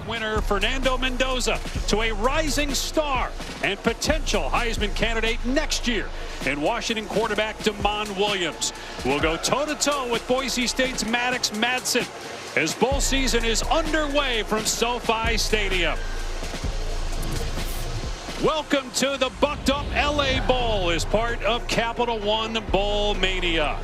winner Fernando Mendoza to a rising star and potential Heisman candidate next year in Washington quarterback Damon Williams. Will go toe-to-toe with Boise State's Maddox Madsen as bowl season is underway from SoFi Stadium. Welcome to the Bucked Up LA Bowl as part of Capital One Bowl Mania.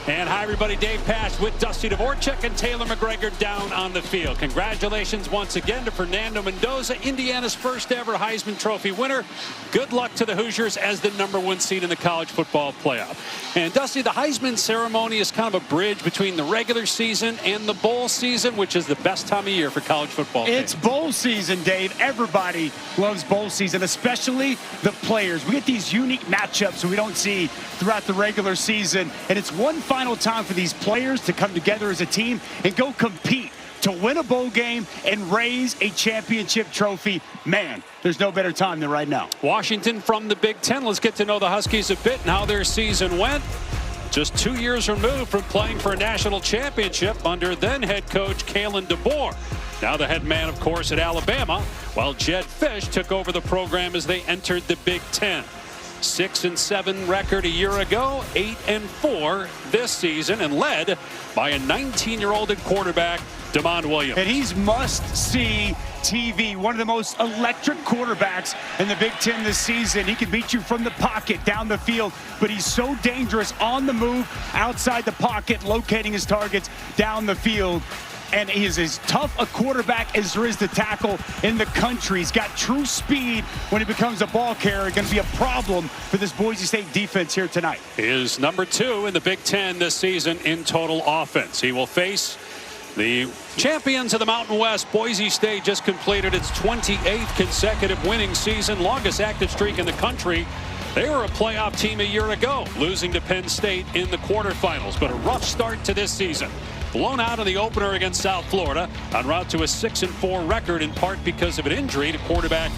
And hi, everybody. Dave Pasch with Dusty Dvorak and Taylor McGregor down on the field. Congratulations once again to Fernando Mendoza, Indiana's first ever Heisman Trophy winner. Good luck to the Hoosiers as the #1 seed in the college football playoff. And Dusty, the Heisman ceremony is kind of a bridge between the regular season and the bowl season, which is the best time of year for college football. It's bowl season, Dave. Everybody loves bowl season, especially the players. We get these unique matchups we don't see throughout the regular season, and it's one final time for these players to come together as a team and go compete to win a bowl game and raise a championship trophy. Man, there's no better time than right now. Washington from the Big Ten. Let's get to know the Huskies a bit and how their season went. Just 2 years removed from playing for a national championship under then head coach Kalen DeBoer. Now the head man, of course, at Alabama, while Jedd Fisch took over the program as they entered the Big Ten. 6-7 record a year ago, 8-4 this season, and led by a 19-year-old quarterback, Damon Williams. And he's must-see TV, one of the most electric quarterbacks in the Big Ten this season. He can beat you from the pocket, down the field, but he's so dangerous on the move, outside the pocket, locating his targets down the field. And he is as tough a quarterback as there is to tackle in the country. He's got true speed when he becomes a ball carrier. Going to be a problem for this Boise State defense here tonight. He is #2 in the Big Ten this season in total offense. He will face the champions of the Mountain West. Boise State just completed its 28th consecutive winning season, longest active streak in the country. They were a playoff team a year ago, losing to Penn State in the quarterfinals, but a rough start to this season. Blown out in the opener against South Florida, en route to a 6-4 record, in part because of an injury to quarterback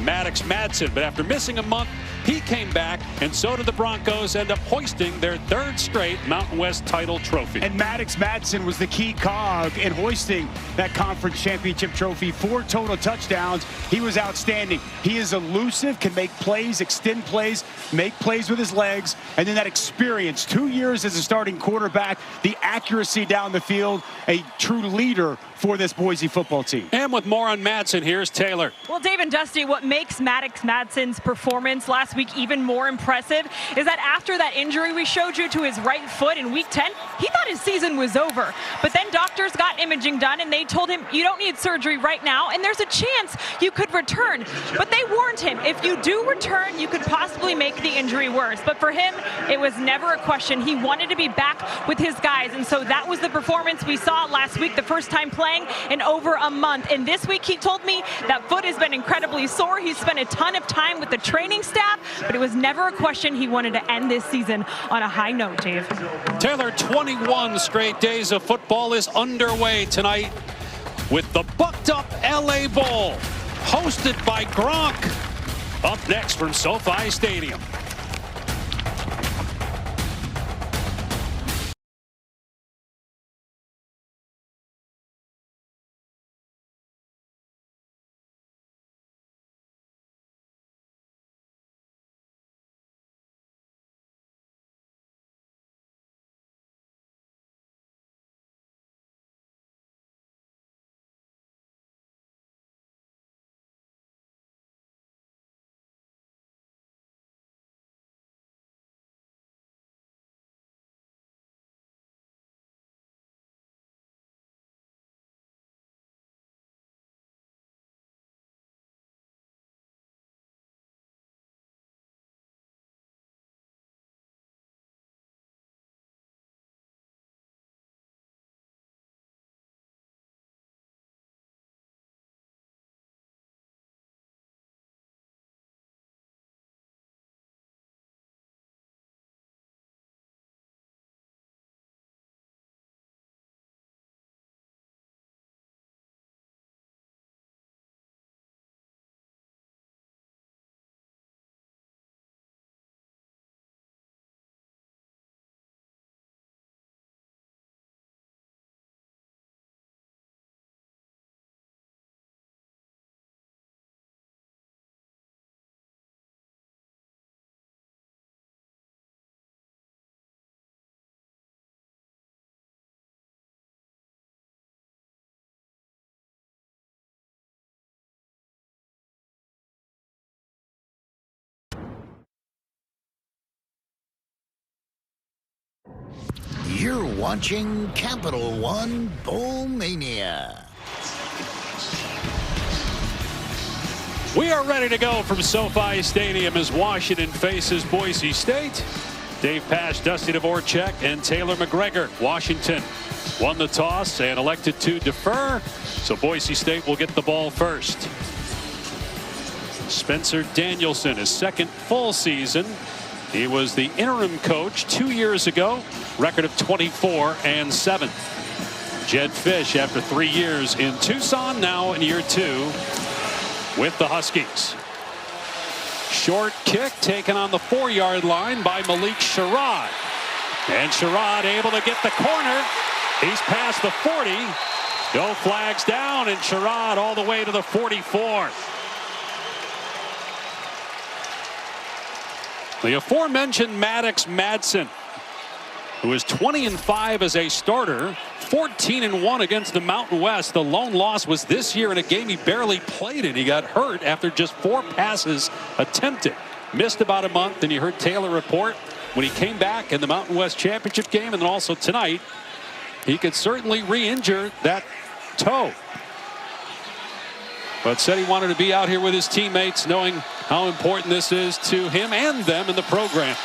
Maddox Madsen. But after missing a month, he came back, and so did the Broncos, end up hoisting their 3rd straight Mountain West title trophy. And Maddox Madsen was the key cog in hoisting that conference championship trophy. 4 total touchdowns. He was outstanding. He is elusive, can make plays, extend plays, make plays with his legs, and then that experience, 2 years as a starting quarterback, the accuracy down the field, a true leader for this Boise football team. And with more on Madsen, here's Taylor. Well, Dave and Dusty, what makes Maddox Madsen's performance last week even more impressive is that after that injury we showed you to his right foot in week 10, he thought his season was over. But then doctors got imaging done and they told him, you don't need surgery right now, and there's a chance you could return. But they warned him, if you do return, you could possibly make the injury worse. But for him, it was never a question. He wanted to be back with his guys, and so that was the performance we saw last week, the first time playing in over a month. And this week he told me that foot has been incredibly sore. He's spent a ton of time with the training staff, but it was never a question. He wanted to end this season on a high note, Dave. Taylor, 21 straight days of football is underway tonight with the Bucked Up LA Bowl, hosted by Gronk. Up next from SoFi Stadium. You're watching Capital One Bowl Mania. We are ready to go from SoFi Stadium as Washington faces Boise State. Dave Pasch, Dusty Dvorak, and Taylor McGregor. Washington won the toss and elected to defer, so Boise State will get the ball first. Spencer Danielson, his second full season. He was the interim coach 2 years ago. Record of 24-7. Jed Fish, after 3 years in Tucson, now in year 2 with the Huskies. Short kick taken on the 4-yard line by Malik Sherrod. And Sherrod able to get the corner. He's past the 40. No flags down, and Sherrod all the way to the 44. The aforementioned Maddox Madsen, who is 20-5 as a starter, 14-1 against the Mountain West. The lone loss was this year in a game he barely played in. He got hurt after just 4 passes attempted. Missed about a month, and you heard Taylor report when he came back in the Mountain West Championship game, and then also tonight, he could certainly re-injure that toe. But said he wanted to be out here with his teammates, knowing how important this is to him and them in the program.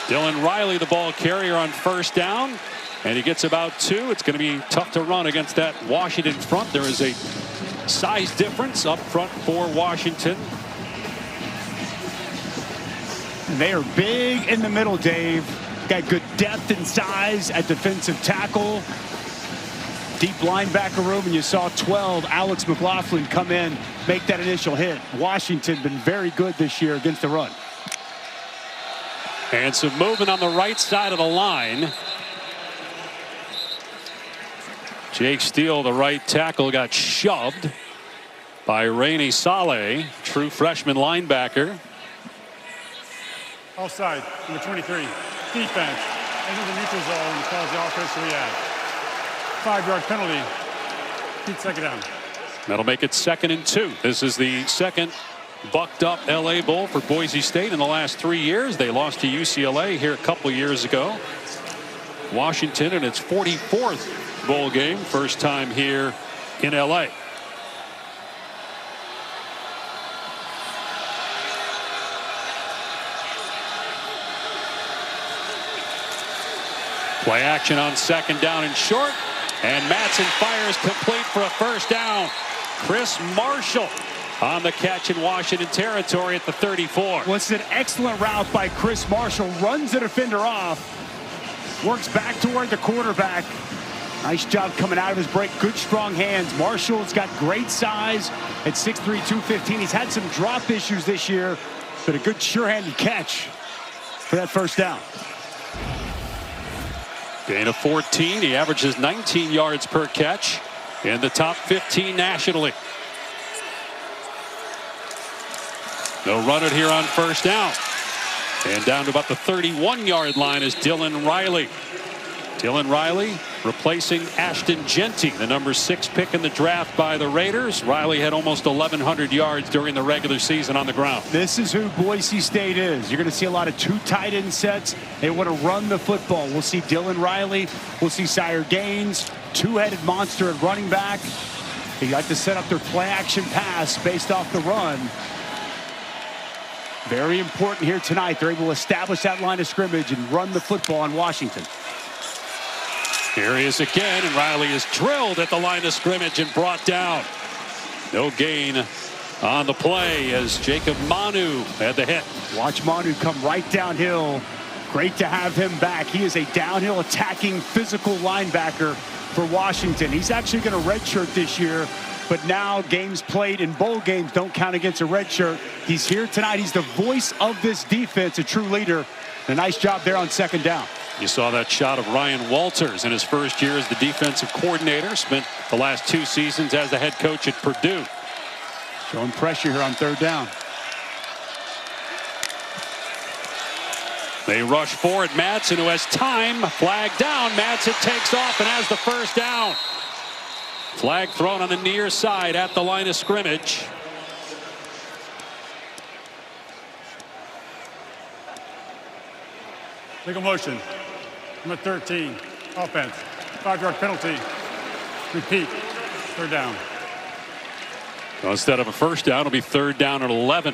Dylan Riley, the ball carrier on first down, and he gets about 2. It's going to be tough to run against that Washington front. There is a size difference up front for Washington. They are big in the middle, Dave. Got good depth and size at defensive tackle. Deep linebacker room, and you saw 12, Alex McLaughlin, come in, make that initial hit. Washington been very good this year against the run. And some movement on the right side of the line. Jake Steele, the right tackle, got shoved by Rainey Saleh, true freshman linebacker. Offside, number 23, defense. Into the neutral zone and calls the offensive rehab. 5-yard penalty. Keep second down. That'll make it 2nd and 2. This is the second bucked up LA Bowl for Boise State in the last 3 years. They lost to UCLA here a couple years ago. Washington in its 44th bowl game, first time here in LA. Play action on 2nd down and short. And Madsen fires complete for a first down. Chris Marshall on the catch in Washington territory at the 34. Well, it's an excellent route by Chris Marshall. Runs the defender off. Works back toward the quarterback. Nice job coming out of his break. Good, strong hands. Marshall's got great size at 6'3", 215. He's had some drop issues this year, but a good, sure-handed catch for that first down. Gain of 14. He averages 19 yards per catch in the top 15 nationally. They'll run it here on first down. And down to about the 31-yard line is Dylan Riley. Dylan Riley replacing Ashton Genty, the number 6 pick in the draft by the Raiders. Riley had almost 1,100 yards during the regular season on the ground. This is who Boise State is. You're going to see a lot of 2 tight end sets. They want to run the football. We'll see Dylan Riley. We'll see Sire Gaines, 2-headed monster at running back. They like to set up their play action pass based off the run. Very important here tonight. They're able to establish that line of scrimmage and run the football on Washington. Here he is again, and Riley is drilled at the line of scrimmage and brought down. No gain on the play as Jacob Manu had the hit. Watch Manu come right downhill. Great to have him back. He is a downhill attacking physical linebacker for Washington. He's actually going to redshirt this year, but now games played in bowl games don't count against a redshirt. He's here tonight. He's the voice of this defense, a true leader. A nice job there on 2nd down. You saw that shot of Ryan Walters in his first year as the defensive coordinator. Spent the last 2 seasons as the head coach at Purdue. Showing pressure here on 3rd down. They rush forward. Madsen, who has time. Flag down. Madsen takes off and has the first down. Flag thrown on the near side at the line of scrimmage. Legal motion. Number 13, offense. 5-yard penalty. Repeat. Third down. So instead of a first down, it'll be third down and 11.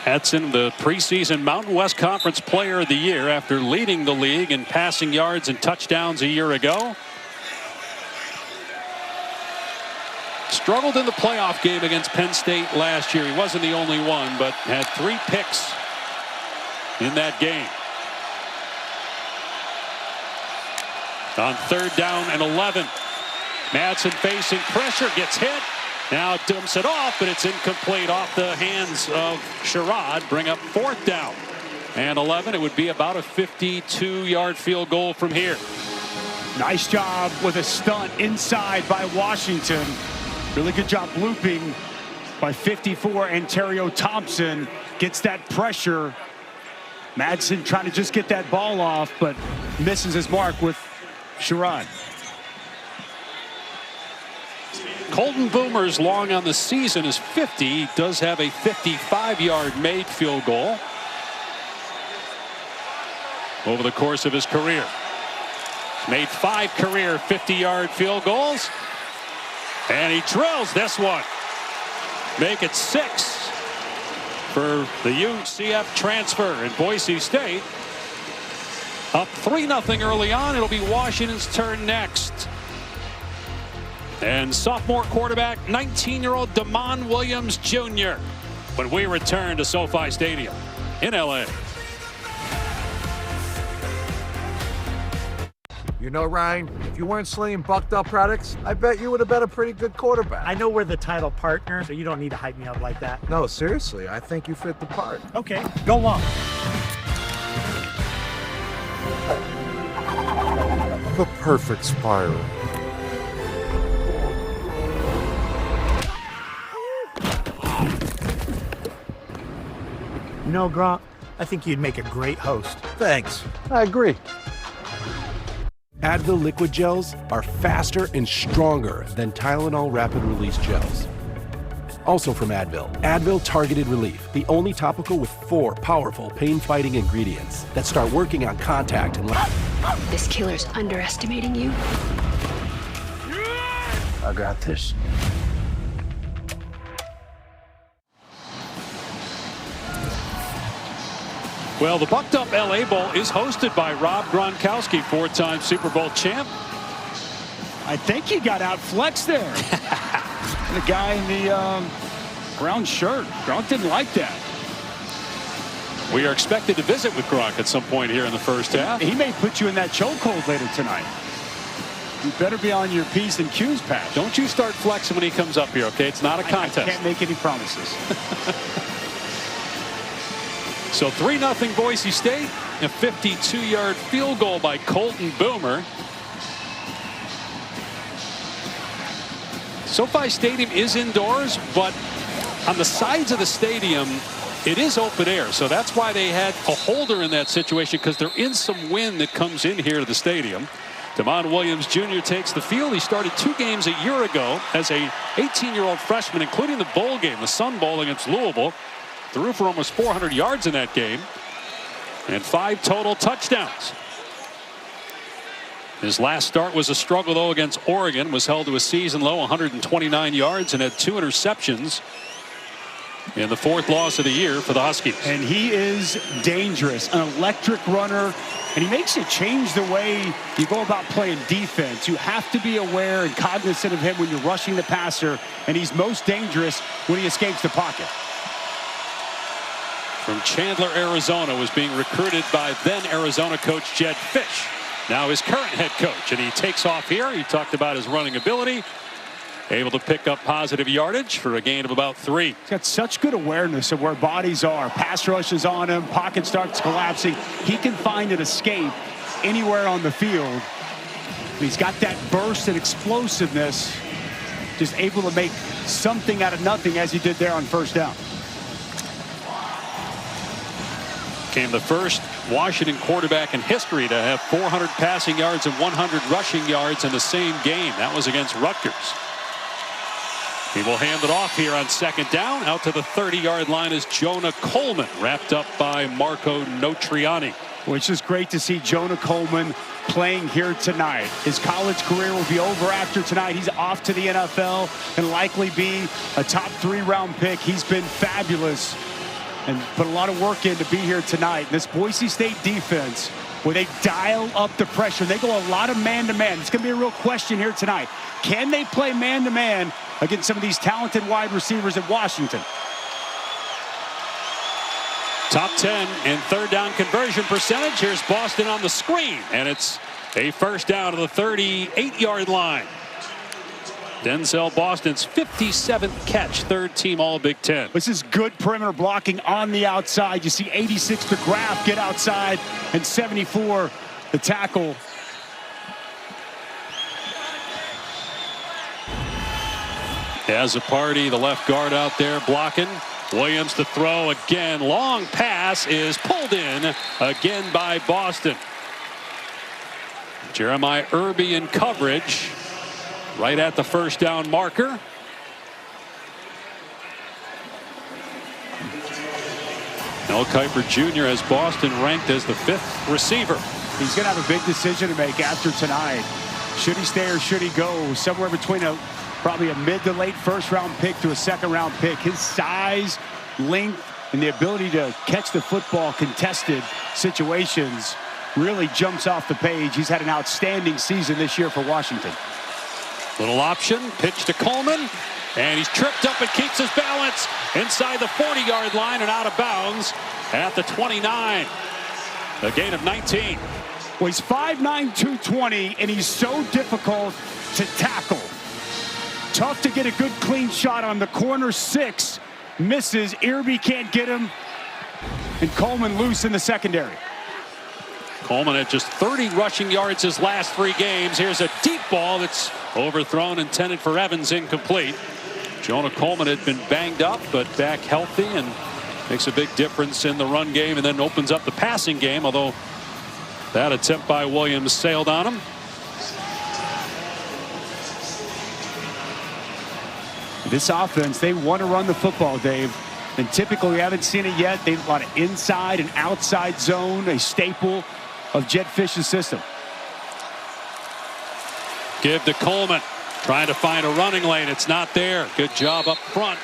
Edson, the preseason Mountain West Conference Player of the Year after leading the league in passing yards and touchdowns a year ago. Struggled in the playoff game against Penn State last year. He wasn't the only one, but had 3 picks in that game. On third down and 11. Madsen facing pressure, gets hit. Now dumps it off, but it's incomplete off the hands of Sherrod. Bring up fourth down and 11. It would be about a 52-yard field goal from here. Nice job with a stunt inside by Washington. Really good job looping by 54 Ontario Thompson. Gets that pressure. Madsen trying to just get that ball off, but misses his mark with Sherrod. Colton Boomer's long on the season is 50. He does have a 55-yard made field goal over the course of his career. He's made 5 career 50-yard field goals. And he drills this one. Make it 6 for the UCF transfer in Boise State. Up 3-0 early on. It'll be Washington's turn next. And sophomore quarterback, 19-year-old Damon Williams Jr. when we return to SoFi Stadium in LA. You know, Ryan, if you weren't slinging bucked up products, I bet you would have been a pretty good quarterback. I know we're the title partner, so you don't need to hype me up like that. No, seriously, I think you fit the part. Okay, go long. The perfect spiral. You know, Gronk, I think you'd make a great host. Thanks. I agree. Advil liquid gels are faster and stronger than Tylenol rapid release gels. Also from Advil, Advil Targeted Relief, the only topical with 4 powerful pain-fighting ingredients that start working on contact and... This killer's underestimating you. I got this. Well, the Bucked Up LA Bowl is hosted by Rob Gronkowski, 4-time Super Bowl champ. I think he got out flexed there. The guy in the brown shirt. Gronk didn't like that. We are expected to visit with Gronk at some point here in the first half. He may put you in that chokehold later tonight. You better be on your P's and Q's, Pat. Don't you start flexing when he comes up here, okay? It's not a contest. I can't make any promises. So 3-0 Boise State. A 52-yard field goal by Colton Boomer. SoFi Stadium is indoors, but on the sides of the stadium, it is open air. So that's why they had a holder in that situation, because there is some wind that comes in here to the stadium. Damon Williams Jr. takes the field. He started 2 games a year ago as a 18-year-old freshman, including the bowl game, the Sun Bowl against Louisville. Threw for almost 400 yards in that game and 5 total touchdowns. His last start was a struggle, though, against Oregon. Was held to a season low 129 yards and had 2 interceptions in the 4th loss of the year for the Huskies. And he is dangerous, an electric runner, and he makes you change the way you go about playing defense. You have to be aware and cognizant of him when you're rushing the passer, and he's most dangerous when he escapes the pocket. From Chandler, Arizona, was being recruited by then Arizona coach Jed Fish. Now his current head coach, and he takes off here. He talked about his running ability. Able to pick up positive yardage for a gain of about 3. He's got such good awareness of where bodies are. Pass rushes on him, pocket starts collapsing. He can find an escape anywhere on the field. He's got that burst and explosiveness, just able to make something out of nothing, as he did there on first down. Became the first Washington quarterback in history to have 400 passing yards and 100 rushing yards in the same game. That was against Rutgers. He will hand it off here on second down. Out to the 30-yard line is Jonah Coleman, wrapped up by Marco Notriani. Well, it's just great to see Jonah Coleman playing here tonight. His college career will be over after tonight. He's off to the NFL and likely be a top 3-round pick. He's been fabulous and put a lot of work in to be here tonight. This Boise State defense, where they dial up the pressure. They go a lot of man-to-man. It's going to be a real question here tonight. Can they play man-to-man against some of these talented wide receivers at Washington? Top 10 in third down conversion percentage. Here's Boston on the screen, and it's a first down to the 38-yard line. Denzel Boston's 57th catch, third team all Big Ten. This is good perimeter blocking on the outside. You see 86 the Graf get outside, and 74 the tackle. As a party, the left guard out there blocking. Williams to throw again. Long pass is pulled in again by Boston. Jeremiah Irby in coverage right at the first down marker. Mel Kiper Jr. has Boston ranked as the 5th receiver. He's going to have a big decision to make after tonight. Should he stay or should he go? Somewhere between probably a mid to late first-round pick to a second-round pick. His size, length, and the ability to catch the football contested situations really jumps off the page. He's had an outstanding season this year for Washington. Little option, pitch to Coleman, and he's tripped up and keeps his balance inside the 40-yard line and out of bounds at the 29. A gain of 19. Well, he's 5'9", 220, and he's so difficult to tackle. Tough to get a good clean shot on the corner. 6 misses. Irby can't get him, and Coleman loose in the secondary. Coleman had just 30 rushing yards his last 3 games. Here's a deep ball that's overthrown, intended for Evans, incomplete. Jonah Coleman had been banged up, but back healthy and makes a big difference in the run game, and then opens up the passing game, although that attempt by Williams sailed on him. This offense, they want to run the football, Dave. And typically we haven't seen it yet. They've got an inside and outside zone, a staple of Jed Fish's system. Give to Coleman, trying to find a running lane. It's not there. Good job up front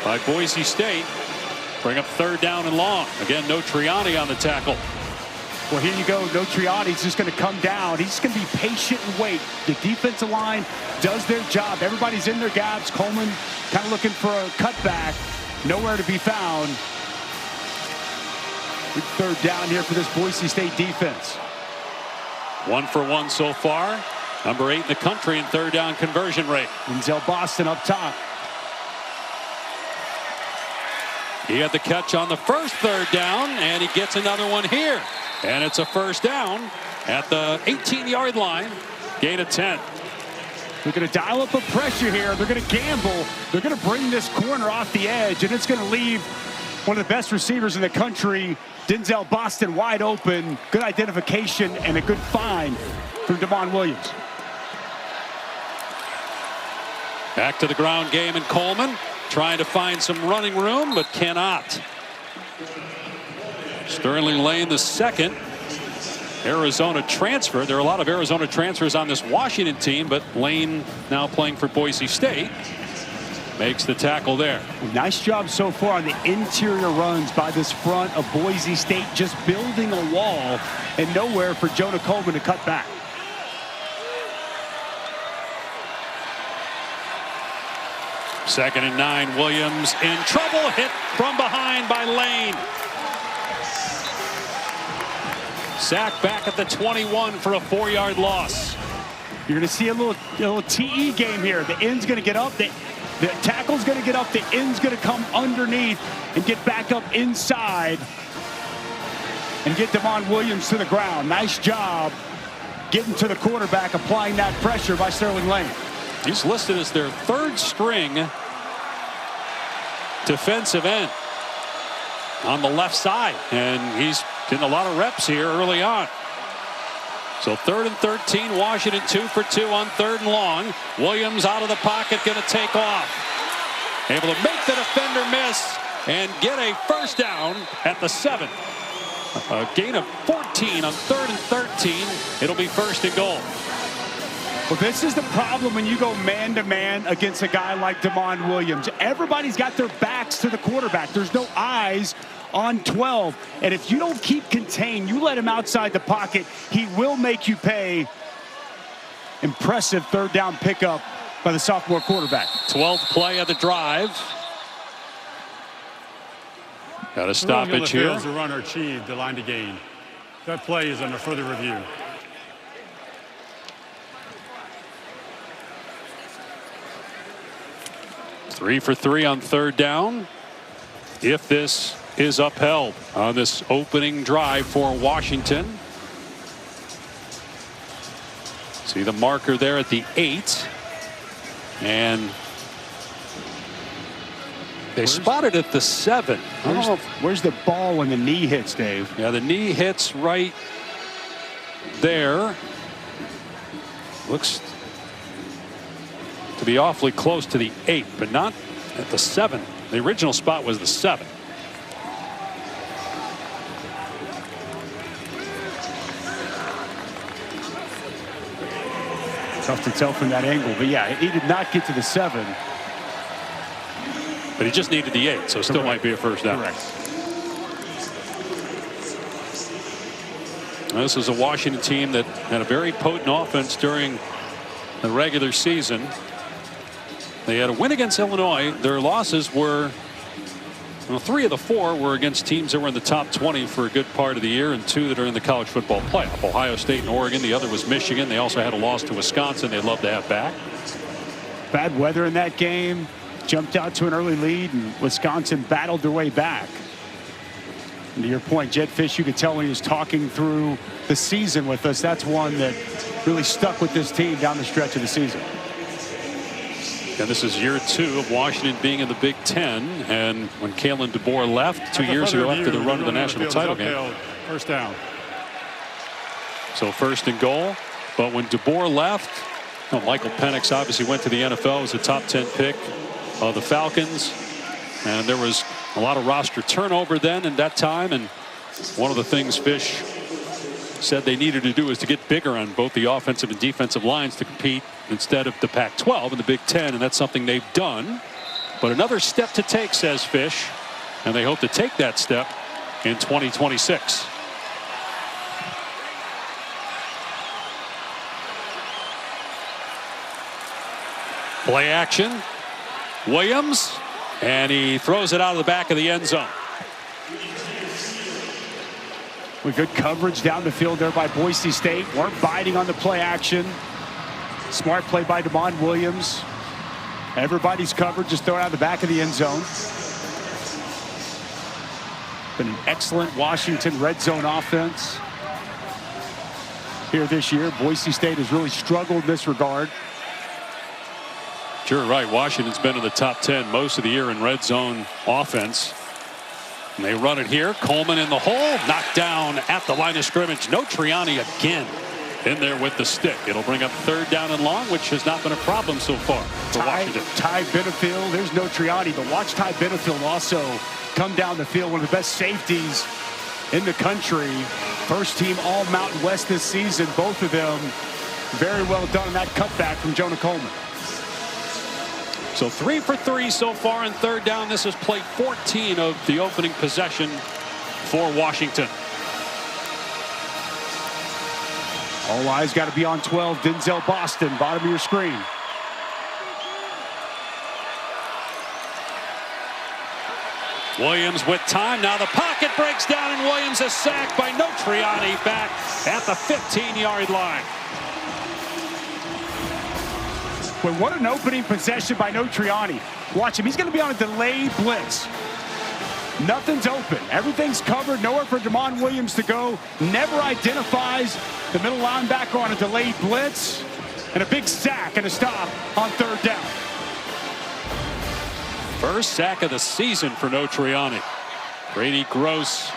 by Boise State. Bring up third down and long. Again, Notriani on the tackle. Well, here you go. Notriani's just going to come down. He's going to be patient and wait. The defensive line does their job. Everybody's in their gaps. Coleman kind of looking for a cutback. Nowhere to be found. Good third down here for this Boise State defense. 1 for 1 so far. Number 8 in the country in third down conversion rate. Denzel Boston up top. He had the catch on the first third down, and he gets another one here. And it's a first down at the 18-yard line. Gain of 10. They're going to dial up the pressure here. They're going to gamble. They're going to bring this corner off the edge, and it's going to leave one of the best receivers in the country, Denzel Boston, wide open. Good identification and a good find from Damon Williams. Back to the ground game, and Coleman trying to find some running room, but cannot. Sterling Lane, the second Arizona transfer. There are a lot of Arizona transfers on this Washington team, but Lane, now playing for Boise State, makes the tackle there. Nice job so far on the interior runs by this front of Boise State, just building a wall and nowhere for Jonah Coleman to cut back. Second and 9. Williams in trouble, hit from behind by Lane. Sack back at the 21 for a 4-yard loss. You're going to see a little TE game here. The end's going to get up. The tackle's going to get up. The end's going to come underneath and get back up inside and get Damon Williams to the ground. Nice job getting to the quarterback, applying that pressure by Sterling Lane. He's listed as their 3rd string defensive end on the left side, and he's getting a lot of reps here early on. So 3rd and 13. Washington 2 for 2 on 3rd and long. Williams out of the pocket, going to take off. Able to make the defender miss and get a first down at the 7. A gain of 14 on 3rd and 13. It'll be 1st and goal. Well, this is the problem when you go man-to-man against a guy like Damon Williams. Everybody's got their backs to the quarterback. There's no eyes on 12. And if you don't keep contained, you let him outside the pocket, he will make you pay. Impressive 3rd down pickup by the sophomore quarterback. 12th play of the drive. Got a stoppage here. The runner achieved the line to gain. That play is under further review. Three for 3 on 3rd down. If this is upheld on this opening drive for Washington. See the marker there at the 8. And they spotted at the 7. Where's the ball when the knee hits, Dave? Yeah, the knee hits right there. Looks to be awfully close to the 8, but not at the 7. The original spot was the 7. Tough to tell from that angle, but yeah, he did not get to the 7. But he just needed the 8, so still might be a first down. Correct. This is a Washington team that had a very potent offense during the regular season. They had a win against Illinois. Their losses were, well, 3 of the 4 were against teams that were in the top 20 for a good part of the year, and 2 that are in the college football playoff. Ohio State and Oregon. The other was Michigan. They also had a loss to Wisconsin. They'd love to have back. Bad weather in that game. Jumped out to an early lead, and Wisconsin battled their way back. And to your point, Jed Fish, you could tell when he was talking through the season with us, that's one that really stuck with this team down the stretch of the season. And this is year 2 of Washington being in the Big Ten. And when Kalen DeBoer left 2 years ago after the run of the national title game. First down. So 1st and goal. But when DeBoer left, Michael Penix obviously went to the NFL, was a top 10 pick of the Falcons. And there was a lot of roster turnover then in that time. And one of the things Fish said they needed to do is to get bigger on both the offensive and defensive lines to compete instead of the Pac-12 and the Big Ten, and that's something they've done. But another step to take, says Fish, and they hope to take that step in 2026. Play action. Williams, and he throws it out of the back of the end zone. With good coverage down the field there by Boise State. Weren't biting on the play action. Smart play by Damon Williams. Everybody's covered, just throw it out of the back of the end zone. Been an excellent Washington red zone offense here this year. Boise State has really struggled in this regard. Sure, right. Washington's been in the top 10 most of the year in red zone offense. And they run it here. Coleman in the hole, knocked down at the line of scrimmage. No Triani again in there with the stick. It'll bring up 3rd down and long, which has not been a problem so far for Washington. Ty Benefield, there's no Triani, but watch Ty Benefield also come down the field. One of the best safeties in the country. First team all Mountain West this season. Both of them very well done on that cutback from Jonah Coleman. So 3 for 3 so far in 3rd down. This is play 14 of the opening possession for Washington. All eyes got to be on 12. Denzel Boston, bottom of your screen. Williams with time. Now the pocket breaks down, and Williams is sacked by Notriani back at the 15-yard line. Well, what an opening possession by Notriani. Watch him. He's going to be on a delayed blitz. Nothing's open. Everything's covered. Nowhere for Damon Williams to go. Never identifies the middle linebacker on a delayed blitz. And a big sack and a stop on 3rd down. First sack of the season for Notriani. Brady Gross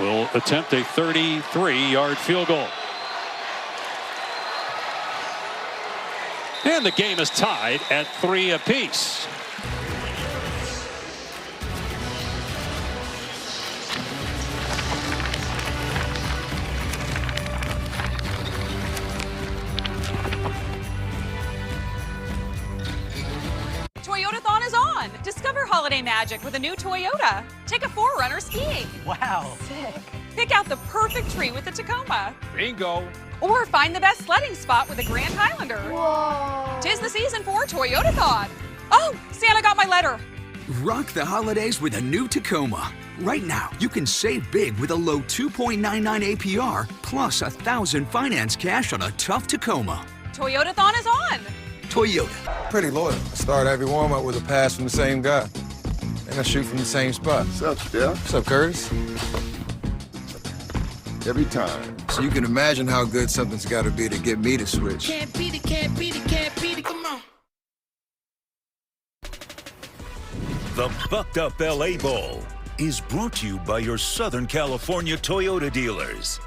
will attempt a 33-yard field goal. And the game is tied at 3 apiece. Toyotathon is on. Discover holiday magic with a new Toyota. Take a 4Runner skiing. Wow. Sick. Pick out the perfect tree with the Tacoma. Bingo. Or find the best sledding spot with a Grand Highlander. Whoa. 'Tis the season for Toyotathon. Oh, Santa got my letter. Rock the holidays with a new Tacoma. Right now, you can save big with a low 2.99 APR plus 1,000 finance cash on a tough Tacoma. Toyotathon is on. Toyota. Pretty loyal. I start every warm-up with a pass from the same guy. And I shoot from the same spot. What's up, Steph? What's up, Curtis? Every time. So you can imagine how good something's got to be to get me to switch. Can't beat it, can't beat it, can't beat it, come on. The Bucked Up LA Bowl is brought to you by your Southern California Toyota dealers.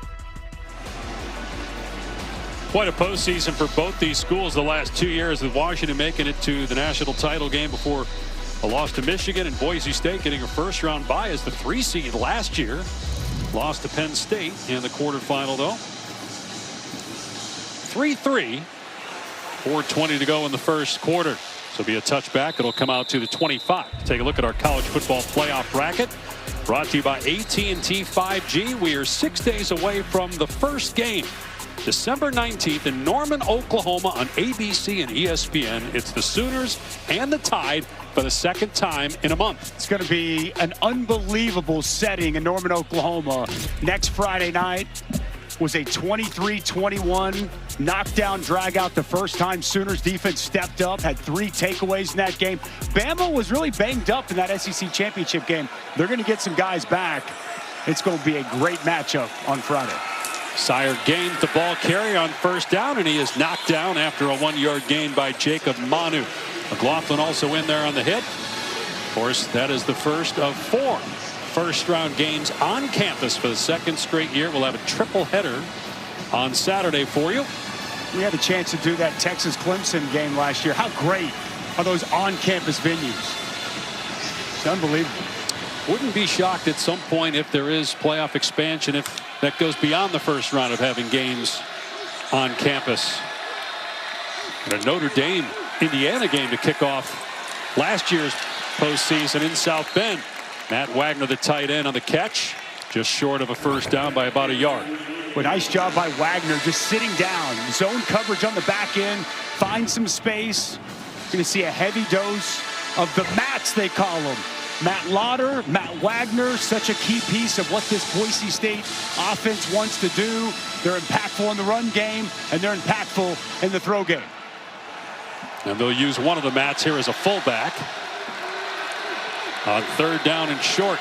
Quite a postseason for both these schools the last 2 years, with Washington making it to the national title game before a loss to Michigan, and Boise State getting a first-round bye as the 3 seed last year. Lost to Penn State in the quarterfinal, though. 3-3. 4:20 to go in the first quarter. So it'll be a touchback. It'll come out to the 25. Take a look at our college football playoff bracket. Brought to you by AT&T 5G. We are 6 days away from the first game. December 19th in Norman, Oklahoma on ABC and ESPN. It's the Sooners and the Tide for the second time in a month. It's going to be an unbelievable setting in Norman, Oklahoma. Next Friday night was a 23-21 knockdown drag out the first time. Sooners defense stepped up, had 3 takeaways in that game. Bama was really banged up in that SEC championship game. They're going to get some guys back. It's going to be a great matchup on Friday. Sire gains the ball carry on first down, and he is knocked down after a 1-yard gain by Jacob Manu. McLaughlin also in there on the hit. Of course, that is the first of 4 first-round games on campus for the second straight year. We'll have a triple header on Saturday for you. We had a chance to do that Texas-Clemson game last year. How great are those on-campus venues? It's unbelievable. Wouldn't be shocked at some point if there is playoff expansion, if that goes beyond the first round of having games on campus. And a Notre Dame Indiana game to kick off last year's postseason in South Bend. Matt Wagner, the tight end, on the catch, just short of a first down by about 1 yard. Well, nice job by Wagner, just sitting down. Zone coverage on the back end, find some space. You're going to see a heavy dose of the Mats, they call them. Matt Lauder, Matt Wagner, such a key piece of what this Boise State offense wants to do. They're impactful in the run game, and they're impactful in the throw game. And they'll use one of the Mats here as a fullback on third down and short.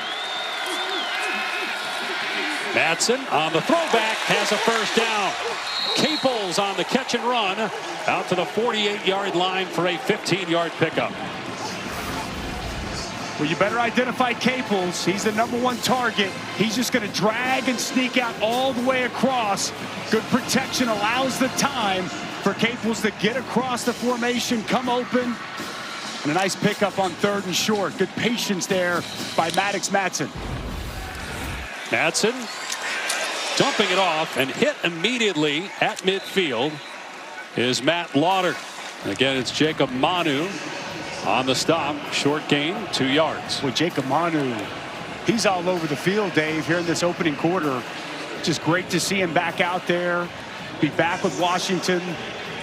Madsen on the throwback has a first down. Caples on the catch and run out to the 48-yard line for a 15-yard pickup. Well, you better identify Caples. He's the #1 target. He's just going to drag and sneak out all the way across. Good protection allows the time for Caples to get across the formation, come open. And a nice pickup on third and short. Good patience there by Maddox Madsen. Madsen dumping it off, and hit immediately at midfield is Matt Lauder. And again, it's Jacob Manu on the stop. Short gain, 2 yards. Well, Jacob Manu, he's all over the field, Dave, here in this opening quarter. Just great to see him back out there. Be back with Washington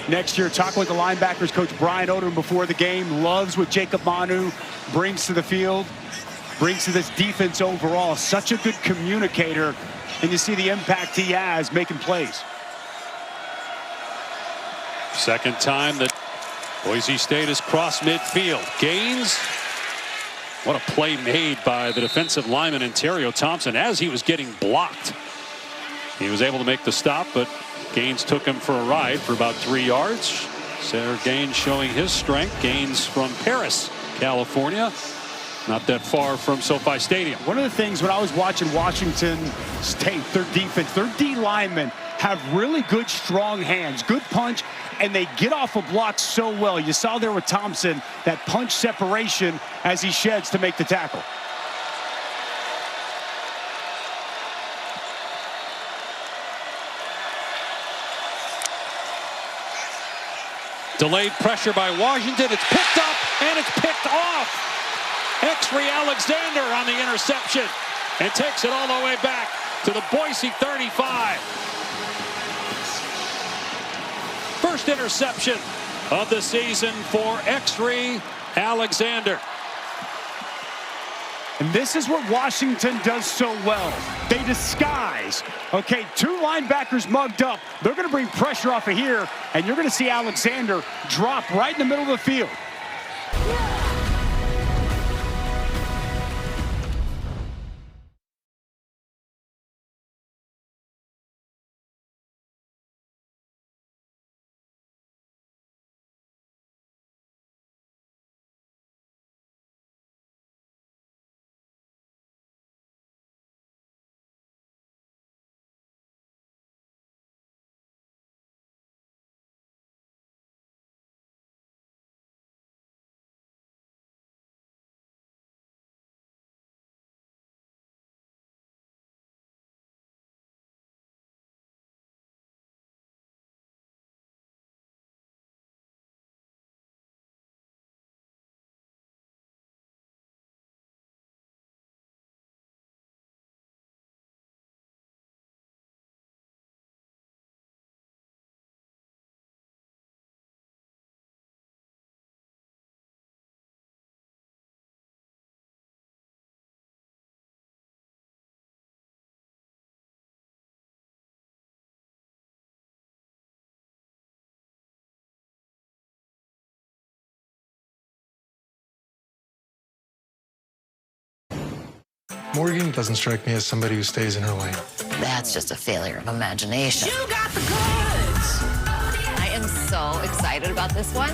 next year. Talking with the linebackers coach Brian Odom before the game. Loves what Jacob Manu brings to the field, brings to this defense overall. Such a good communicator, and you see the impact he has making plays. Second time that Boise State has crossed midfield. Gaines. What a play made by the defensive lineman Ontario Thompson as he was getting blocked. He was able to make the stop, but Gaines took him for a ride for about 3 yards. Sarah Gaines showing his strength. Gaines from Paris, California. not that far from SoFi Stadium. One of the things when I was watching Washington State, their defense, their D linemen have really good, strong hands, good punch, and they get off a block so well. You saw there with Thompson, that punch separation as he sheds to make the tackle. Delayed pressure by Washington. It's picked up and it's picked off. Exree Alexander on the interception and takes it all the way back to the Boise 35. First interception of the season for Exree Alexander. And this is what Washington does so well. They disguise. Okay, 2 linebackers mugged up. They're going to bring pressure off of here, and you're going to see Alexander drop right in the middle of the field. Morgan doesn't strike me as somebody who stays in her lane. That's just a failure of imagination. You got the goods. I am so excited about this one.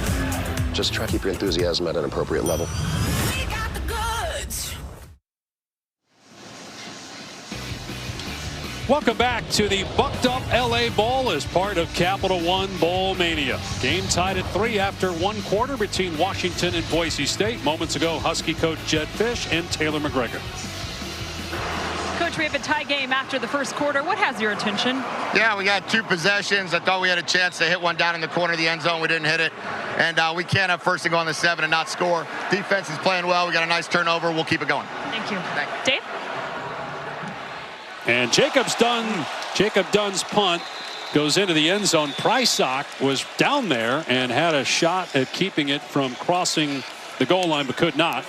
Just try to keep your enthusiasm at an appropriate level. We got the goods. Welcome back to the Bucked Up LA Bowl as part of Capital One Bowl Mania. Game tied at 3 after 1 quarter between Washington and Boise State. Moments ago, Husky coach Jed Fish and Taylor McGregor. Coach, we have a tie game after the first quarter. What has your attention? Yeah, we got 2 possessions. I thought we had a chance to hit one down in the corner of the end zone. We didn't hit it. And we can't have first and go on the 7 and not score. Defense is playing well. We got a nice turnover. We'll keep it going. Thank you. Thanks. Dave? And Jacob Dunn's punt goes into the end zone. Prysock was down there and had a shot at keeping it from crossing the goal line, but could not.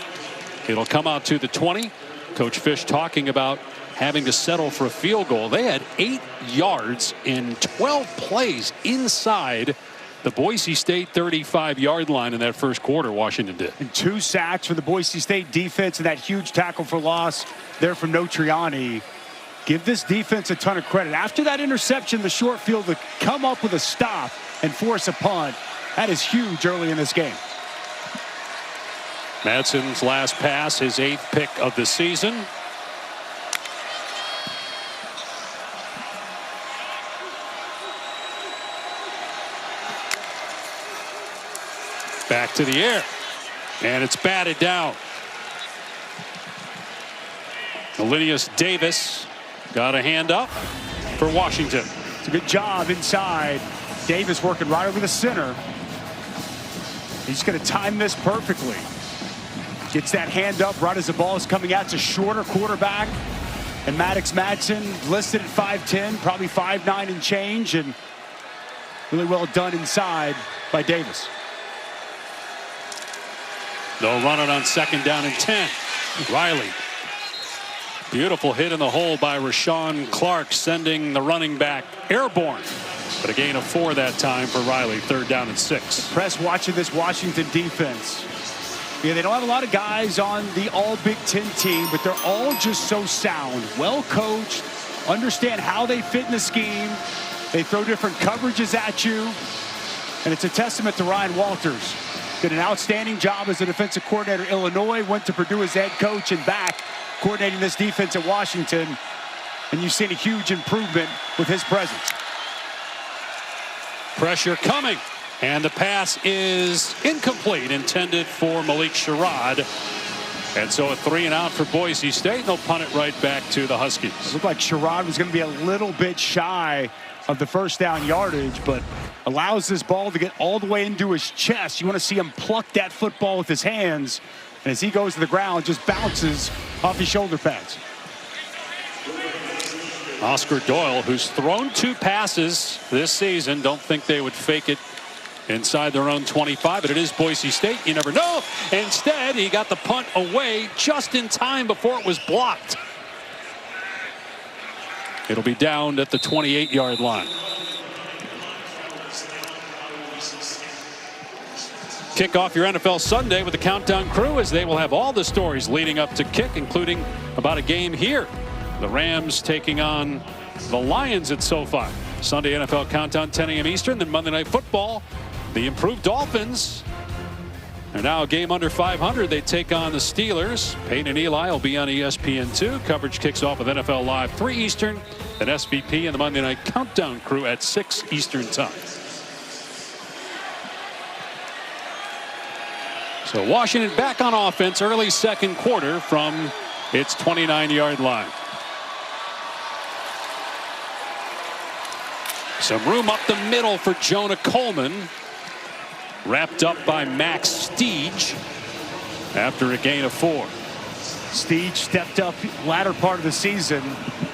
It'll come out to the 20. Coach Fish talking about having to settle for a field goal. They had 8 yards in 12 plays inside the Boise State 35-yard line in that first quarter. Washington did. And 2 sacks for the Boise State defense and that huge tackle for loss there from Notriani. Give this defense a ton of credit. After that interception, the short field to come up with a stop and force a punt, that is huge early in this game. Madsen's last pass, his 8th pick of the season. Back to the air. And it's batted down. Melinius Davis got a hand up for Washington. It's a good job inside. Davis working right over the center. He's going to time this perfectly. Gets that hand up right as the ball is coming out. It's a shorter quarterback. And Maddox Madsen listed at 5'10", probably 5'9" and change. And really well done inside by Davis. They'll run it on 2nd down and 10. Riley. Beautiful hit in the hole by Rashawn Clark, sending the running back airborne. But a gain of 4 that time for Riley. 3rd down and 6. Press watching this Washington defense. Yeah, they don't have a lot of guys on the all Big Ten team, but they're all just so sound, well coached, understand how they fit in the scheme. They throw different coverages at you. And it's a testament to Ryan Walters. did an outstanding job as a defensive coordinator at Illinois, went to Purdue as head coach and back, coordinating this defense at Washington. And you've seen a huge improvement with his presence. Pressure coming. And the pass is incomplete, intended for Malik Sherrod. And so a 3-and-out for Boise State. They'll punt it right back to the Huskies. It looked like Sherrod was going to be a little bit shy of the first down yardage, but allows this ball to get all the way into his chest. You want to see him pluck that football with his hands. And as he goes to the ground, just bounces off his shoulder pads. Oscar Doyle, who's thrown 2 passes this season, don't think they would fake it inside their own 25, but it is Boise State. You never know. Instead, he got the punt away just in time before it was blocked. It'll be down at the 28-yard line. Kick off your NFL Sunday with the Countdown Crew, as they will have all the stories leading up to kick, including about a game here. The Rams taking on the Lions at SoFi. Sunday NFL Countdown, 10 a.m. Eastern. Then Monday Night Football, the improved Dolphins. They're now a game under 500. They take on the Steelers. Peyton and Eli will be on ESPN2. Coverage kicks off with NFL Live 3 Eastern. Then SVP and the Monday Night Countdown Crew at 6 Eastern time. So Washington back on offense early second quarter from its 29-yard line. Some room up the middle for Jonah Coleman. Wrapped up by Max Steege after a gain of 4. Steege stepped up latter part of the season.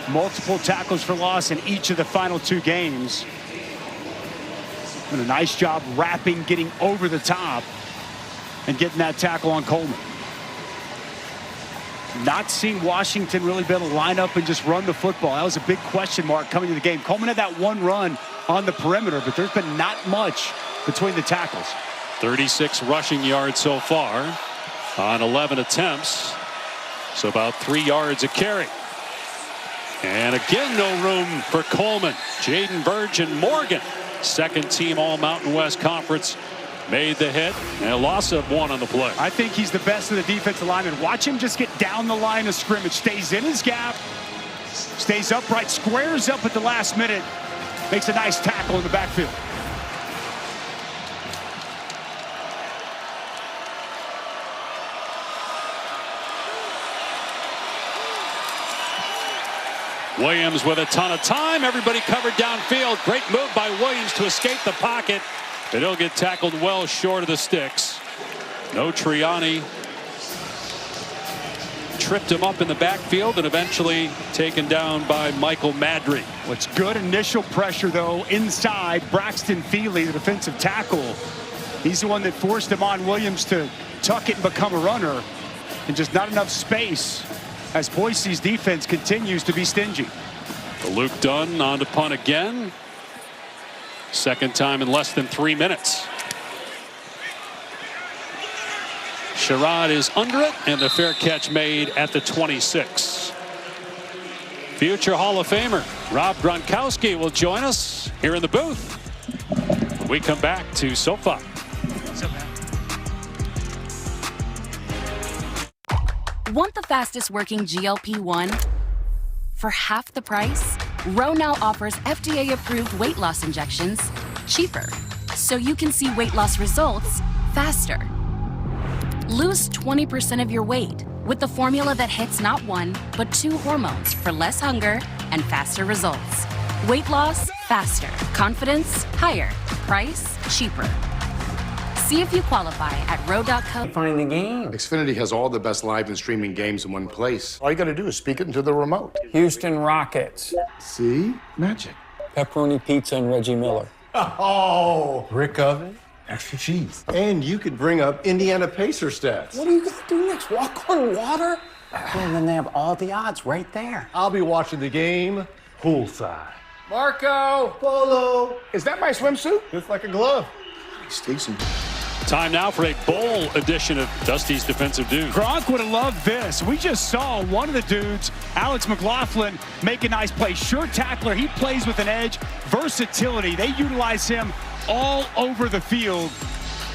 Multiple tackles for loss in each of the final 2 games. And a nice job wrapping, getting over the top, and getting that tackle on Coleman. Not seeing Washington really be able to line up and just run the football. That was a big question mark coming to the game. Coleman had that one run on the perimeter, but there's been not much between the tackles. 36 rushing yards so far on 11 attempts. So about 3 yards a carry. And again, no room for Coleman. Jaden Burge and Morgan, second team All Mountain West Conference, made the hit, and a loss of 1 on the play. I think he's the best of the defensive linemen. Watch him just get down the line of scrimmage. Stays in his gap, stays upright, squares up at the last minute, makes a nice tackle in the backfield. Williams with a ton of time. Everybody covered downfield. Great move by Williams to escape the pocket. But he'll get tackled well short of the sticks. No Triani. Tripped him up in the backfield and eventually taken down by Michael Madry. What's good initial pressure, though, inside. Braxton Feely, the defensive tackle. He's the one that forced him on Williams to tuck it and become a runner. And just not enough space as Boise's defense continues to be stingy. Luke Dunn on to punt again. Second time in less than 3 minutes. Sherrod is under it, and the fair catch made at the 26. Future Hall of Famer Rob Gronkowski will join us here in the booth when we come back to SoFi. Want the fastest working GLP-1 for half the price? Ro now offers FDA-approved weight loss injections cheaper, so you can see weight loss results faster. Lose 20% of your weight with the formula that hits not 1, but 2 hormones for less hunger and faster results. Weight loss faster. Confidence higher. Price cheaper. See if you qualify at ro.co. Find the game. Xfinity has all the best live and streaming games in one place. All you got to do is speak it into the remote. Houston Rockets. See? Magic. Pepperoni pizza and Reggie Miller. Oh, brick oven, extra cheese. And you could bring up Indiana Pacer stats. What are you going to do next? Walk on water? Well, then they have all the odds right there. I'll be watching the game poolside. Marco! Polo! Is that my swimsuit? Looks like a glove. It's decent. Time now for a bowl edition of Dusty's Defensive Dude. Gronk would have loved this. We just saw one of the dudes, Alex McLaughlin, make a nice play. Sure tackler. He plays with an edge. Versatility. They utilize him all over the field.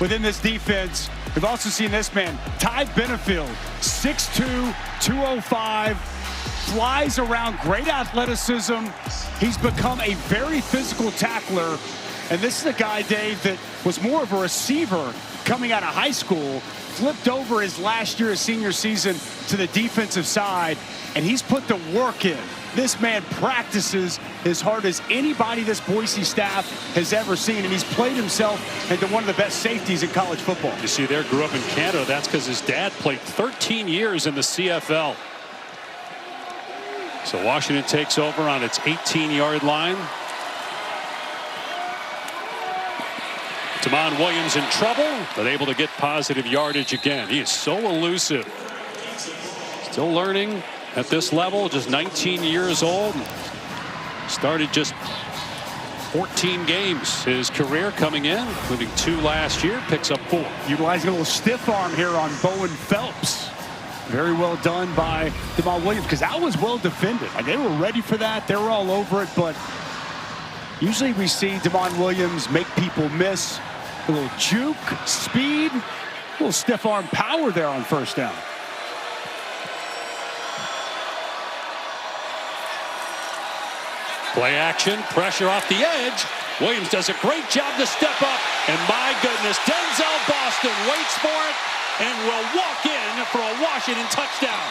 within this defense. We've also seen this man, Ty Benefield, 6'2", 205, flies around, great athleticism. He's become a very physical tackler. And this is a guy, Dave, that was more of a receiver coming out of high school, flipped over his last year of senior season to the defensive side, and he's put the work in. This man practices as hard as anybody this Boise staff has ever seen, and he's played himself into one of the best safeties in college football. You see there, grew up in Canada. That's because his dad played 13 years in the CFL. So Washington takes over on its 18-yard line. Damon Williams in trouble, but able to get positive yardage again. He is so elusive. Still learning at this level, just 19 years old. Started just 14 games his career coming in, including 2 last year, picks up 4. Utilizing a little stiff arm here on Bowen Phelps. Very well done by Damon Williams, because that was well defended. And they were ready for that. They were all over it, but usually we see Damon Williams make people miss. A little juke, speed, a little stiff arm power there on first down. Play action, pressure off the edge. Williams does a great job to step up. And my goodness, Denzel Boston waits for it and will walk in for a Washington touchdown.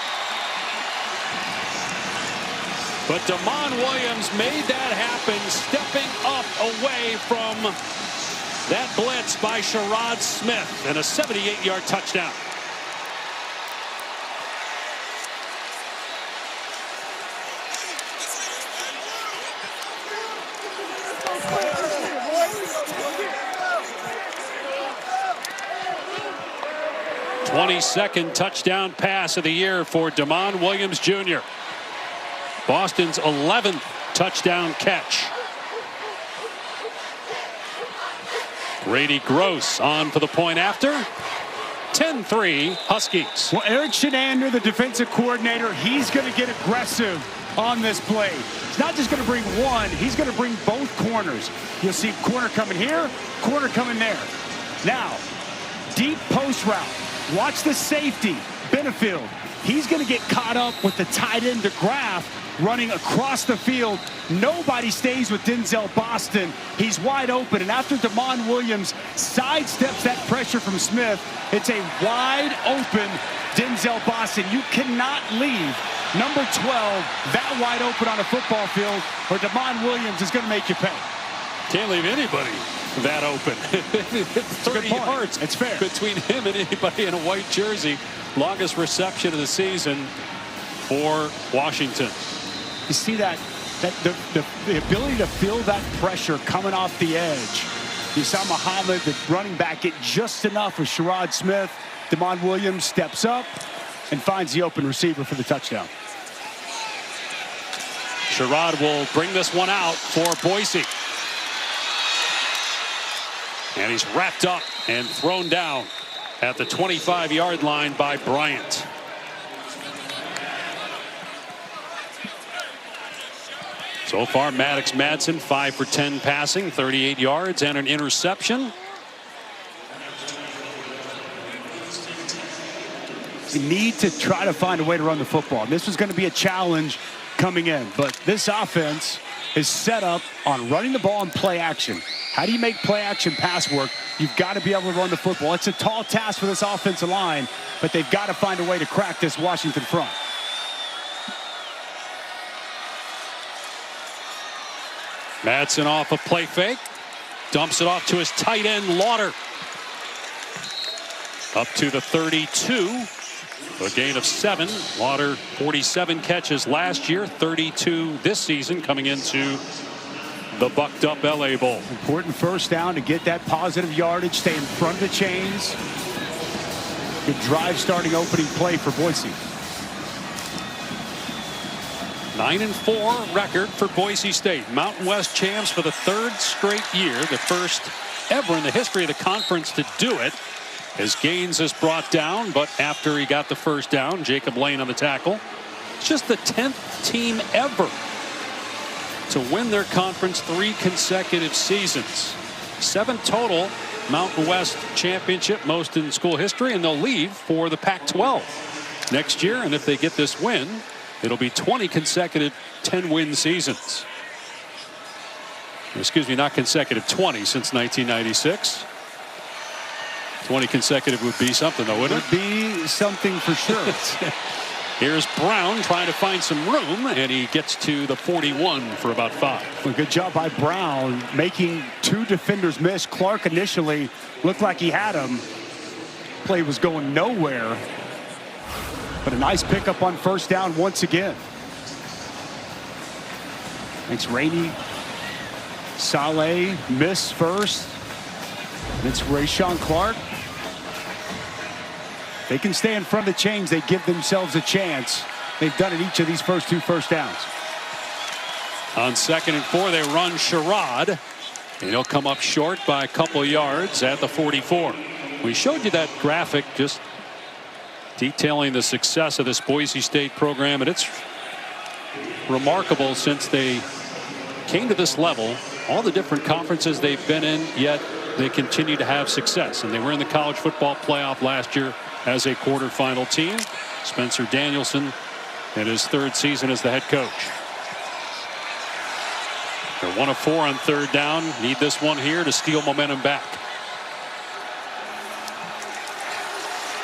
But Damon Williams made that happen, stepping up away from that blitz by Sherrod Smith, and a 78-yard touchdown. '22nd touchdown pass of the year for Damon Williams Jr. Boston's 11th touchdown catch. Grady Gross on for the point after. 10-3 Huskies. Well, Eric Shenander, the defensive coordinator, he's going to get aggressive on this play. He's not just going to bring one, he's going to bring both corners. You'll see corner coming here, corner coming there. Now, deep post route. Watch the safety, Benefield. He's going to get caught up with the tight end DeGraff running across the field. Nobody stays with Denzel Boston. He's wide open, and after Damon Williams sidesteps that pressure from Smith, it's a wide open Denzel Boston. You cannot leave number 12 that wide open on a football field, or Damon Williams is going to make you pay. Can't leave anybody that open. 30 yards. It's fair. Between him and anybody in a white jersey. Longest reception of the season for Washington. You see that the ability to feel that pressure coming off the edge. You saw Muhammad, the running back, get just enough with Sherrod Smith. Damon Williams steps up and finds the open receiver for the touchdown. Sherrod will bring this one out for Boise. And he's wrapped up and thrown down at the 25-yard line by Bryant. So far, Maddox Madsen 5 for 10 passing, 38 yards and an interception. You need to try to find a way to run the football. And this was going to be a challenge coming in, but this offense is set up on running the ball and play action. How do you make play action pass work? You've got to be able to run the football. It's a tall task for this offensive line, but they've got to find a way to crack this Washington front. Madsen off a play fake. Dumps it off to his tight end, Lauder. Up to the 32. A gain of 7. Lauder, 47 catches last year, 32 this season, coming into the bucked up LA Bowl. Important first down to get that positive yardage, stay in front of the chains. Good drive starting opening play for Boise. 9-4 record for Boise State. Mountain West champs for the 3rd straight year. The first ever in the history of the conference to do it. As Gaines is brought down, but after he got the first down, Jacob Lane on the tackle. It's just the 10th team ever to win their conference 3 consecutive seasons. 7 total Mountain West championship, most in school history, and they'll leave for the Pac-12 next year. And if they get this win, it'll be 20 consecutive 10-win seasons. Excuse me, not consecutive, 20 since 1996. 20 consecutive would be something, though, wouldn't it? Would be something for sure. Here's Brown trying to find some room, and he gets to the 41 for about 5. Well, good job by Brown, making 2 defenders miss. Clark initially looked like he had him. Play was going nowhere. But a nice pickup on first down once again. Thanks, Rainey. Saleh miss first. And it's Rashawn Clark. They can stay in front of the chains. They give themselves a chance. They've done it each of these first 2 first downs. On 2nd and 4, they run Sherrod. And he'll come up short by a couple yards at the 44. We showed you that graphic just detailing the success of this Boise State program. And it's remarkable since they came to this level, all the different conferences they've been in, yet they continue to have success. And they were in the college football playoff last year as a quarterfinal team. Spencer Danielson in his 3rd season as the head coach. They're 1 of 4 on 3rd down. Need this one here to steal momentum back.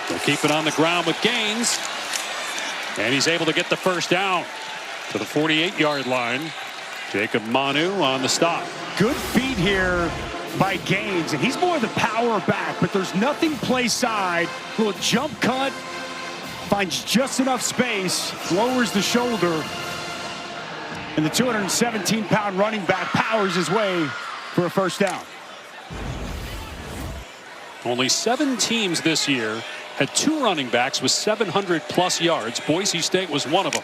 They'll keep it on the ground with Gaines. And he's able to get the first down to the 48-yard line. Jacob Manu on the stop. Good feed here by Gaines, and he's more the power back, but there's nothing play side. Little jump cut, finds just enough space, lowers the shoulder, and the 217-pound running back powers his way for a first down. Only 7 teams this year had 2 running backs with 700+ yards. Boise State was one of them.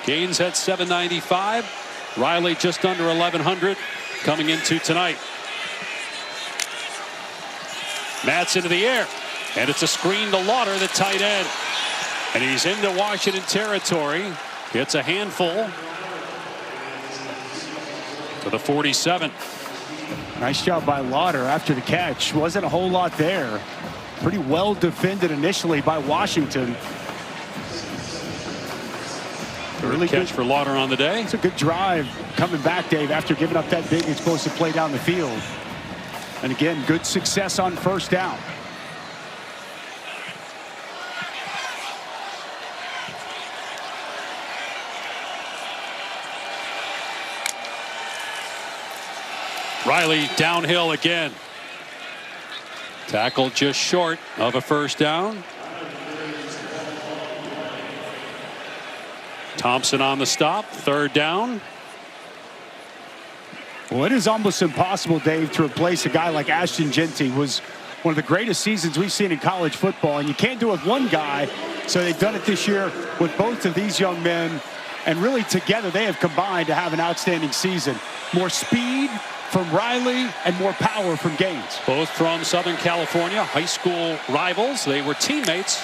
Gaines had 795. Riley just under 1,100 coming into tonight. Matson to the air, and it's a screen to Lauder, the tight end. And he's into Washington territory. Gets a handful to the 47. Nice job by Lauder after the catch. Wasn't a whole lot there. Pretty well defended initially by Washington. Really catch for Lauder on the day. It's a good drive coming back, Dave, after giving up that big explosive play down the field. And again, good success on first down. Riley downhill again. Tackled just short of a first down. Thompson on the stop, 3rd down. Well, it is almost impossible, Dave, to replace a guy like Ashton Jeanty. Was one of the greatest seasons we've seen in college football, and you can't do it with one guy. So they've done it this year with both of these young men, and really together they have combined to have an outstanding season. More speed from Riley and more power from Gaines. Both from Southern California, high school rivals. They were teammates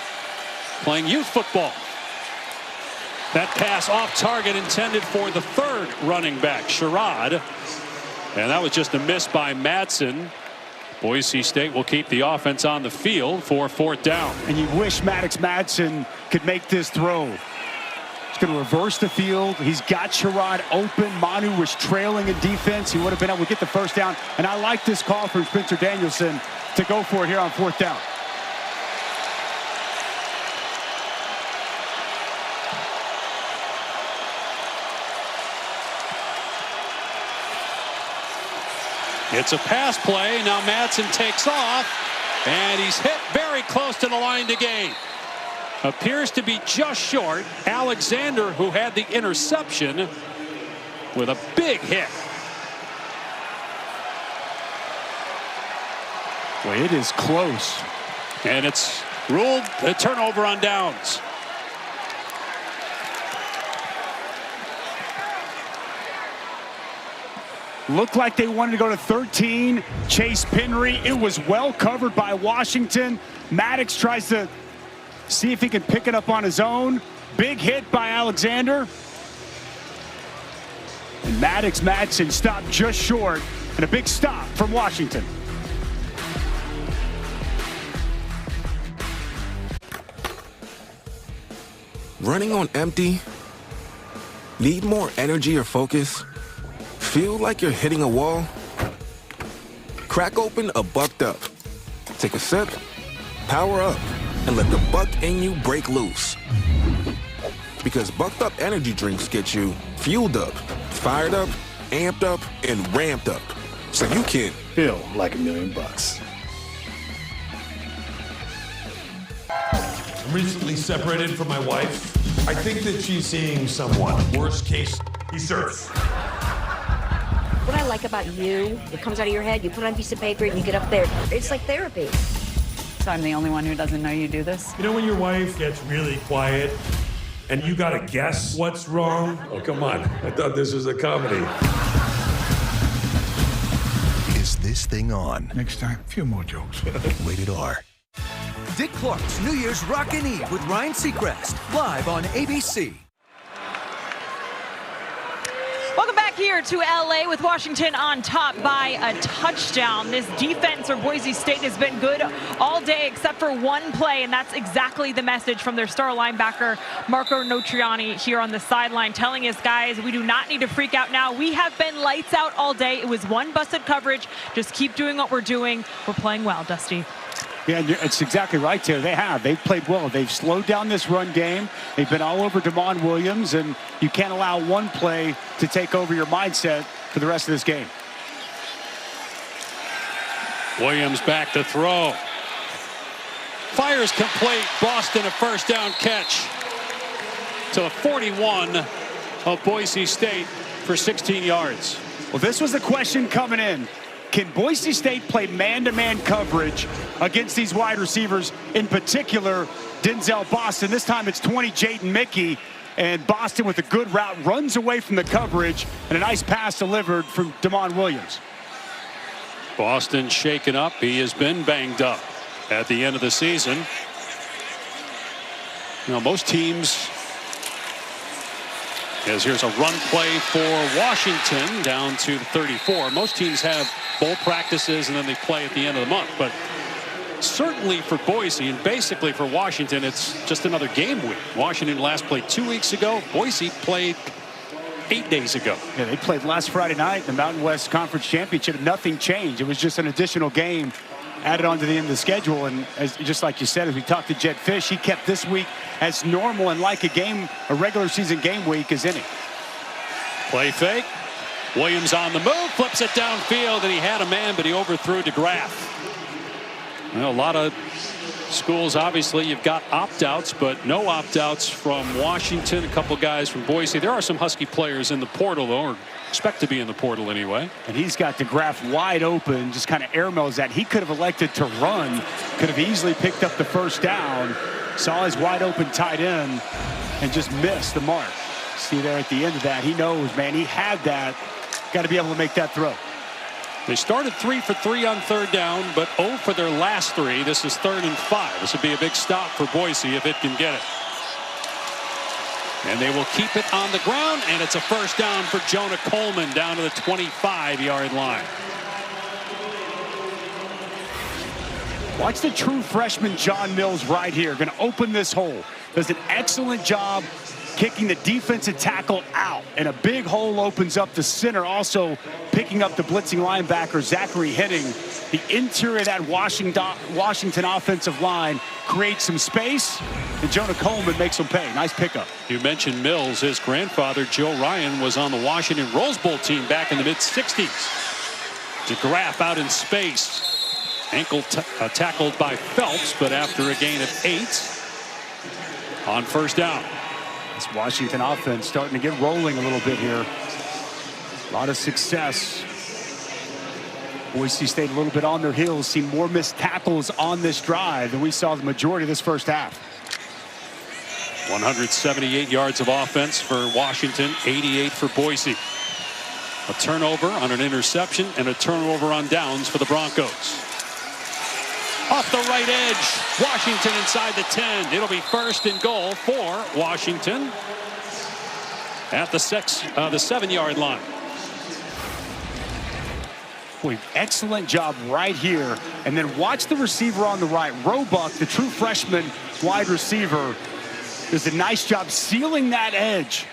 playing youth football. That pass off target intended for the 3rd running back, Sherrod. And that was just a miss by Matson. Boise State will keep the offense on the field for 4th down. And you wish Maddox Madsen could make this throw. He's going to reverse the field. He's got Sherrod open. Manu was trailing in defense. He would have been able to get the first down. And I like this call from Spencer Danielson to go for it here on 4th down. It's a pass play. Now Madsen takes off, and he's hit very close to the line to gain. Appears to be just short. Alexander, who had the interception, with a big hit. Well, it is close. And it's ruled a turnover on downs. Looked like they wanted to go to 13. Chase Penry. It was well covered by Washington. Maddox tries to see if he can pick it up on his own. Big hit by Alexander. And Maddox Madsen stopped just short. And a big stop from Washington. Running on empty? Need more energy or focus? Feel like you're hitting a wall? Crack open a Bucked Up. Take a sip, power up, and let the buck in you break loose. Because Bucked Up energy drinks get you fueled up, fired up, amped up, and ramped up. So you can feel like $1 million. I'm recently separated from my wife. I think that she's seeing someone. Worst case, he surfs. What I like about you, it comes out of your head, you put it on a piece of paper and you get up there. It's like therapy. So I'm the only one who doesn't know you do this? You know when your wife gets really quiet and you gotta guess what's wrong? Oh, come on. I thought this was a comedy. Is this thing on? Next time, a few more jokes. Rated R. Dick Clark's New Year's Rockin' Eve with Ryan Seacrest, live on ABC. Welcome back here to LA with Washington on top by a touchdown. This defense for Boise State has been good all day except for one play, and that's exactly the message from their star linebacker, Marco Notriani, here on the sideline, telling us, guys, we do not need to freak out now. We have been lights out all day. It was one busted coverage. Just keep doing what we're doing. We're playing well, Dusty. Yeah, it's exactly right, Taylor. They have. They've played well. They've slowed down this run game. They've been all over Damon Williams, and you can't allow one play to take over your mindset for the rest of this game. Williams back to throw. Fires complete. Boston a first down catch to the 41 of Boise State for 16 yards. Well, this was the question coming in. Can Boise State play man-to-man coverage against these wide receivers, in particular Denzel Boston? This time it's 20 Jaden Mickey, and Boston with a good route runs away from the coverage, and a nice pass delivered from Damon Williams. Boston shaken up. He has been banged up at the end of the season. You know, most teams, as here's a run play for Washington down to the 34. Most teams have bowl practices and then they play at the end of the month. But certainly for Boise and basically for Washington, it's just another game week. Washington last played 2 weeks ago. Boise played 8 days ago. Yeah, they played last Friday night, the Mountain West Conference Championship. Nothing changed. It was just an additional game added on to the end of the schedule. And just like you said, as we talked to Jed Fish, he kept this week as normal and like a regular season game week as any. Play fake. Williams on the move, flips it downfield, and he had a man, but he overthrew DeGraff. Well, a lot of schools, obviously, you've got opt-outs, but no opt-outs from Washington. A couple guys from Boise. There are some Husky players in the portal, though, or expect to be in the portal anyway. And he's got DeGraff wide open, just kind of airmails that. He could have elected to run, could have easily picked up the first down, saw his wide open tight end, and just missed the mark. See there at the end of that, he knows, man, he had that. Got to be able to make that throw. They started 3 for 3 on third down, but 0 for their last 3. This is 3rd and 5. This would be a big stop for Boise if it can get it. And they will keep it on the ground, and it's a first down for Jonah Coleman down to the 25-yard line. Watch the true freshman John Mills right here. Going to open this hole. Does an excellent job kicking the defensive tackle out, and a big hole opens up the center, also picking up the blitzing linebacker Zachary Henning. The interior of that Washington offensive line creates some space, and Jonah Coleman makes them pay. Nice pickup. You mentioned Mills. His grandfather Joe Ryan was on the Washington Rose Bowl team back in the mid-60s. DeGraff out in space, ankle tackled by Phelps, but after a gain of 8 on first down. This Washington offense starting to get rolling a little bit here. A lot of success. Boise State a little bit on their heels. Seen more missed tackles on this drive than we saw the majority of this first half. 178 yards of offense for Washington, 88 for Boise. A turnover on an interception and a turnover on downs for the Broncos. Off the right edge, Washington inside the 10. It'll be 1st and goal for Washington at the 7-yard line. Boy, excellent job right here. And then watch the receiver on the right. Roebuck, the true freshman wide receiver, does a nice job sealing that edge.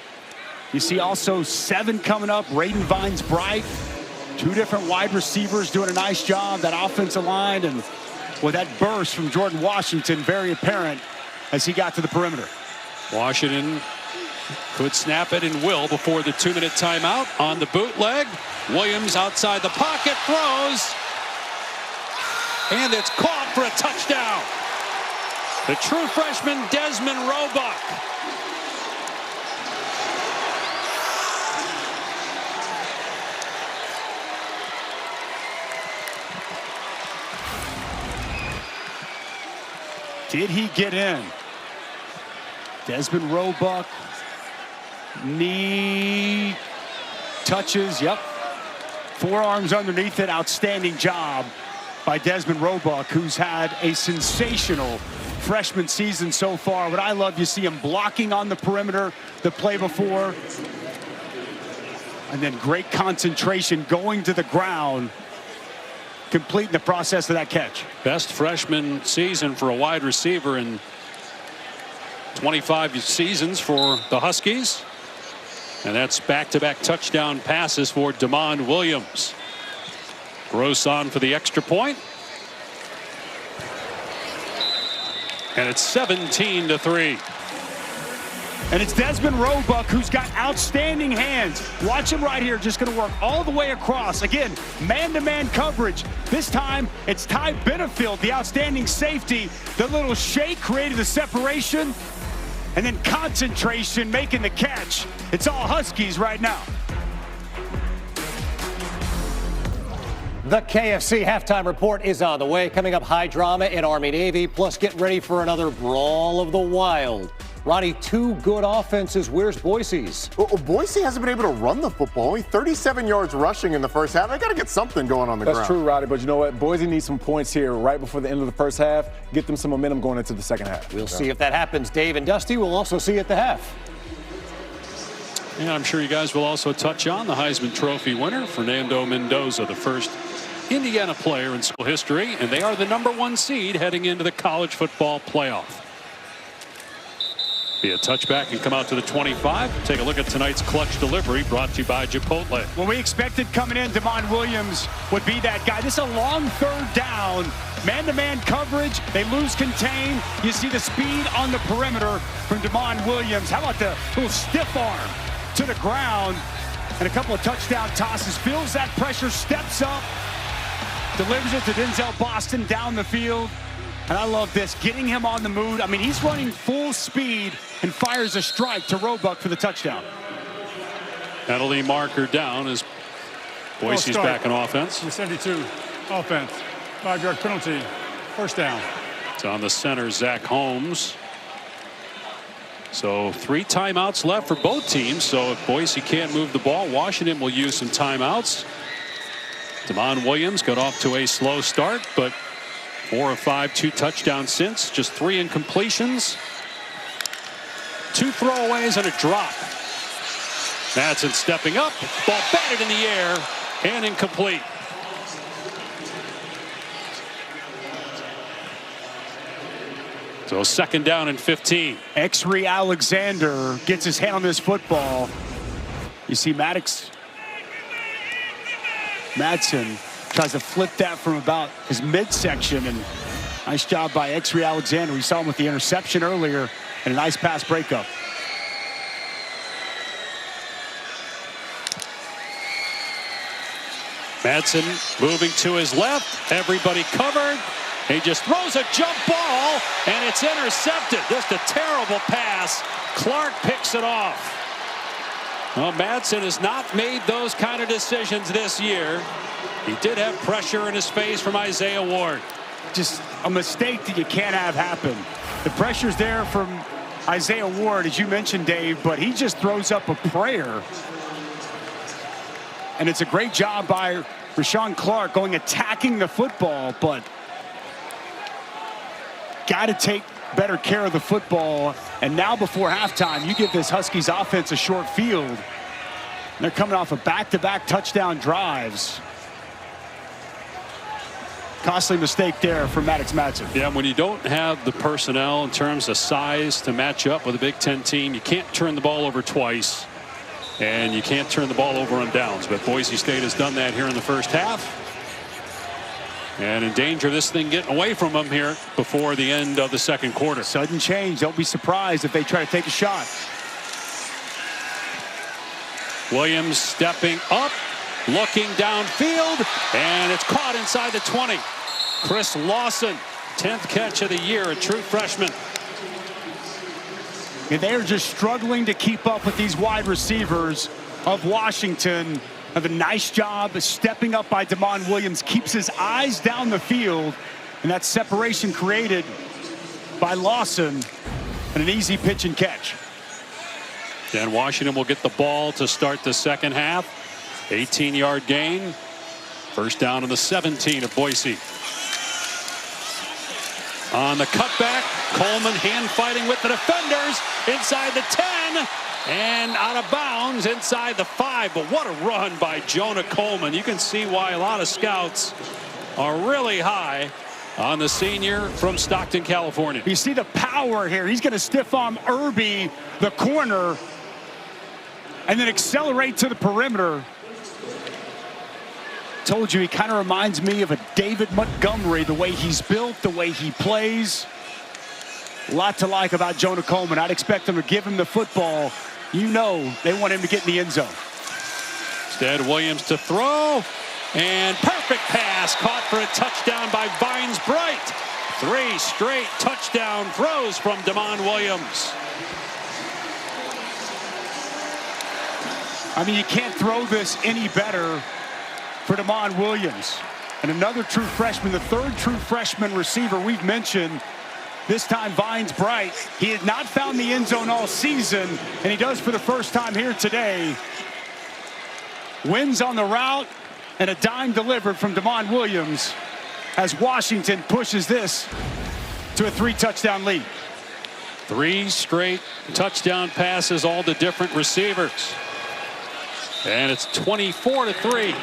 You see also 7 coming up, Raiden Vines-Bright. 2 different wide receivers doing a nice job, that offensive line, and with that burst from Jordan Washington, very apparent as he got to the perimeter. Washington could snap it and will before the 2-minute timeout on the bootleg. Williams outside the pocket, throws, and it's caught for a touchdown. The true freshman Desmond Roebuck. Did he get in? Desmond Roebuck, knee touches, yep. Forearms underneath it, outstanding job by Desmond Roebuck, who's had a sensational freshman season so far. What I love, you see him blocking on the perimeter the play before, and then great concentration going to the ground, completing the process of that catch. Best freshman season for a wide receiver in 25 seasons for the Huskies. And that's back-to-back touchdown passes for Damon Williams. Gross on for the extra point. And it's 17-3. And it's Desmond Roebuck who's got outstanding hands. Watch him right here, just gonna work all the way across. Again, man-to-man coverage. This time, it's Ty Benefield, the outstanding safety. The little shake created the separation, and then concentration making the catch. It's all Huskies right now. The KFC halftime report is on the way. Coming up, high drama in Army-Navy, plus get ready for another brawl of the wild. Ronnie, 2 good offenses. Where's Boise's? Well, Boise hasn't been able to run the football. Only 37 yards rushing in the first half. They got to get something going on the ground. That's true, Roddy, but you know what? Boise needs some points here right before the end of the first half. Get them some momentum going into the second half. We'll see if that happens. Dave and Dusty will also see at the half. And I'm sure you guys will also touch on the Heisman Trophy winner, Fernando Mendoza, the first Indiana player in school history, and they are the #1 seed heading into the college football playoff. Be a touchback and come out to the 25. Take a look at tonight's clutch delivery brought to you by Chipotle. When we expected coming in, Damon Williams would be that guy. This is a long 3rd down. Man-to-man coverage. They lose contain. You see the speed on the perimeter from Damon Williams. How about the little stiff arm to the ground and a couple of touchdown tosses. Feels that pressure, steps up, delivers it to Denzel Boston down the field. And I love this, getting him on the move. I mean, he's running full speed and fires a strike to Roebuck for the touchdown. Penalty marker down as Boise's back in offense. 72 offense. 5-yard penalty. First down. It's on the center, Zach Holmes. So 3 timeouts left for both teams. So if Boise can't move the ball, Washington will use some timeouts. Damon Williams got off to a slow start, but 4 of 5, 2 touchdowns since, just 3 incompletions, 2 throwaways and a drop. Madsen stepping up, ball batted in the air and incomplete. So 2nd down and 15. Exree Alexander gets his hand on this football. You see Madsen tries to flip that from about his midsection, and nice job by Exree Alexander. We saw him with the interception earlier and a nice pass breakup. Madsen moving to his left. Everybody covered. He just throws a jump ball, and it's intercepted. Just a terrible pass. Clark picks it off. Well, Madsen has not made those kind of decisions this year. He did have pressure in his face from Isaiah Ward. Just a mistake that you can't have happen. The pressure's there from Isaiah Ward, as you mentioned, Dave, but he just throws up a prayer. And it's a great job by Rashawn Clark going attacking the football, but got to take better care of the football. And now before halftime, you give this Huskies offense a short field. And they're coming off of back-to-back touchdown drives. Costly mistake there for Maddox Madsen. Yeah, when you don't have the personnel in terms of size to match up with a Big Ten team, you can't turn the ball over twice, and you can't turn the ball over on downs. But Boise State has done that here in the first half, and in danger of this thing getting away from them here before the end of the second quarter. Sudden change. Don't be surprised if they try to take a shot. Williams stepping up, looking downfield, and it's caught inside the 20. Chris Lawson, 10th catch of the year, a true freshman. And they're just struggling to keep up with these wide receivers of Washington. Have a nice job of stepping up by Damon Williams. Keeps his eyes down the field. And that separation created by Lawson. And an easy pitch and catch. And Washington will get the ball to start the second half. 18-yard gain. First down on the 17 of Boise. On the cutback, Coleman hand fighting with the defenders inside the 10 and out of bounds inside the 5. But what a run by Jonah Coleman. You can see why a lot of scouts are really high on the senior from Stockton, California. You see the power here. He's going to stiff arm Irby, the corner, and then accelerate to the perimeter. Told you he kind of reminds me of a David Montgomery, the way he's built, the way he plays. A lot to like about Jonah Coleman. I'd expect them to give him the football. You know they want him to get in the end zone. Instead, Williams to throw, and perfect pass caught for a touchdown by Vines Bright. 3 straight touchdown throws from Damon Williams. I mean, you can't throw this any better for Damon Williams. And another true freshman, the third true freshman receiver we've mentioned. This time Vines Bright. He had not found the end zone all season, and he does for the first time here today. Wins on the route, and a dime delivered from Damon Williams as Washington pushes this to a 3-touchdown lead. 3 straight touchdown passes, all to different receivers. And it's 24-3.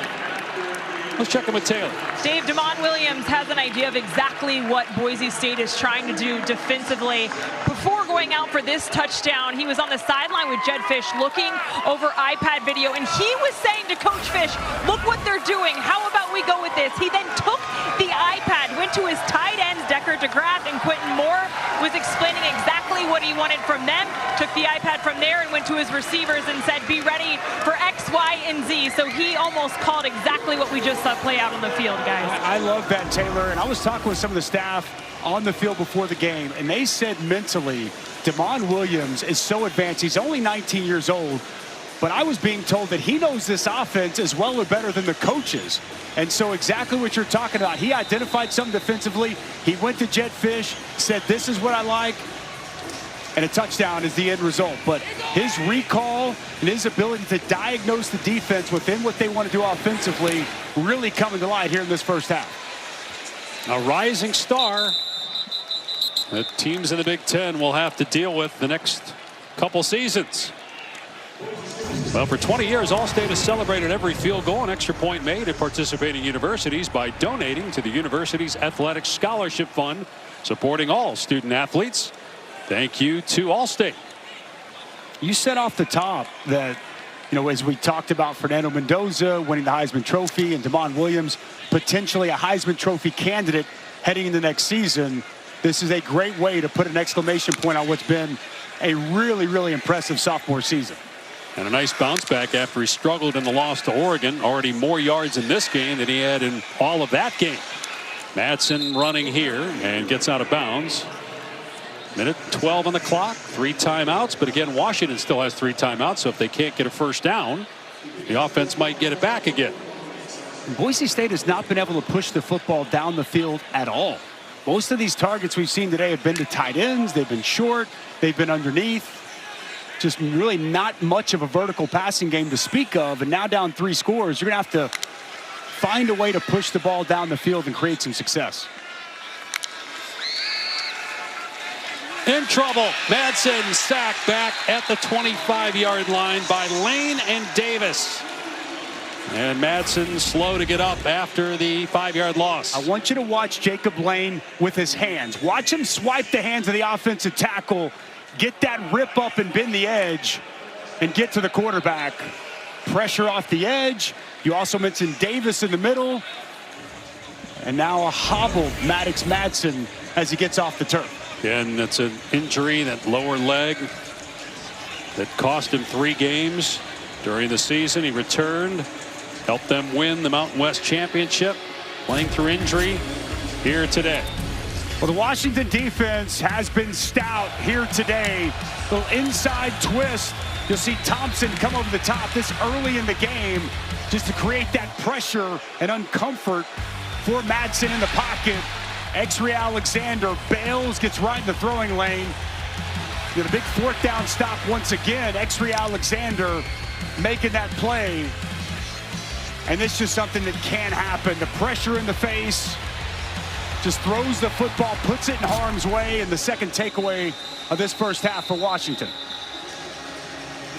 Let's check in with Taylor. Dave, Damon Williams has an idea of exactly what Boise State is trying to do defensively. Before going out for this touchdown, he was on the sideline with Jed Fish looking over iPad video, and he was saying to Coach Fish, look what they're doing. How about we go with this? He then took the iPad, went to his tight ends, Decker DeGraff, and Quentin Moore, was explaining exactly what he wanted from them, took the iPad from there and went to his receivers and said, be ready for X, Y, and Z. So he almost called exactly what we just saw play out on the field, guys. I love that, Taylor. And I was talking with some of the staff on the field before the game, and they said mentally, Damon Williams is so advanced. He's only 19 years old, but I was being told that he knows this offense as well or better than the coaches. And so exactly what you're talking about. He identified something defensively. He went to Jed Fish, said, this is what I like. And a touchdown is the end result. But his recall and his ability to diagnose the defense within what they want to do offensively really coming to light here in this first half. A rising star that teams in the Big Ten will have to deal with the next couple seasons. Well, for 20 years, All-State has celebrated every field goal and extra point made at participating universities by donating to the university's Athletic Scholarship Fund, supporting all student athletes. Thank you to All-State. You said off the top that, you know, as we talked about Fernando Mendoza winning the Heisman Trophy and Damon Williams, potentially a Heisman Trophy candidate heading into next season, this is a great way to put an exclamation point on what's been a really, really impressive sophomore season. And a nice bounce back after he struggled in the loss to Oregon. Already more yards in this game than he had in all of that game. Madsen running here and gets out of bounds. Minute 12 on the clock, 3 timeouts, but again, Washington still has 3 timeouts, so if they can't get a first down, the offense might get it back again. Boise State has not been able to push the football down the field at all. Most of these targets we've seen today have been to tight ends, they've been short, they've been underneath. Just really not much of a vertical passing game to speak of, and now down 3 scores, you're going to have to find a way to push the ball down the field and create some success. In trouble. Madsen sacked back at the 25-yard line by Lane and Davis. And Madsen slow to get up after the 5-yard loss. I want you to watch Jacob Lane with his hands. Watch him swipe the hands of the offensive tackle, get that rip up and bend the edge, and get to the quarterback. Pressure off the edge. You also mentioned Davis in the middle. And now a hobbled Maddox Madsen as he gets off the turf. And that's an injury, that lower leg, that cost him 3 games during the season. He returned, helped them win the Mountain West Championship, playing through injury here today. Well, the Washington defense has been stout here today. Little inside twist. You'll see Thompson come over the top this early in the game just to create that pressure and uncomfort for Madsen in the pocket. X-Ray Alexander bails, gets right in the throwing lane. Get a big 4th down stop once again. X-Ray Alexander making that play. And it's just something that can happen. The pressure in the face, just throws the football, puts it in harm's way, and the second takeaway of this first half for Washington.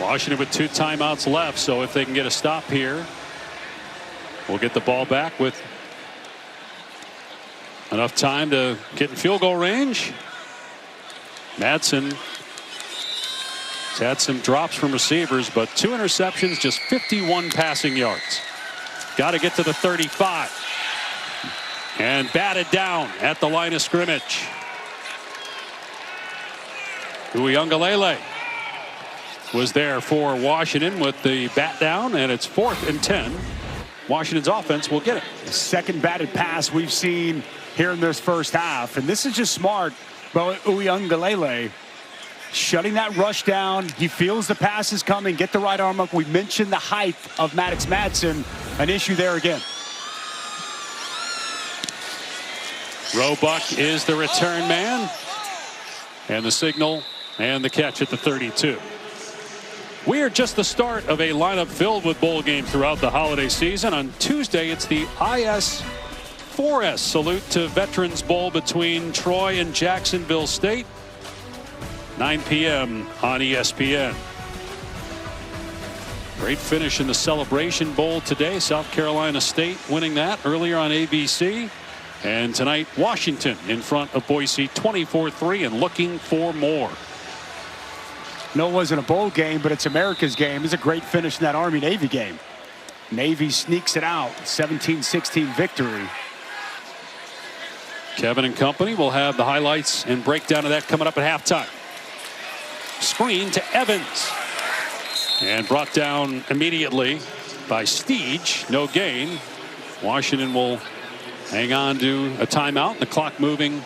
Washington with 2 timeouts left, so if they can get a stop here, we'll get the ball back with enough time to get in field goal range. Madsen has had some drops from receivers, but 2 interceptions, just 51 passing yards. Got to get to the 35. And batted down at the line of scrimmage. Uiagalelei was there for Washington with the bat down, and it's 4th and 10. Washington's offense will get it. The second batted pass we've seen here in this first half, and this is just smart. But Uiagalelei shutting that rush down. He feels the pass is coming. Get the right arm up. We mentioned the height of Maddox Madsen. An issue there again. Roebuck is the return man. And the signal and the catch at the 32. We are just the start of a lineup filled with bowl games throughout the holiday season. On Tuesday, it's the IS-4S Salute to Veterans Bowl between Troy and Jacksonville State. 9 p.m. on ESPN. Great finish in the Celebration Bowl today. South Carolina State winning that earlier on ABC. And tonight, Washington in front of Boise 24-3 and looking for more. No, it wasn't a bowl game, but it's America's game. It's a great finish in that Army-Navy game. Navy sneaks it out, 17-16 victory. Kevin and company will have the highlights and breakdown of that coming up at halftime. Screen to Evans. And brought down immediately by Steege. No gain. Washington will hang on to a timeout. The clock moving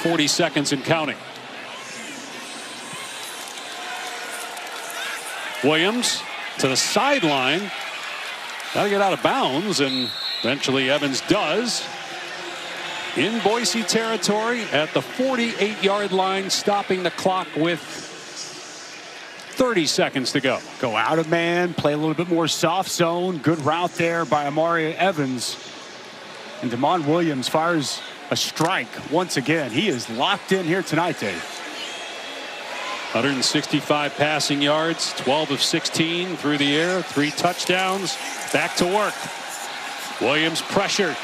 40 seconds and counting. Williams to the sideline. Got to get out of bounds, and eventually Evans does. In Boise territory at the 48-yard line, stopping the clock with 30 seconds to go. Go out of man, play a little bit more soft zone. Good route there by Amari Evans. And Damon Williams fires a strike once again. He is locked in here tonight, Dave. 165 passing yards, 12 of 16 through the air, 3 touchdowns. Back to work. Williams pressured,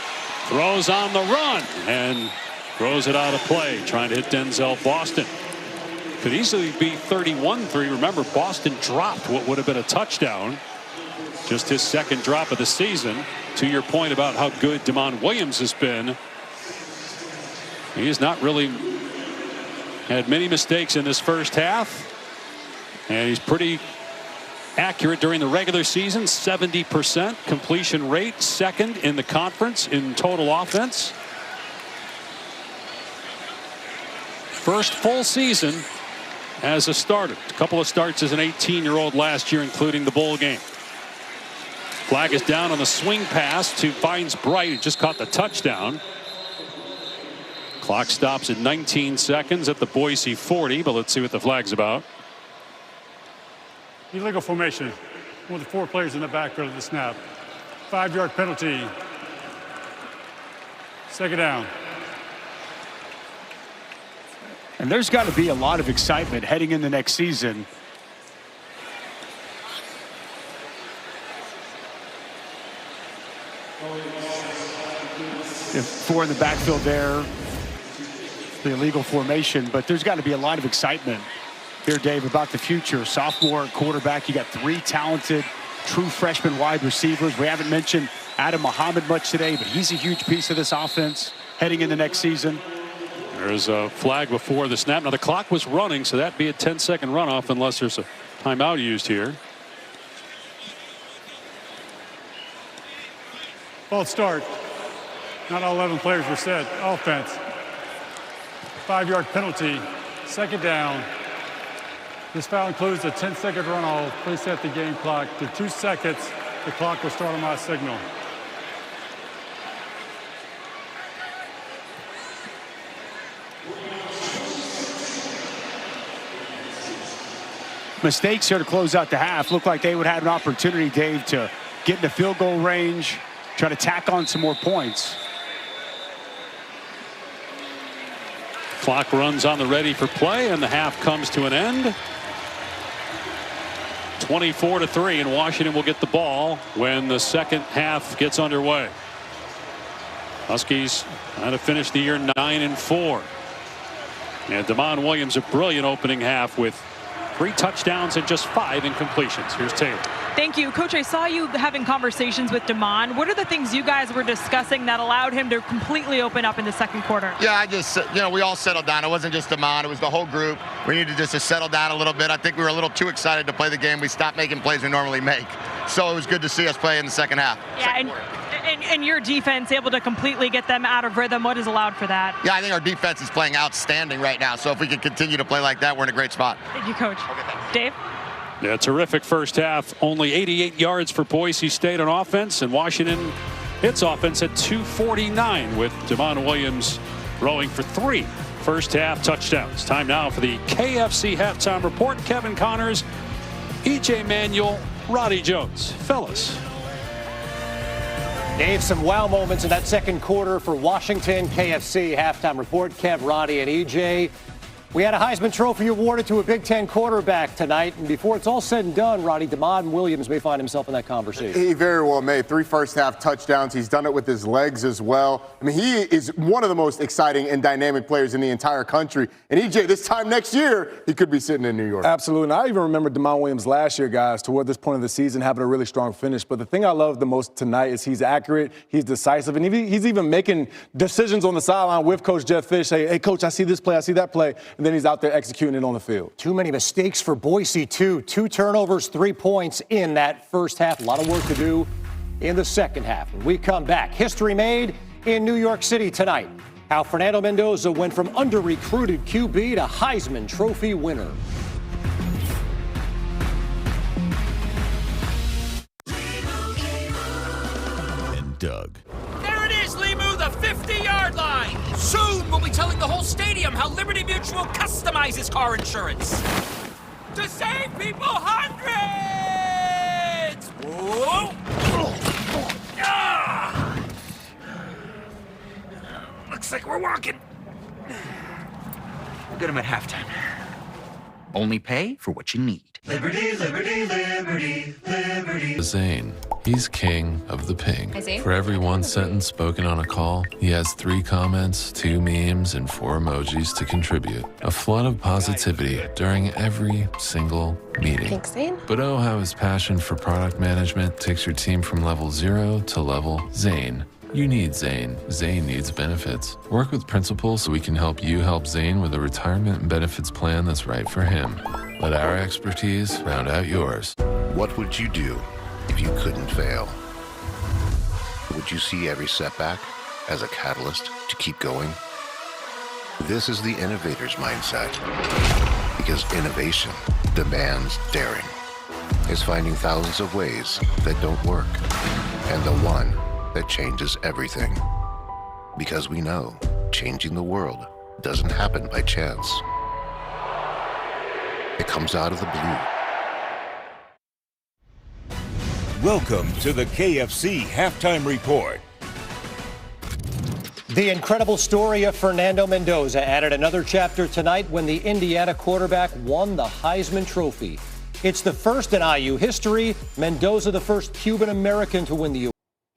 throws on the run, and throws it out of play, trying to hit Denzel Boston. Could easily be 31-3. Remember, Boston dropped what would have been a touchdown. Just his second drop of the season. To your point about how good Damon Williams has been, he has not really had many mistakes in this first half, and he's pretty accurate during the regular season. 70% completion rate, second in the conference in total offense. First full season as a starter. A couple of starts as an 18-year-old last year, including the bowl game. Flag is down on the swing pass to Vines Bright, who just caught the touchdown. Clock stops at 19 seconds at the Boise 40, but let's see what the flag's about. Illegal formation. One of the 4 players in the backfield of the snap. 5-yard penalty. Second down. And there's got to be a lot of excitement heading in the next season. Four in the backfield there, the illegal formation, but there's got to be a lot of excitement here, Dave, about the future. Sophomore quarterback, you got three talented, true freshman wide receivers. We haven't mentioned Adam Muhammad much today, but he's a huge piece of this offense heading into next season. There's a flag before the snap. Now the clock was running, so that'd be a 10-second runoff unless there's a timeout used here. False start. Not all 11 players were set. Offense. 5-yard penalty. Second down. This foul includes a 10-second runoff. Please set the game clock to 2 seconds. The clock will start on my signal. Mistakes here to close out the half. Looked like they would have an opportunity, Dave, to get into field goal range, try to tack on some more points. Clock runs on the ready for play, and the half comes to an end. 24-3, and Washington will get the ball when the second half gets underway. Huskies trying to finish the year 9-4. And Damon Williams, a brilliant opening half with 3 touchdowns and just 5 incompletions. Here's Taylor. Thank you. Coach, I saw you having conversations with Damon. What are the things you guys were discussing that allowed him to completely open up in the second quarter? Yeah, we all settled down. It wasn't just Damon. It was the whole group. We needed just to settle down a little bit. I think we were a little too excited to play the game. We stopped making plays we normally make. So it was good to see us play in the second half. Yeah, and your defense able to completely get them out of rhythm. What is allowed for that? Yeah, I think our defense is playing outstanding right now. So if we can continue to play like that, we're in a great spot. Thank you, Coach. Okay, Dave? Yeah, terrific first half. Only 88 yards for Boise State on offense, and Washington hits offense at 249 with Damon Williams throwing for 3 first half touchdowns. Time now for the KFC halftime report. Kevin Connors, E.J. Manuel, Roddy Jones. Fellas. Dave, some wow moments in that second quarter for Washington. KFC halftime report. Kev, Roddy, and E.J. We had a Heisman Trophy awarded to a Big Ten quarterback tonight. And before it's all said and done, Roddy, Damon Williams may find himself in that conversation. He very well may. 3 first-half touchdowns. He's done it with his legs as well. I mean, he is one of the most exciting and dynamic players in the entire country. And, EJ, this time next year, he could be sitting in New York. Absolutely. And I even remember Damon Williams last year, guys, toward this point of the season, having a really strong finish. But the thing I love the most tonight is he's accurate, he's decisive, and he's even making decisions on the sideline with Coach Jeff Fish. Hey, Coach, I see this play, I see that play. And then he's out there executing it on the field. Too many mistakes for Boise, too. 2 turnovers, 3 points in that first half. A lot of work to do in the second half. When we come back, history made in New York City tonight. How Fernando Mendoza went from under-recruited QB to Heisman Trophy winner. And Doug. There it is, Limu, the 50-yard line. Soon we'll be telling the whole stadium how Liberty Mutual customizes car insurance. To save people hundreds! Whoa! Ah! Looks like we're walking. We'll get them at halftime. Only pay for what you need. Liberty, liberty, liberty, liberty. Zane, he's king of the ping. Hi, Zane. For every one sentence spoken on a call, he has 3 comments, 2 memes, and 4 emojis to contribute. A flood of positivity during every single meeting. Thanks, Zane. But oh, how his passion for product management takes your team from level 0 to level Zane. You need Zane. Zane needs benefits. Work with Principal so we can help you help Zane with a retirement and benefits plan that's right for him. Let our expertise round out yours. What would you do if you couldn't fail? Would you see every setback as a catalyst to keep going? This is the innovator's mindset. Because innovation demands daring. It's finding thousands of ways that don't work. And the one that changes everything. Because we know changing the world doesn't happen by chance. It comes out of the blue. Welcome to the KFC Halftime Report. The incredible story of Fernando Mendoza added another chapter tonight when the Indiana quarterback won the Heisman Trophy. It's the first in IU history. Mendoza, the first Cuban American to win the award.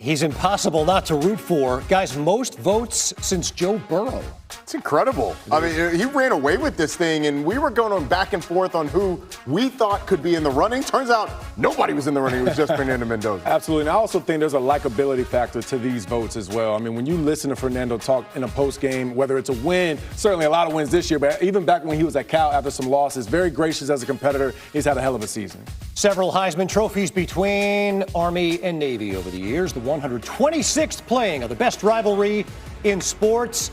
He's impossible not to root for. Guys, most votes since Joe Burrow. It's incredible. I mean, he ran away with this thing, and we were going back and forth on who we thought could be in the running. Turns out nobody was in the running. It was just Fernando Mendoza. Absolutely. And I also think there's a likability factor to these votes as well. I mean, when you listen to Fernando talk in a post game, whether it's a win, certainly a lot of wins this year, but even back when he was at Cal after some losses, very gracious as a competitor. He's had a hell of a season. Several Heisman trophies between Army and Navy over the years. The 126th playing of the best rivalry in sports.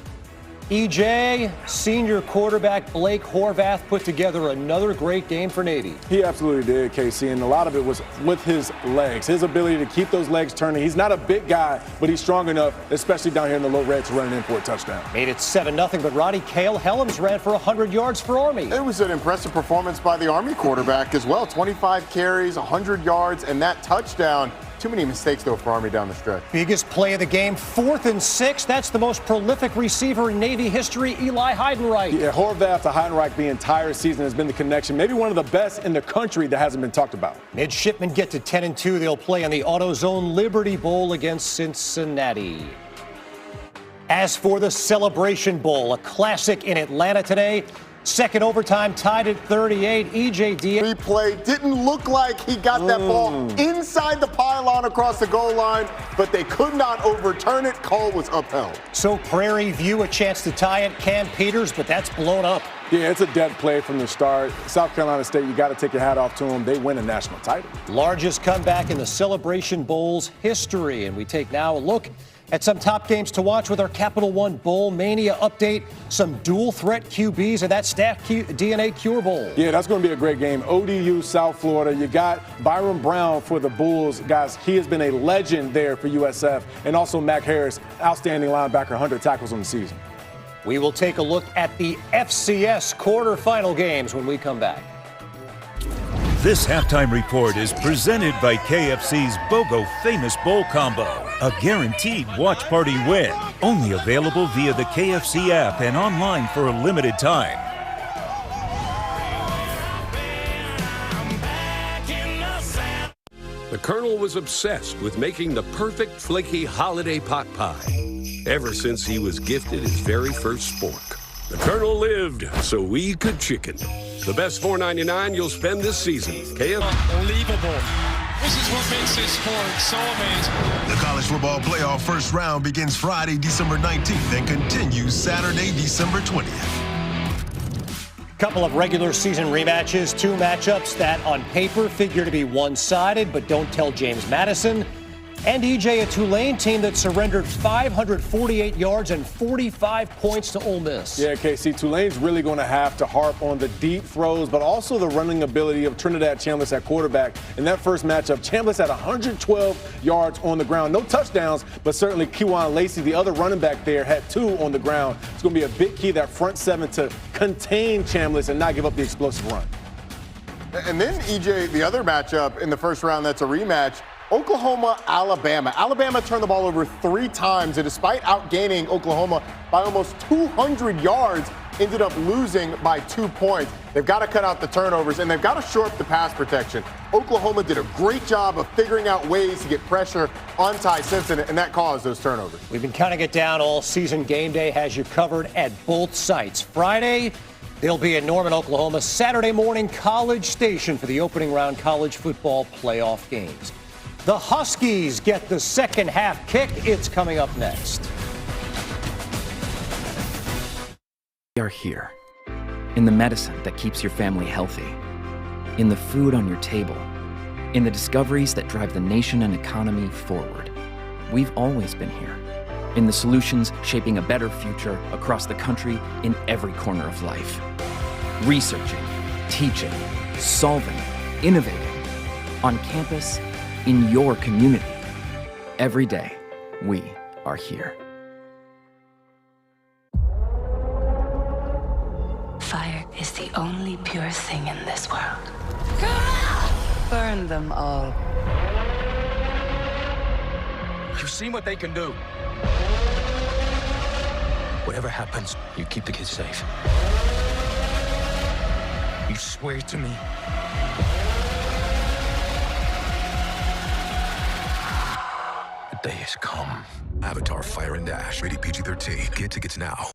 EJ, senior quarterback Blake Horvath put together another great game for Navy. He absolutely did, Casey, and a lot of it was with his legs, his ability to keep those legs turning. He's not a big guy, but he's strong enough, especially down here in the low red, to run it in for a touchdown. Made it 7-0, but Roddy Cale-Helms ran for 100 yards for Army. It was an impressive performance by the Army quarterback as well. 25 carries, 100 yards, and that touchdown. Too many mistakes, though, for Army down the stretch. Biggest play of the game, 4th and 6. That's the most prolific receiver in Navy history, Eli Heidenreich. Yeah, Horvath to Heidenreich the entire season has been the connection. Maybe one of the best in the country that hasn't been talked about. Midshipmen get to 10-2. They'll play in the AutoZone Liberty Bowl against Cincinnati. As for the Celebration Bowl, a classic in Atlanta today. Second overtime tied at 38. EJ replay didn't look like he got that ball inside the pylon across the goal line, but they could not overturn it. Call was upheld. So Prairie View a chance to tie it. Cam Peters, but that's blown up. Yeah, it's a dead play from the start. South Carolina State, you got to take your hat off to them. They win a national title. Largest comeback in the Celebration Bowl's history. And we take now a look at some top games to watch with our Capital One Bowl Mania update. Some dual threat QBs and that staff DNA Cure Bowl. Yeah, that's going to be a great game. ODU, South Florida. You got Byron Brown for the Bulls. Guys, he has been a legend there for USF. And also Mac Harris, outstanding linebacker, 100 tackles on the season. We will take a look at the FCS quarterfinal games when we come back. This halftime report is presented by KFC's BOGO Famous Bowl Combo, a guaranteed watch party win. Only available via the KFC app and online for a limited time. The Colonel was obsessed with making the perfect flaky holiday pot pie ever since he was gifted his very first spork. The Colonel lived so we could chicken. The best $4.99 you'll spend this season. Unbelievable. This is what makes this sport so amazing. The college football playoff first round begins Friday, December 19th and continues Saturday, December 20th. Couple of regular season rematches, 2 matchups that on paper figure to be one-sided, but don't tell James Madison. And EJ, a Tulane team that surrendered 548 yards and 45 points to Ole Miss. Yeah, KC, Tulane's really going to have to harp on the deep throws, but also the running ability of Trinidad Chambliss at quarterback. In that first matchup, Chambliss had 112 yards on the ground. No touchdowns, but certainly Kewan Lacey, the other running back there, had 2 on the ground. It's going to be a big key, that front 7, to contain Chambliss and not give up the explosive run. And then, EJ, the other matchup in the first round that's a rematch, Oklahoma, Alabama. Alabama turned the ball over 3 times, and despite outgaining Oklahoma by almost 200 yards, ended up losing by 2 points. They've got to cut out the turnovers, and they've got to shore up the pass protection. Oklahoma did a great job of figuring out ways to get pressure on Ty Simpson, and that caused those turnovers. We've been counting it down all season. Game day has you covered at both sites. Friday, they'll be in Norman, Oklahoma. Saturday morning, College Station for the opening round college football playoff games. The Huskies get the second half kick. It's coming up next. We are here. In the medicine that keeps your family healthy. In the food on your table. In the discoveries that drive the nation and economy forward. We've always been here. In the solutions shaping a better future across the country in every corner of life. Researching, teaching, solving, innovating. On campus, in your community. Every day, we are here. Fire is the only pure thing in this world. Burn them all. You've seen what they can do. Whatever happens, you keep the kids safe. You swear to me. That day has come. Avatar: Fire and Ash. Rated PG-13. Get tickets now.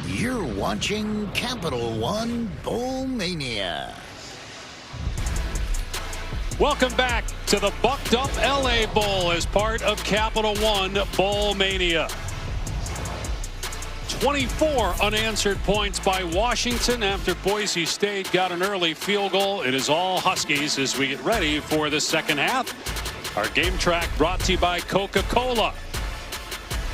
You're watching Capital One Bowl Mania. Welcome back to the Bucked Up LA Bowl as part of Capital One Bowl Mania. 24 unanswered points by Washington after Boise State got an early field goal. It is all Huskies as we get ready for the second half. Our game track brought to you by Coca-Cola.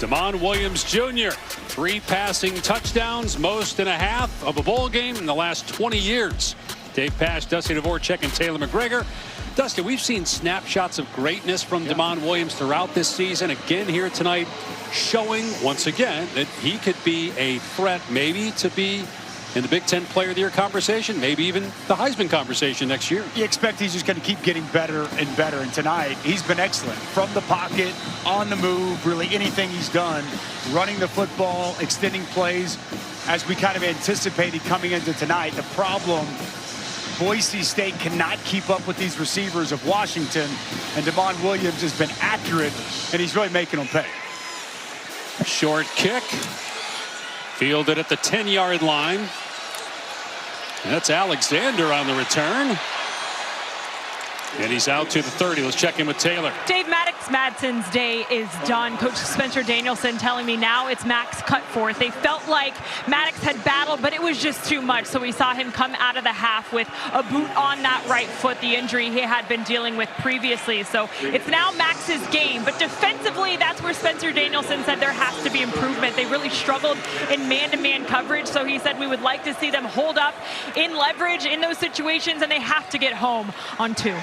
Damon Williams Jr. 3 passing touchdowns, most in a half of a bowl game in the last 20 years. Dave Pasch, Dusty Dvorak, and Taylor McGregor. Dusty, we've seen snapshots of greatness from Damon Williams throughout this season. Again here tonight, showing once again that he could be a threat maybe to be in the Big Ten Player of the Year conversation, maybe even the Heisman conversation next year. You expect he's just going to keep getting better and better. And tonight, he's been excellent. From the pocket, on the move, really anything he's done, running the football, extending plays, as we kind of anticipated coming into tonight. The problem, Boise State cannot keep up with these receivers of Washington, and Damon Williams has been accurate, and he's really making them pay. Short kick, fielded at the 10-yard line. That's Alexander on the return. And he's out to the 30. Let's check in with Taylor. Dave, Maddox Madsen's day is done. Coach Spencer Danielson telling me now it's Max Cutforth. They felt like Maddox had battled, but it was just too much. So we saw him come out of the half with a boot on that right foot, the injury he had been dealing with previously. So it's now Max's game. But defensively, that's where Spencer Danielson said there has to be improvement. They really struggled in man-to-man coverage. So he said we would like to see them hold up in leverage in those situations, and they have to get home on 2.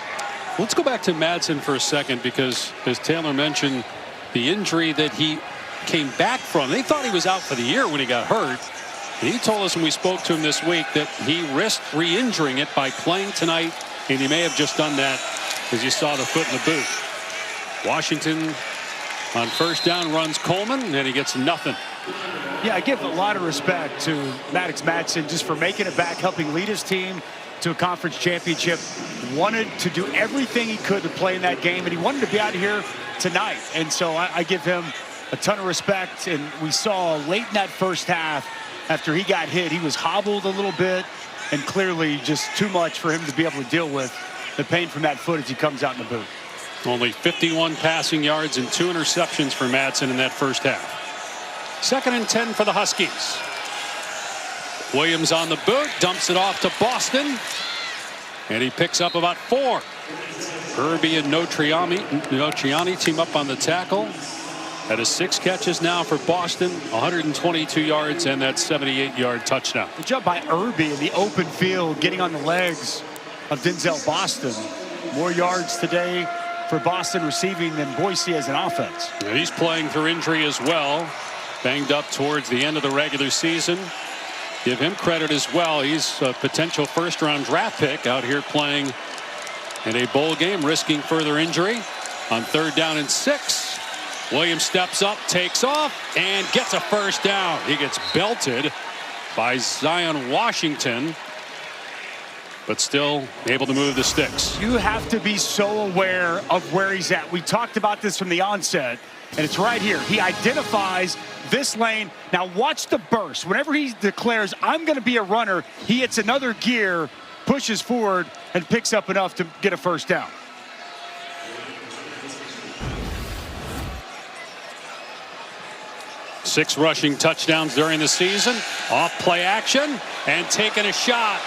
Let's go back to Madsen for a second, because as Taylor mentioned, the injury that he came back from, they thought he was out for the year when he got hurt. And he told us when we spoke to him this week that he risked re-injuring it by playing tonight, and he may have just done that as you saw the foot in the boot. Washington on first down runs Coleman, and he gets nothing. Yeah, I give a lot of respect to Maddox Madsen just for making it back, helping lead his team to a conference championship. Wanted to do everything he could to play in that game, and he wanted to be out here tonight. And so I give him a ton of respect. And we saw late in that first half, after he got hit, he was hobbled a little bit, and clearly just too much for him to be able to deal with the pain from that foot as he comes out in the boot. Only 51 passing yards and 2 interceptions for Madsen in that first half. 2nd and 10 for the Huskies. Williams on the boot, dumps it off to Boston, and he picks up about 4. Irby and Notriani team up on the tackle. That is 6 catches now for Boston, 122 yards, and that 78-yard touchdown. Good job by Irby in the open field, getting on the legs of Denzel Boston. More yards today for Boston receiving than Boise as an offense. And he's playing through injury as well. Banged up towards the end of the regular season. Give him credit as well. He's a potential first-round draft pick out here playing in a bowl game, risking further injury. On 3rd down and 6, Williams steps up, takes off, and gets a first down. He gets belted by Zion Washington, but still able to move the sticks. You have to be so aware of where he's at. We talked about this from the onset, and it's right here. He identifies this lane. Now watch the burst. Whenever he declares, I'm going to be a runner, he hits another gear, pushes forward, and picks up enough to get a first down. Six rushing touchdowns during the season. Off play action and taking a shot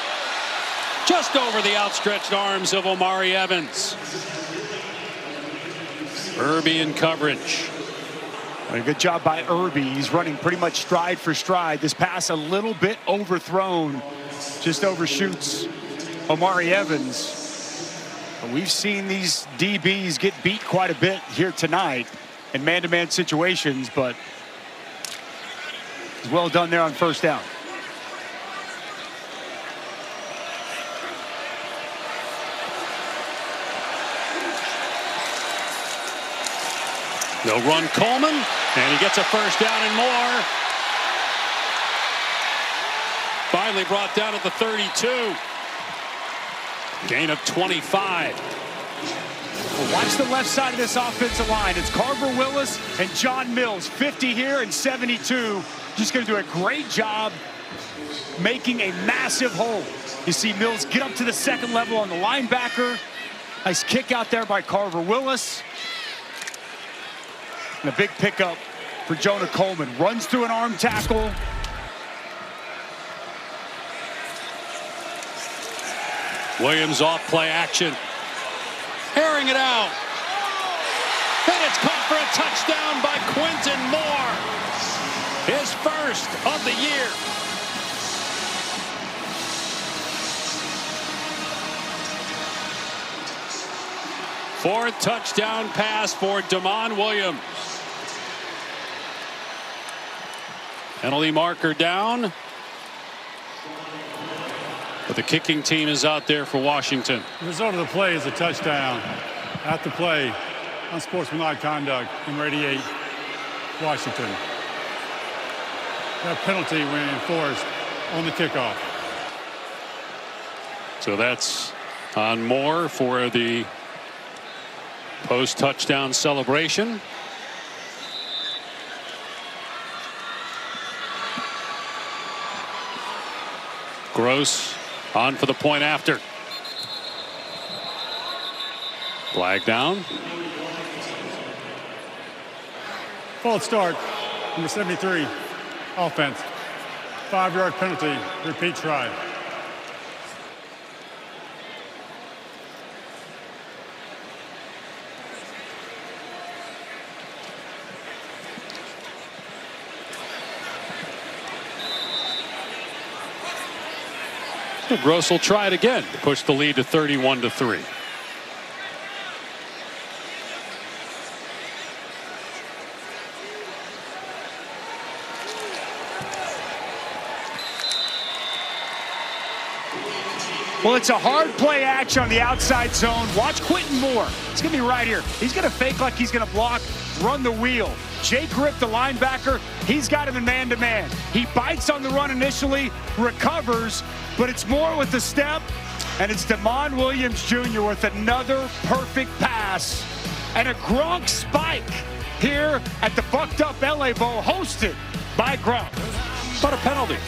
just over the outstretched arms of Omari Evans. Irby in coverage. A good job by Irby. He's running pretty much stride for stride. This pass a little bit overthrown. Just overshoots Omari Evans. But we've seen these DBs get beat quite a bit here tonight in man-to-man situations, but it's well done there on first down. They'll run Coleman, and he gets a first down and more. Finally brought down at the 32. Gain of 25. Well, watch the left side of this offensive line. It's Carver Willis and John Mills, 50 here and 72. Just going to do a great job making a massive hole. You see Mills get up to the second level on the linebacker. Nice kick out there by Carver Willis. And a big pickup for Jonah Coleman. Runs through an arm tackle. Williams off play action. Airing it out. And it's caught for a touchdown by Quentin Moore. His first of the year. Fourth touchdown pass for Damon Williams. Penalty marker down. But the kicking team is out there for Washington. The result of the play is a touchdown. At the play, unsportsmanlike conduct, number 88, Washington. That penalty when enforced on the kickoff. So that's on Moore for the post-touchdown celebration. Gross on for the point after. Flag down. False start, number 73, offense. 5-yard penalty, repeat try. Gross will try it again to push the lead to 31-3. Well, it's a hard play action on the outside zone. Watch Quentin Moore. It's going to be right here. He's going to fake like he's going to block, run the wheel. Jake Griff, the linebacker, he's got him in man-to-man. He bites on the run initially, recovers, but it's Moore with the step, and it's Damon Williams Jr. with another perfect pass and a Gronk spike here at the Bucked Up LA Bowl, hosted by Gronk. But a penalty.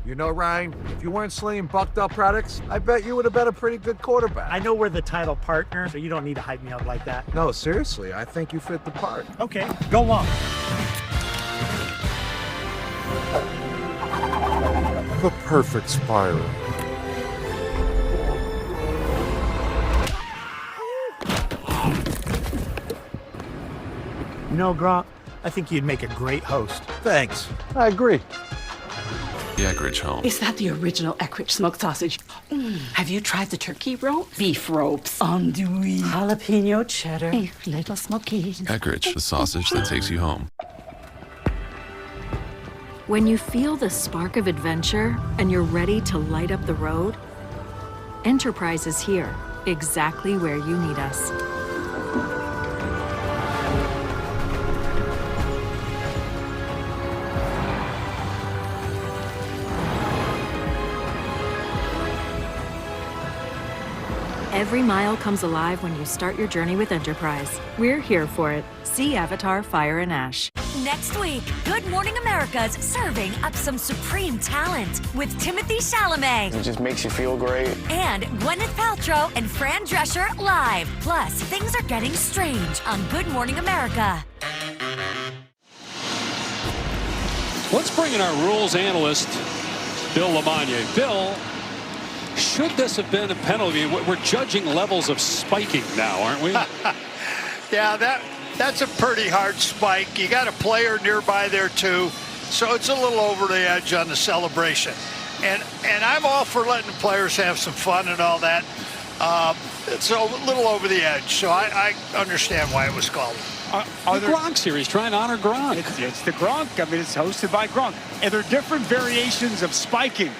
You know, Ryan, if you weren't slinging Bucked Up products, I bet you would have been a pretty good quarterback. I know we're the title partner, so you don't need to hype me up like that. No, seriously, I think you fit the part. Okay, go on. The perfect spiral. You know, Gronk, I think you'd make a great host. Thanks. I agree. The Eckrich home. Is that the original Eckrich smoked sausage? Have you tried the turkey rope? Beef ropes, andouille, jalapeno cheddar, a little smoky. Eckrich, the sausage that takes you home. When you feel the spark of adventure and you're ready to light up the road, Enterprise is here, exactly where you need us. Every mile comes alive when you start your journey with Enterprise. We're here for it. See Avatar, Fire and Ash. Next week, Good Morning America's serving up some supreme talent with Timothy Chalamet. It just makes you feel great. And Gwyneth Paltrow and Fran Drescher live. Plus, things are getting strange on Good Morning America. Let's bring in our rules analyst, Bill LeMonnier. Bill, should this have been a penalty? We're judging levels of spiking now, aren't we? Yeah, that's a pretty hard spike. You got a player nearby there too, so it's a little over the edge on the celebration. And I'm all for letting the players have some fun and all that. It's a little over the edge, so I understand why it was called. The Gronk series, trying to honor Gronk. It's the Gronk. I mean, it's hosted by Gronk. And there are different variations of spiking.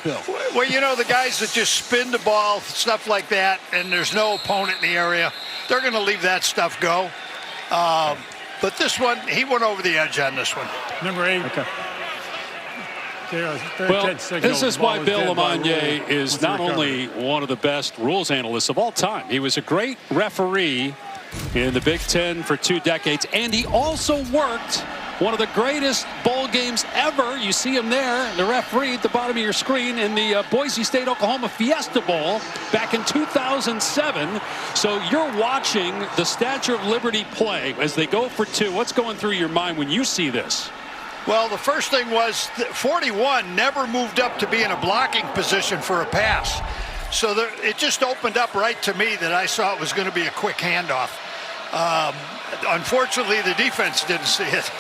Bill. Well, you know, the guys that just spin the ball, stuff like that, and there's no opponent in the area, they're going to leave that stuff go. But this one, he went over the edge on this one. Number 8. Okay. Well, this is why Bill LeMonnier is not only one of the best rules analysts of all time. He was a great referee in the Big Ten for 2 decades, and he also worked one of the greatest bowl games ever. You see him there, the referee at the bottom of your screen, in the Boise State, Oklahoma Fiesta Bowl back in 2007. So you're watching the Statue of Liberty play as they go for 2. What's going through your mind when you see this? Well, the first thing was that 41 never moved up to be in a blocking position for a pass. So it just opened up right to me that I saw it was going to be a quick handoff. Unfortunately, the defense didn't see it.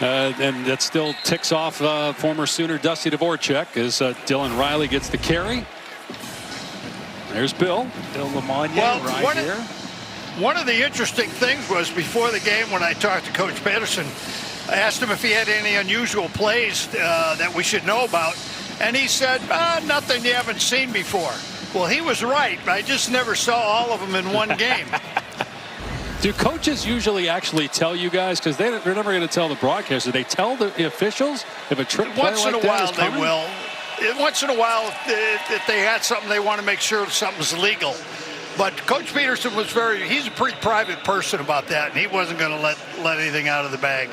And that still ticks off former Sooner Dusty Dvorak as Dylan Riley gets the carry. There's Bill. Bill LeMonnier right here. One of the interesting things was before the game when I talked to Coach Pedersen, I asked him if he had any unusual plays that we should know about. And he said, nothing you haven't seen before. Well, he was right. I just never saw all of them in one game. Do coaches usually actually tell you guys? Because they're never going to tell the broadcasters. They tell the officials if a trick play like that is coming? Once in a while, if they had something, they want to make sure something's legal. But Coach Peterson was he's a pretty private person about that, and he wasn't going to let anything out of the bag.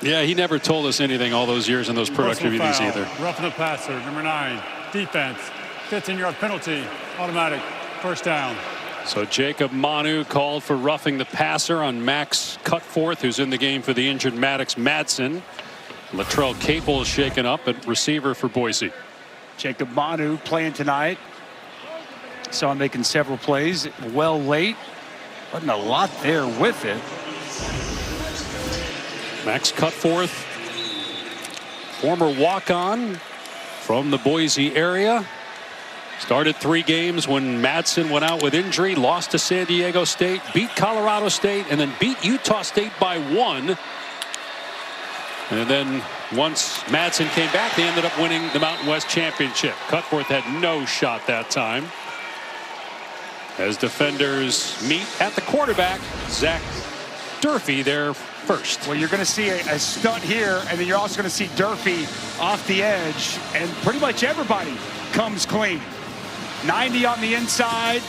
Yeah, he never told us anything all those years in those productive meetings either. Roughing the passer, number 9, defense, 15-yard penalty, automatic, first down. So Jacob Manu called for roughing the passer on Max Cutforth, who's in the game for the injured Maddox Madsen. Latrell Capel is shaken up at receiver for Boise. Jacob Manu playing tonight. Saw him making several plays. Well late. Wasn't a lot there with it. Max Cutforth, former walk-on from the Boise area. Started 3 games when Madsen went out with injury, lost to San Diego State, beat Colorado State, and then beat Utah State by 1. And then once Madsen came back, they ended up winning the Mountain West Championship. Cutforth had no shot that time. As defenders meet at the quarterback, Zach Durfee there first. Well, you're going to see a stunt here, and then you're also going to see Durfee off the edge, and pretty much everybody comes clean. 90 on the inside,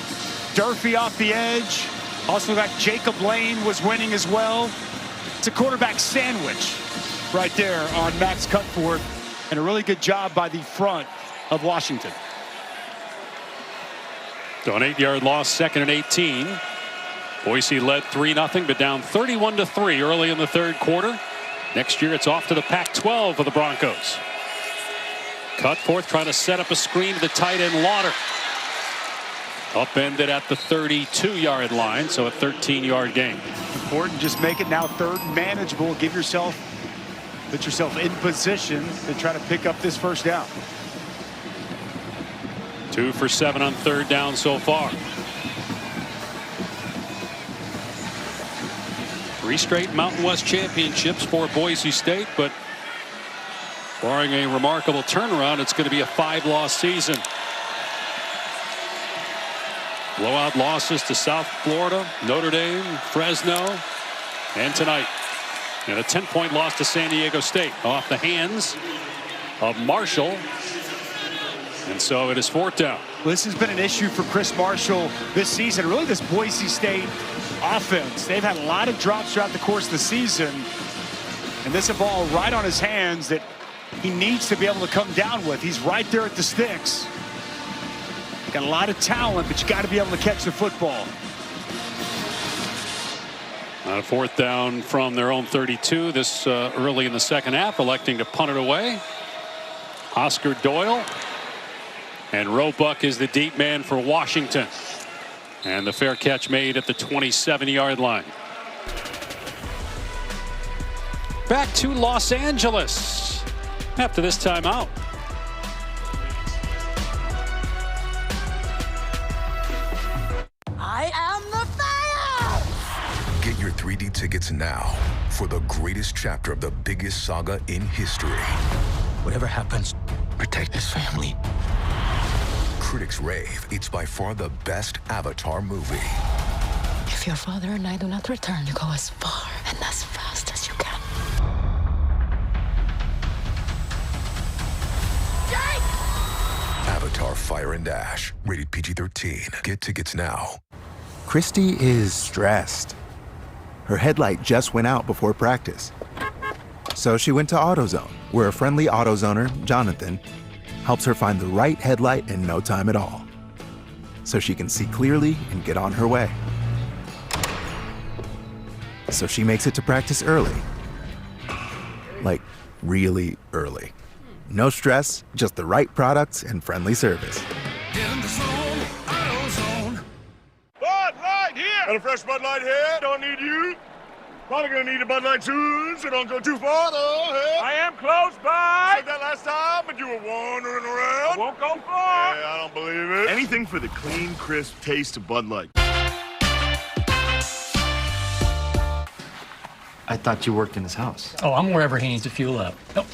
Durfee off the edge. Also got Jacob Lane was winning as well. It's a quarterback sandwich right there on Max Cutforth, and a really good job by the front of Washington. So an 8-yard loss, 2nd and 18. Boise led 3-0, but down 31-3 early in the 3rd quarter. Next year, it's off to the Pac-12 for the Broncos. Cutforth trying to set up a screen to the tight end Lauder. Upended at the 32-yard line, so a 13-yard gain. Important, just make it now 3rd and manageable. Give yourself Put yourself in position to try to pick up this first down. 2 for 7 on 3rd down so far. 3 straight Mountain West championships for Boise State, but barring a remarkable turnaround, it's going to be a 5-loss season. Blowout losses to South Florida, Notre Dame, Fresno, and tonight. And a 10-point loss to San Diego State off the hands of Marshall. And so it is 4th down. Well, this has been an issue for Chris Marshall this season. Really, this Boise State offense. They've had a lot of drops throughout the course of the season. And this is a ball right on his hands that he needs to be able to come down with. He's right there at the sticks. Got a lot of talent, but you got to be able to catch the football. On 4th down from their own 32 this early in the second half, electing to punt it away. Oscar Doyle. And Roebuck is the deep man for Washington. And the fair catch made at the 27-yard line. Back to Los Angeles after this timeout. I am the fire! Get your 3D tickets now for the greatest chapter of the biggest saga in history. Whatever happens, protect this family. Critics rave it's by far the best Avatar movie. If your father and I do not return, you go as far and as fast as you can. Avatar Fire and Ash. Rated PG-13. Get tickets now. Christy is stressed. Her headlight just went out before practice. So she went to AutoZone, where a friendly AutoZoner, Jonathan, helps her find the right headlight in no time at all, so she can see clearly and get on her way. So she makes it to practice early. Like, really early. No stress, just the right products and friendly service. In the zone, AutoZone. Bud Light here! Got a fresh Bud Light here, don't need you. Probably gonna need a Bud Light soon, so don't go too far though, hey? I am close by! Said that last time, but you were wandering around. I won't go far! Yeah, I don't believe it. Anything for the clean, crisp taste of Bud Light. I thought you worked in his house. Oh, I'm wherever he needs to fuel up. Oh.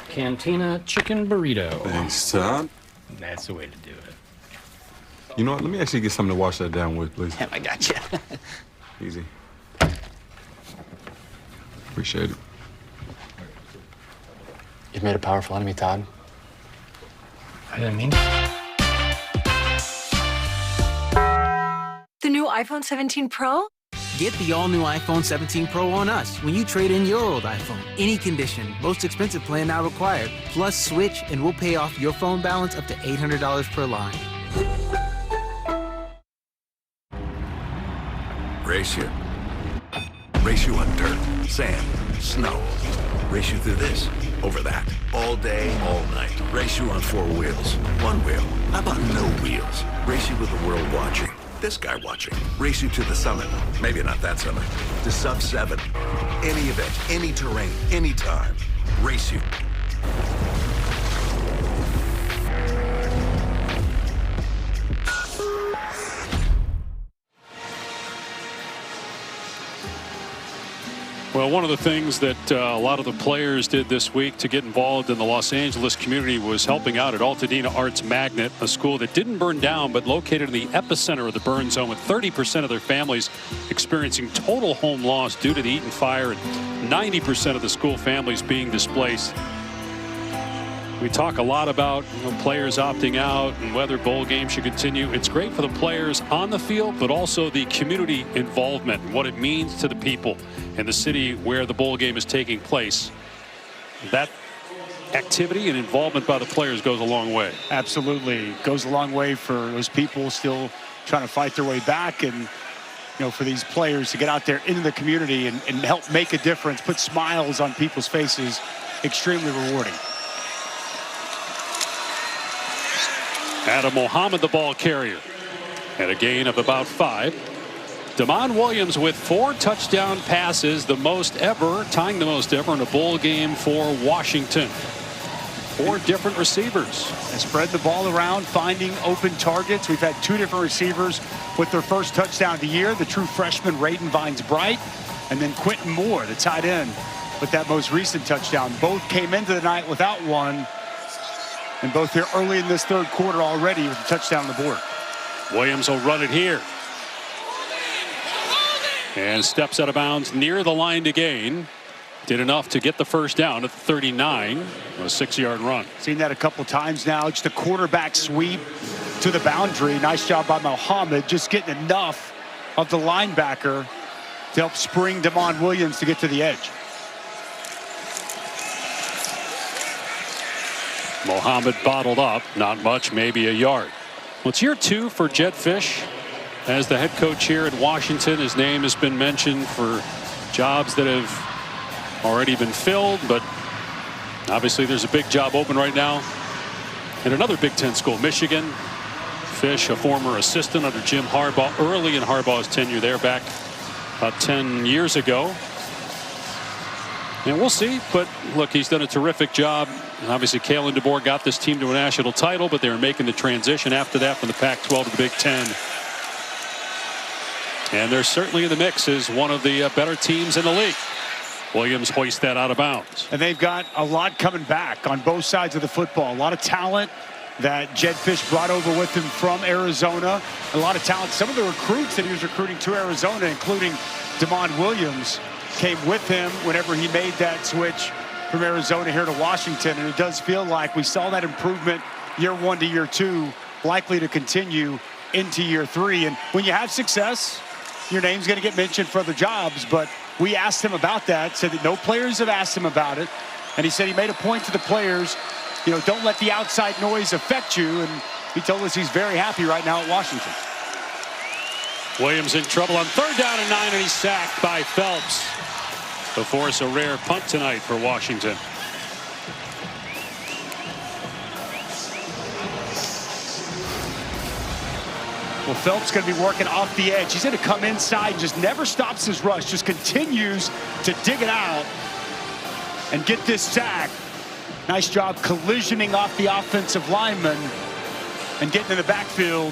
Cantina chicken burrito. Thanks, Todd. That's the way to do it. You know what? Let me actually get something to wash that down with, please. I got you. Easy. Appreciate it. You've made a powerful enemy, Todd. I didn't mean The new iPhone 17 Pro? Get the all-new iPhone 17 Pro on us when you trade in your old iPhone. Any condition, most expensive plan not required. Plus, switch and we'll pay off your phone balance up to $800 per line. Race you. Race you on dirt, sand, snow. Race you through this, over that, all day, all night. Race you on 4 wheels, 1 wheel. How about no wheels? Race you with the world watching. This guy watching. Race you to the summit. Maybe not that summit. To sub 7. Any event, any terrain, anytime. Race you. Well, one of the things that a lot of the players did this week to get involved in the Los Angeles community was helping out at Altadena Arts Magnet, a school that didn't burn down but located in the epicenter of the burn zone, with 30% of their families experiencing total home loss due to the Eaton fire and 90% of the school families being displaced. We talk a lot about players opting out and whether bowl games should continue. It's great for the players on the field, but also the community involvement and what it means to the people in the city where the bowl game is taking place. That activity and involvement by the players goes a long way. Absolutely. Goes a long way for those people still trying to fight their way back, and for these players to get out there into the community and help make a difference, put smiles on people's faces, extremely rewarding. Adam Mohammed, the ball carrier, at a gain of about 5. Damon Williams with 4 touchdown passes, the most ever, tying the most ever in a bowl game for Washington. 4 different receivers. And spread the ball around, finding open targets. We've had 2 different receivers with their first touchdown of the year. The true freshman, Raiden Vines-Bright, and then Quentin Moore, the tight end, with that most recent touchdown. Both came into the night without one, and both here early in this third quarter already with a touchdown on the board. Williams will run it here. And steps out of bounds near the line to gain. Did enough to get the first down at the 39. A 6-yard run. Seen that a couple times now. Just a quarterback sweep to the boundary. Nice job by Mohammed, just getting enough of the linebacker to help spring Damon Williams to get to the edge. Mohammed bottled up. Not much, maybe a yard. Well, it's year 2 for Jedd Fisch as the head coach here at Washington. His name has been mentioned for jobs that have already been filled, but obviously there's a big job open right now at another Big Ten school, Michigan. Fisch, a former assistant under Jim Harbaugh, early in Harbaugh's tenure there back about 10 years ago. And we'll see, but look, he's done a terrific job. Obviously, Kalen DeBoer got this team to a national title, but they were making the transition after that from the Pac-12 to the Big Ten. And they're certainly in the mix as one of the better teams in the league. Williams hoists that out of bounds. And they've got a lot coming back on both sides of the football. A lot of talent that Jedd Fisch brought over with him from Arizona. A lot of talent. Some of the recruits that he was recruiting to Arizona, including Damon Williams, came with him whenever he made that switch from Arizona here to Washington. And it does feel like we saw that improvement year 1 to year 2, likely to continue into year 3. And when you have success, your name's going to get mentioned for other jobs. But we asked him about that, said that no players have asked him about it. And he said he made a point to the players, you know, don't let the outside noise affect you. And he told us he's very happy right now at Washington. Williams in trouble on 3rd down and 9, and he's sacked by Phelps to force a rare punt tonight for Washington. Well, Phelps going to be working off the edge. He's going to come inside, just never stops his rush, just continues to dig it out and get this sack. Nice job collisioning off the offensive lineman and getting in the backfield.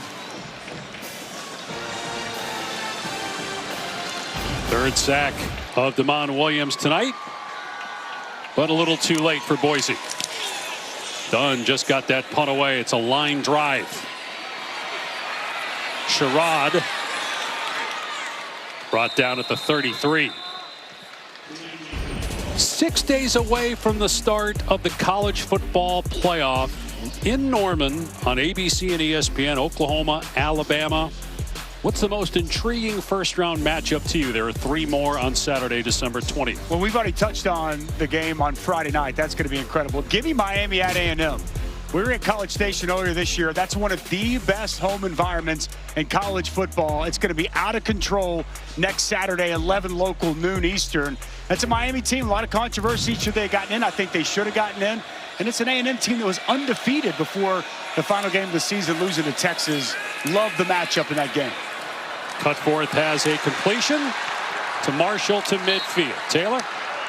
3rd sack of Damon Williams tonight, but a little too late for Boise. Dunn just got that punt away. It's a line drive. Sherrod brought down at the 33. 6 days away from the start of the college football playoff in Norman on ABC and ESPN. Oklahoma, Alabama. What's the most intriguing first-round matchup to you? There are 3 more on Saturday, December 20th. Well, we've already touched on the game on Friday night. That's going to be incredible. Give me Miami at A&M. We were at College Station earlier this year. That's one of the best home environments in college football. It's going to be out of control next Saturday, 11 local, noon Eastern. That's a Miami team. A lot of controversy. Should they have gotten in? I think they should have gotten in. And it's an A&M team that was undefeated before the final game of the season, losing to Texas. Love the matchup in that game. Cutforth has a completion to Marshall to midfield. Taylor?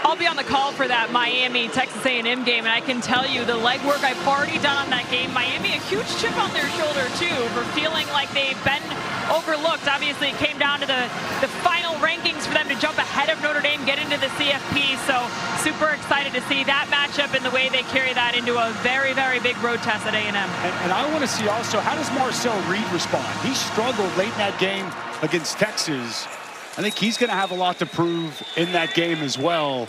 I'll be on the call for that Miami-Texas A&M game, and I can tell you the legwork I've already done on that game. Miami, a huge chip on their shoulder, too, for feeling like they've been overlooked. Obviously, it came down to the final rankings for them to jump ahead of Notre Dame, get into the CFP, so super excited to see that matchup and the way they carry that into a very, very big road test at A&M. And I want to see also, how does Marcel Reed respond? He struggled late in that game against Texas. I think he's going to have a lot to prove in that game as well.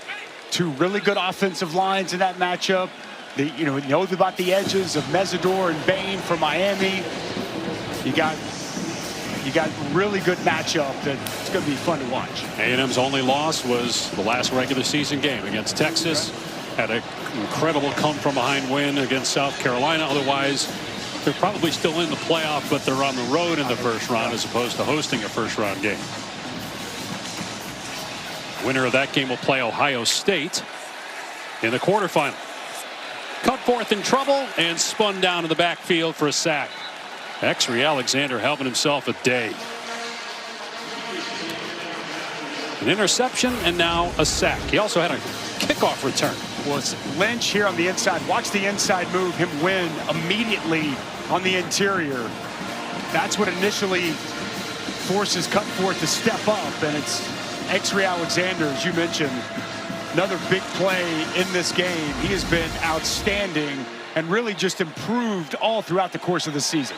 2 really good offensive lines in that matchup. You know about the edges of Mesidor and Bain for Miami. You got really good matchup that's going to be fun to watch. A&M's only loss was the last regular season game against Texas. Had an incredible come-from-behind win against South Carolina. Otherwise, they're probably still in the playoff, but they're on the road in the first round as opposed to hosting a first-round game. Winner of that game will play Ohio State in the quarterfinal. Cutforth in trouble and spun down in the backfield for a sack. Exree Alexander helping himself a day. An interception and now a sack. He also had a kickoff return. Well, it's Lynch here on the inside. Watch the inside move, him win immediately on the interior. That's what initially forces Cutforth to step up, and it's X-Ray Alexander, as you mentioned, another big play in this game. He has been outstanding and really just improved all throughout the course of the season.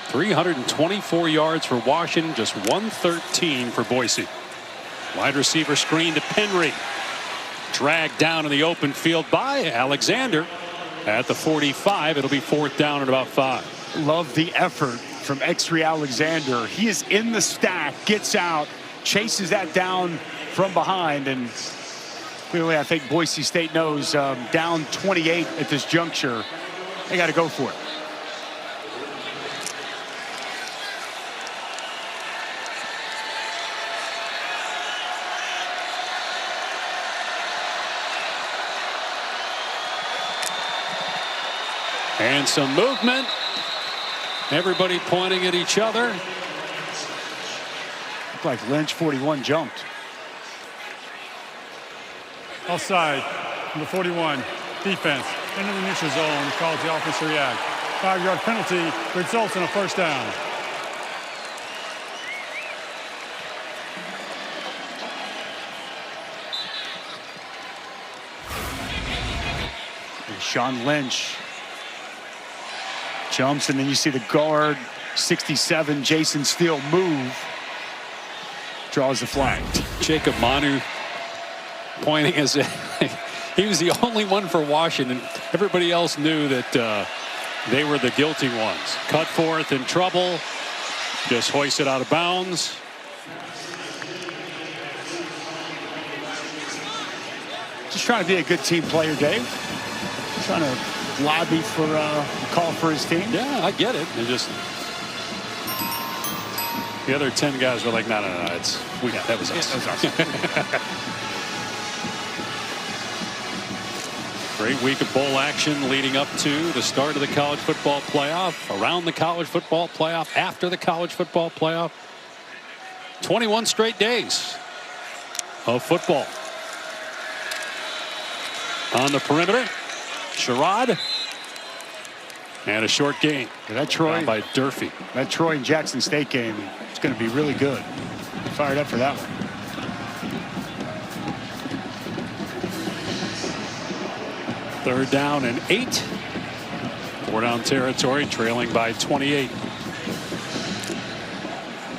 324 yards for Washington, just 113 for Boise. Wide receiver screen to Penry. Dragged down in the open field by Alexander at the 45. It'll be 4th down at about 5. Love the effort from X-Ray Alexander. He is in the stack, gets out, chases that down from behind, and clearly I think Boise State knows down 28 at this juncture. They got to go for it. And some movement. Everybody pointing at each other. Looked like Lynch 41 jumped. Offside, number 41, defense, into the neutral zone, calls the offense to react. 5-yard penalty results in a 1st down. And Sean Lynch jumps, and then you see the guard, 67, Jason Steele, move. Draws the flag. Jacob Manu pointing as he was the only one for Washington. Everybody else knew that they were the guilty ones. Cutforth in trouble. Just hoisted out of bounds. Just trying to be a good team player, Dave. Trying to lobby for a call for his team. Yeah, I get it. It just the other 10 guys were like, no, it's that was us. That was us. Great week of bowl action leading up to the start of the college football playoff, around the college football playoff, after the college football playoff. 21 straight days of football. On the perimeter, Sherrod. And a short gain. That Troy by Durfee. That Troy and Jackson State game, it's going to be really good. Fired up for that one. Third down and 8. 4-down territory, trailing by 28.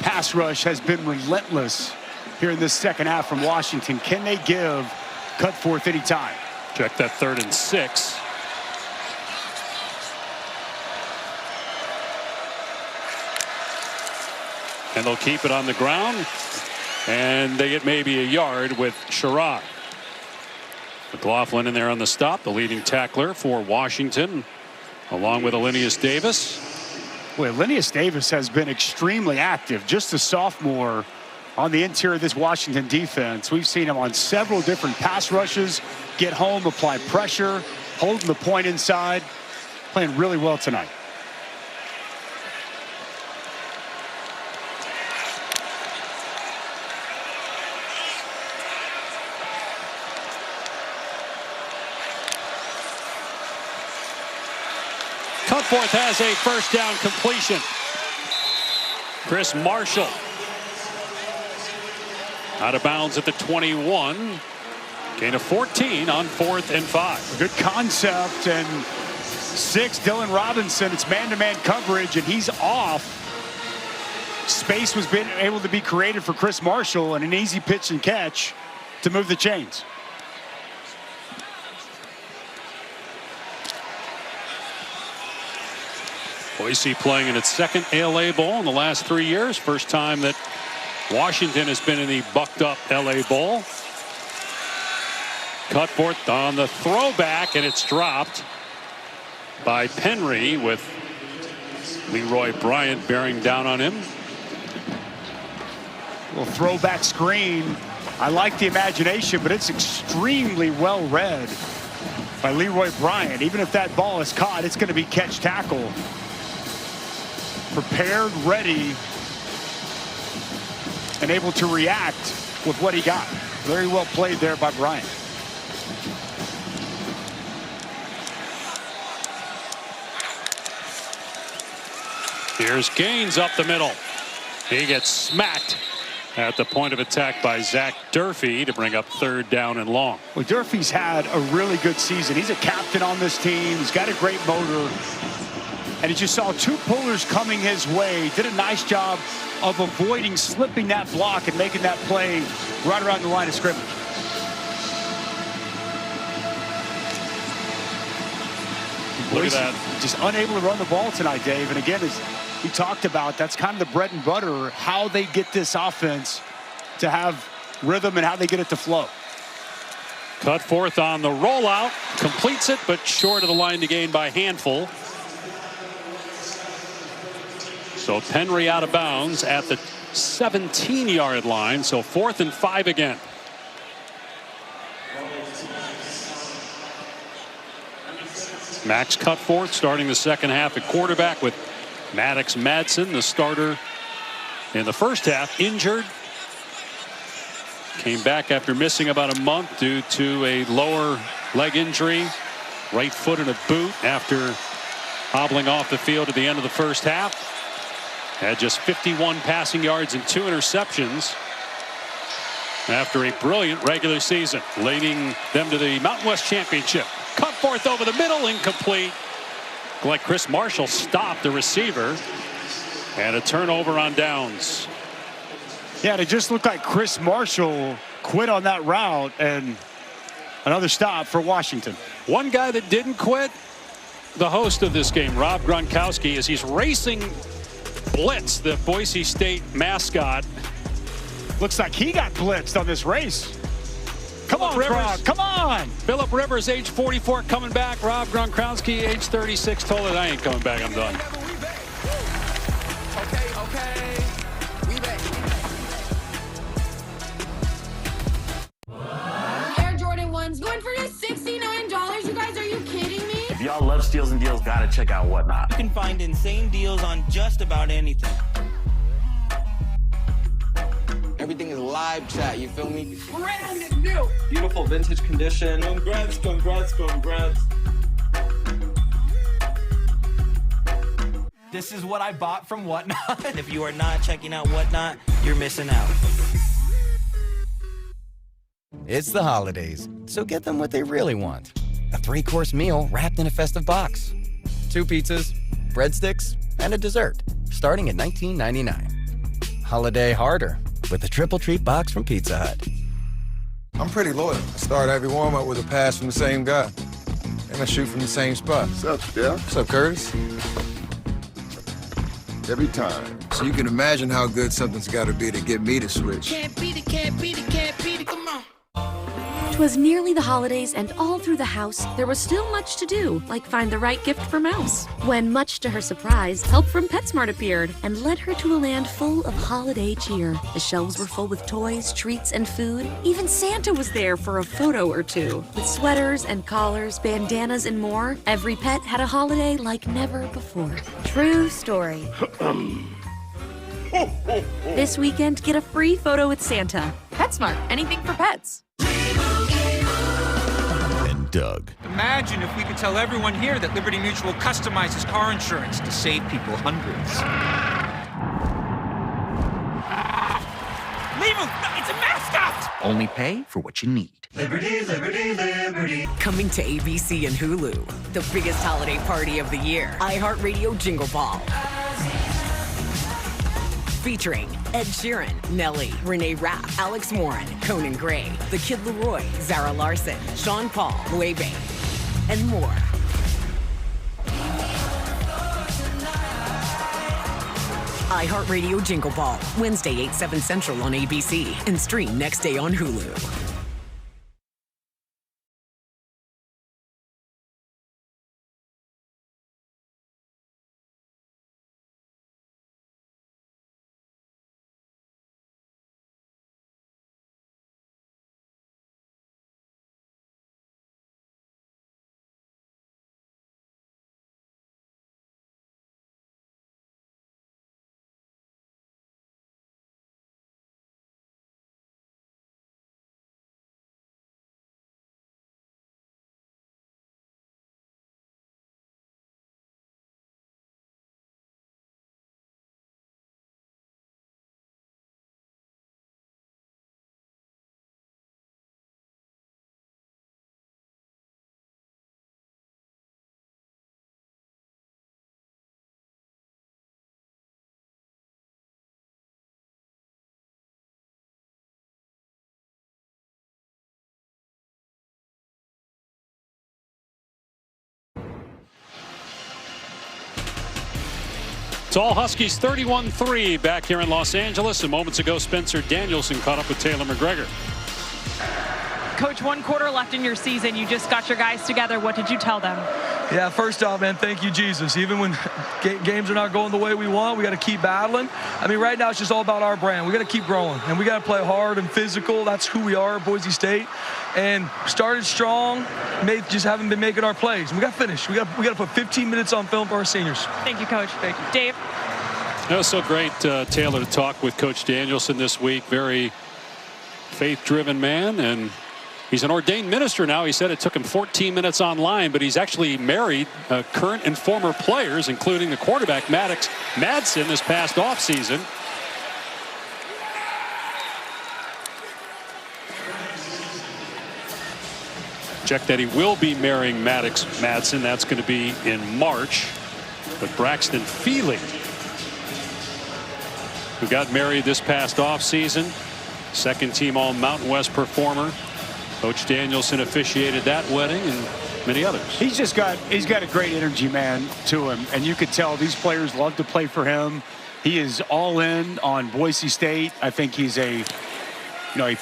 Pass rush has been relentless here in this second half from Washington. Can they give Cutforth any time? Check that 3rd and 6. And they'll keep it on the ground. And they get maybe a yard with Sherrod. McLaughlin in there on the stop, the leading tackler for Washington, along with Alinius Davis. Well, Alinius Davis has been extremely active, just a sophomore on the interior of this Washington defense. We've seen him on several different pass rushes, get home, apply pressure, holding the point inside, playing really well tonight. Cutforth has a 1st down completion. Chris Marshall out of bounds at the 21. Gain of 14 on 4th and 5. Good concept, and 6, Dylan Robinson. It's man-to-man coverage, and he's off. Space was able to be created for Chris Marshall, and an easy pitch and catch to move the chains. Boise playing in its 2nd ALA Bowl in the last 3 years. First time that Washington has been in the bucked up LA Bowl. Cutforth on the throwback, and it's dropped by Penry with Leroy Bryant bearing down on him. Little throwback screen. I like the imagination, but it's extremely well read by Leroy Bryant. Even if that ball is caught, it's going to be catch tackle. Prepared, ready and able to react with what he got. Very well played there by Bryant. Here's Gaines up the middle. He gets smacked at the point of attack by Zach Durfee to bring up 3rd down and long. Well, Durfee's had a really good season. He's a captain on this team. He's got a great motor. And he just saw 2 pullers coming his way. Did a nice job of avoiding slipping that block and making that play right around the line of scrimmage. Look at that. Just unable to run the ball tonight, Dave. And again, as we talked about, that's kind of the bread and butter, how they get this offense to have rhythm and how they get it to flow. Cutforth on the rollout, completes it, but short of the line to gain by handful. So Penry out of bounds at the 17-yard line. So 4th and 5 again. Max Cutforth starting the second half at quarterback with Maddox Madsen, the starter in the first half, injured. Came back after missing about a month due to a lower leg injury. Right foot in a boot after hobbling off the field at the end of the first half. Had just 51 passing yards and 2 interceptions after a brilliant regular season, leading them to the Mountain West Championship. Cutforth over the middle, incomplete. Like Chris Marshall stopped the receiver, and a turnover on downs. Yeah, it just looked like Chris Marshall quit on that route, and another stop for Washington. One guy that didn't quit, the host of this game, Rob Gronkowski, as he's racing Blitz, the Boise State mascot. Looks like he got blitzed on this race. Come on, Rivers. Gronk, come on. Phillip Rivers, age 44, coming back. Rob Gronkowski, age 36, told it, I ain't coming back, I'm done. Okay. We back. Air Jordan 1s going for just $69. You guys, are you kidding me? If y'all love steals and deals, gotta check out Whatnot. You can find insane deals on just about anything. Everything is live chat, you feel me? Brand new. Beautiful vintage condition. Congrats. This is what I bought from Whatnot. If you are not checking out Whatnot, you're missing out. It's the holidays, so get them what they really want. A 3-course meal wrapped in a festive box. 2 pizzas, breadsticks, and a dessert, starting at $19.99. Holiday harder with the Triple Treat box from Pizza Hut. I'm pretty loyal. I start every warm-up with a pass from the same guy. And I shoot from the same spot. What's up, Steph? What's up, Curtis? Every time. So you can imagine how good something's got to be to get me to switch. Can't beat it, come on. 'Twas nearly the holidays, and all through the house, there was still much to do, like find the right gift for Mouse. When, much to her surprise, help from PetSmart appeared and led her to a land full of holiday cheer. The shelves were full with toys, treats, and food. Even Santa was there for a photo or two. With sweaters and collars, bandanas, and more, every pet had a holiday like never before. True story. This weekend, get a free photo with Santa. PetSmart, anything for pets. And Doug. Imagine if we could tell everyone here that Liberty Mutual customizes car insurance to save people hundreds. Leave him! It's a mascot! Only pay for what you need. Liberty, liberty, liberty. Coming to ABC and Hulu. The biggest holiday party of the year. iHeartRadio Jingle Ball. Featuring Ed Sheeran, Nelly, Renee Rapp, Alex Warren, Conan Gray, The Kid Laroi, Zara Larson, Sean Paul, Luebe, and more. iHeartRadio Jingle Ball, Wednesday 8, 7 Central on ABC, and stream next day on Hulu. It's all Huskies 31-3 back here in Los Angeles. And moments ago, Spencer Danielson caught up with Taylor McGregor. Coach, 1 quarter left in your season. You just got your guys together. What did you tell them? Yeah, first off, man, thank you, Jesus. Even when games are not going the way we want, we got to keep battling. I mean, right now it's just all about our brand. We got to keep growing, and we got to play hard and physical. That's who we are at Boise State. And started strong, just haven't been making our plays. We got to finish. We got to put 15 minutes on film for our seniors. Thank you, Coach. Thank you. Dave? It was so great, Taylor, to talk with Coach Danielson this week. Very faith-driven man, and he's an ordained minister now. He said it took him 14 minutes online, but he's actually married current and former players, including the quarterback, Maddox Madsen, this past offseason. Check that he will be marrying Maddox Madsen. That's going to be in March. But Braxton Feely, who got married this past offseason, second-team All-Mountain West performer. Coach Danielson officiated that wedding and many others. He's got a great energy, man, to him, and you could tell these players love to play for him. He is all in on Boise State. I think he's a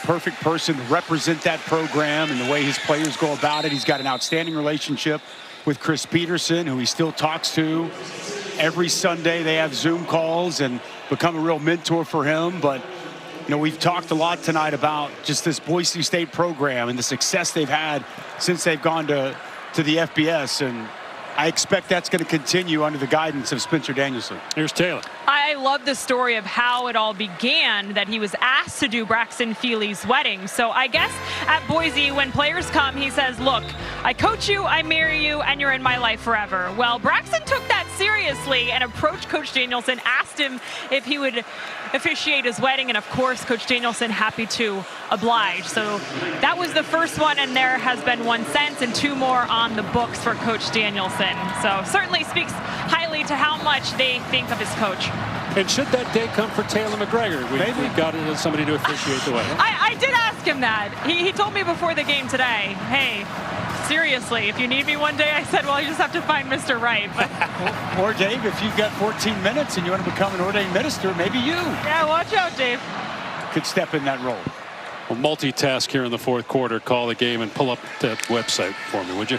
perfect person to represent that program and the way his players go about it. He's got an outstanding relationship with Chris Peterson, who he still talks to every Sunday. They have Zoom calls and become a real mentor for him. But we've talked a lot tonight about just this Boise State program and the success they've had since they've gone to the FBS. And I expect that's going to continue under the guidance of Spencer Danielson. Here's Taylor. I love the story of how it all began, that he was asked to do Braxton Feely's wedding. So I guess at Boise, when players come, he says, look, I coach you, I marry you, and you're in my life forever. Well, Braxton took that seriously and approached Coach Danielson, asked him if he would officiate his wedding, and of course Coach Danielson happy to oblige. So that was the first one, and there has been one since, and 2 more on the books for Coach Danielson. So certainly speaks highly to how much they think of his coach. And should that day come for Taylor McGregor, we've got somebody to officiate the wedding. I did ask him that. He told me before the game today, hey, seriously, if you need me one day, I said, well, you just have to find Mr. Right. But or Dave, if you've got 14 minutes and you want to become an ordained minister, maybe you. Yeah, watch out, Dave. Could step in that role. Well, multitask here in the 4th quarter. Call the game and pull up that website for me, would you?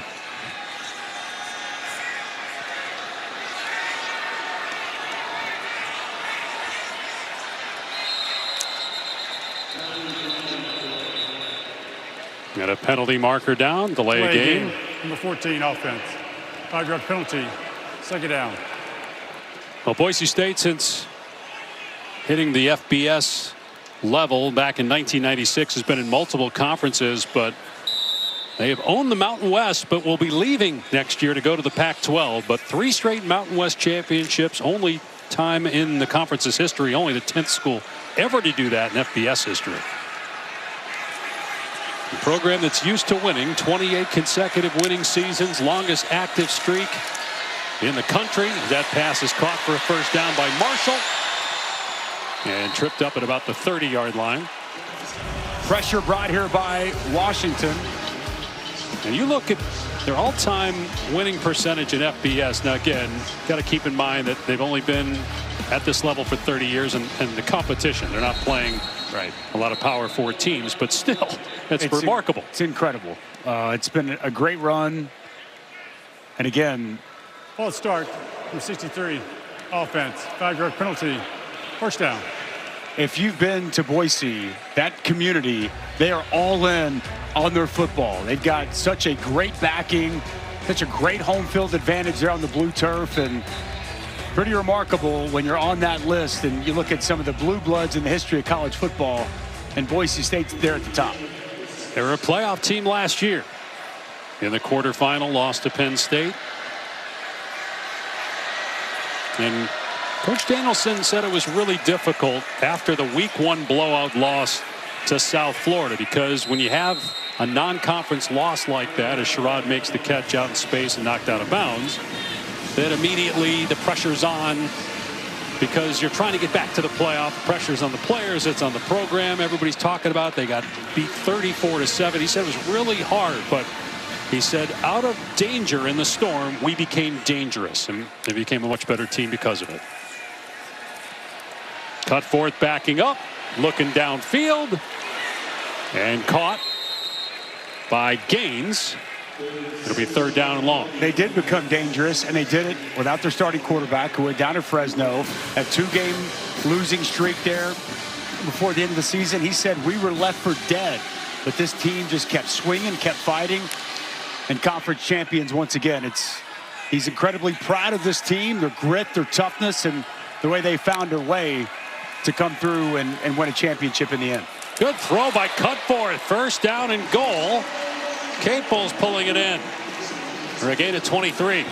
Got a penalty marker down, delay a game. Number 14 offense. 5-yard penalty, 2nd down. Well, Boise State, since hitting the FBS level back in 1996, has been in multiple conferences, but they have owned the Mountain West, but will be leaving next year to go to the Pac-12. But 3 straight Mountain West championships, only time in the conference's history, only the 10th school ever to do that in FBS history. A program that's used to winning, 28 consecutive winning seasons, longest active streak in the country. That pass is caught for a first down by Marshall and tripped up at about the 30-yard line. Pressure brought here by Washington. And you look at their all-time winning percentage in FBS. Now, again, got to keep in mind that they've only been at this level for 30 years and the competition. They're not playing a lot of Power 4 teams, but still, it's remarkable. It's incredible. It's been a great run. And again, False start from 63 offense. 5-yard penalty, 1st down. If you've been to Boise, that community, they are all in on their football. They've got such a great backing, such a great home field advantage there on the blue turf, and pretty remarkable when you're on that list and you look at some of the blue bloods in the history of college football, and Boise State's there at the top. They were a playoff team last year. In the quarterfinal, lost to Penn State. And Coach Danielson said it was really difficult after the Week 1 blowout loss to South Florida, because when you have a non-conference loss like that, as Sherrod makes the catch out in space and knocked out of bounds, then immediately the pressure's on, because you're trying to get back to the playoff. Pressure's on the players, it's on the program. Everybody's talking about it. They got beat 34-7. He said it was really hard, but he said out of danger in the storm, we became dangerous, and they became a much better team because of it. Cutforth backing up, looking downfield, and caught by Gaines. It'll be 3rd down and long. They did become dangerous, and they did it without their starting quarterback, who went down to Fresno. A 2-game losing streak there before the end of the season. He said, we were left for dead, but this team just kept swinging, kept fighting, and conference champions once again. He's incredibly proud of this team, their grit, their toughness, and the way they found their way to come through and win a championship in the end. Good throw by Cutforth. 1st down and goal. Capel's pulling it in for a gain of 23.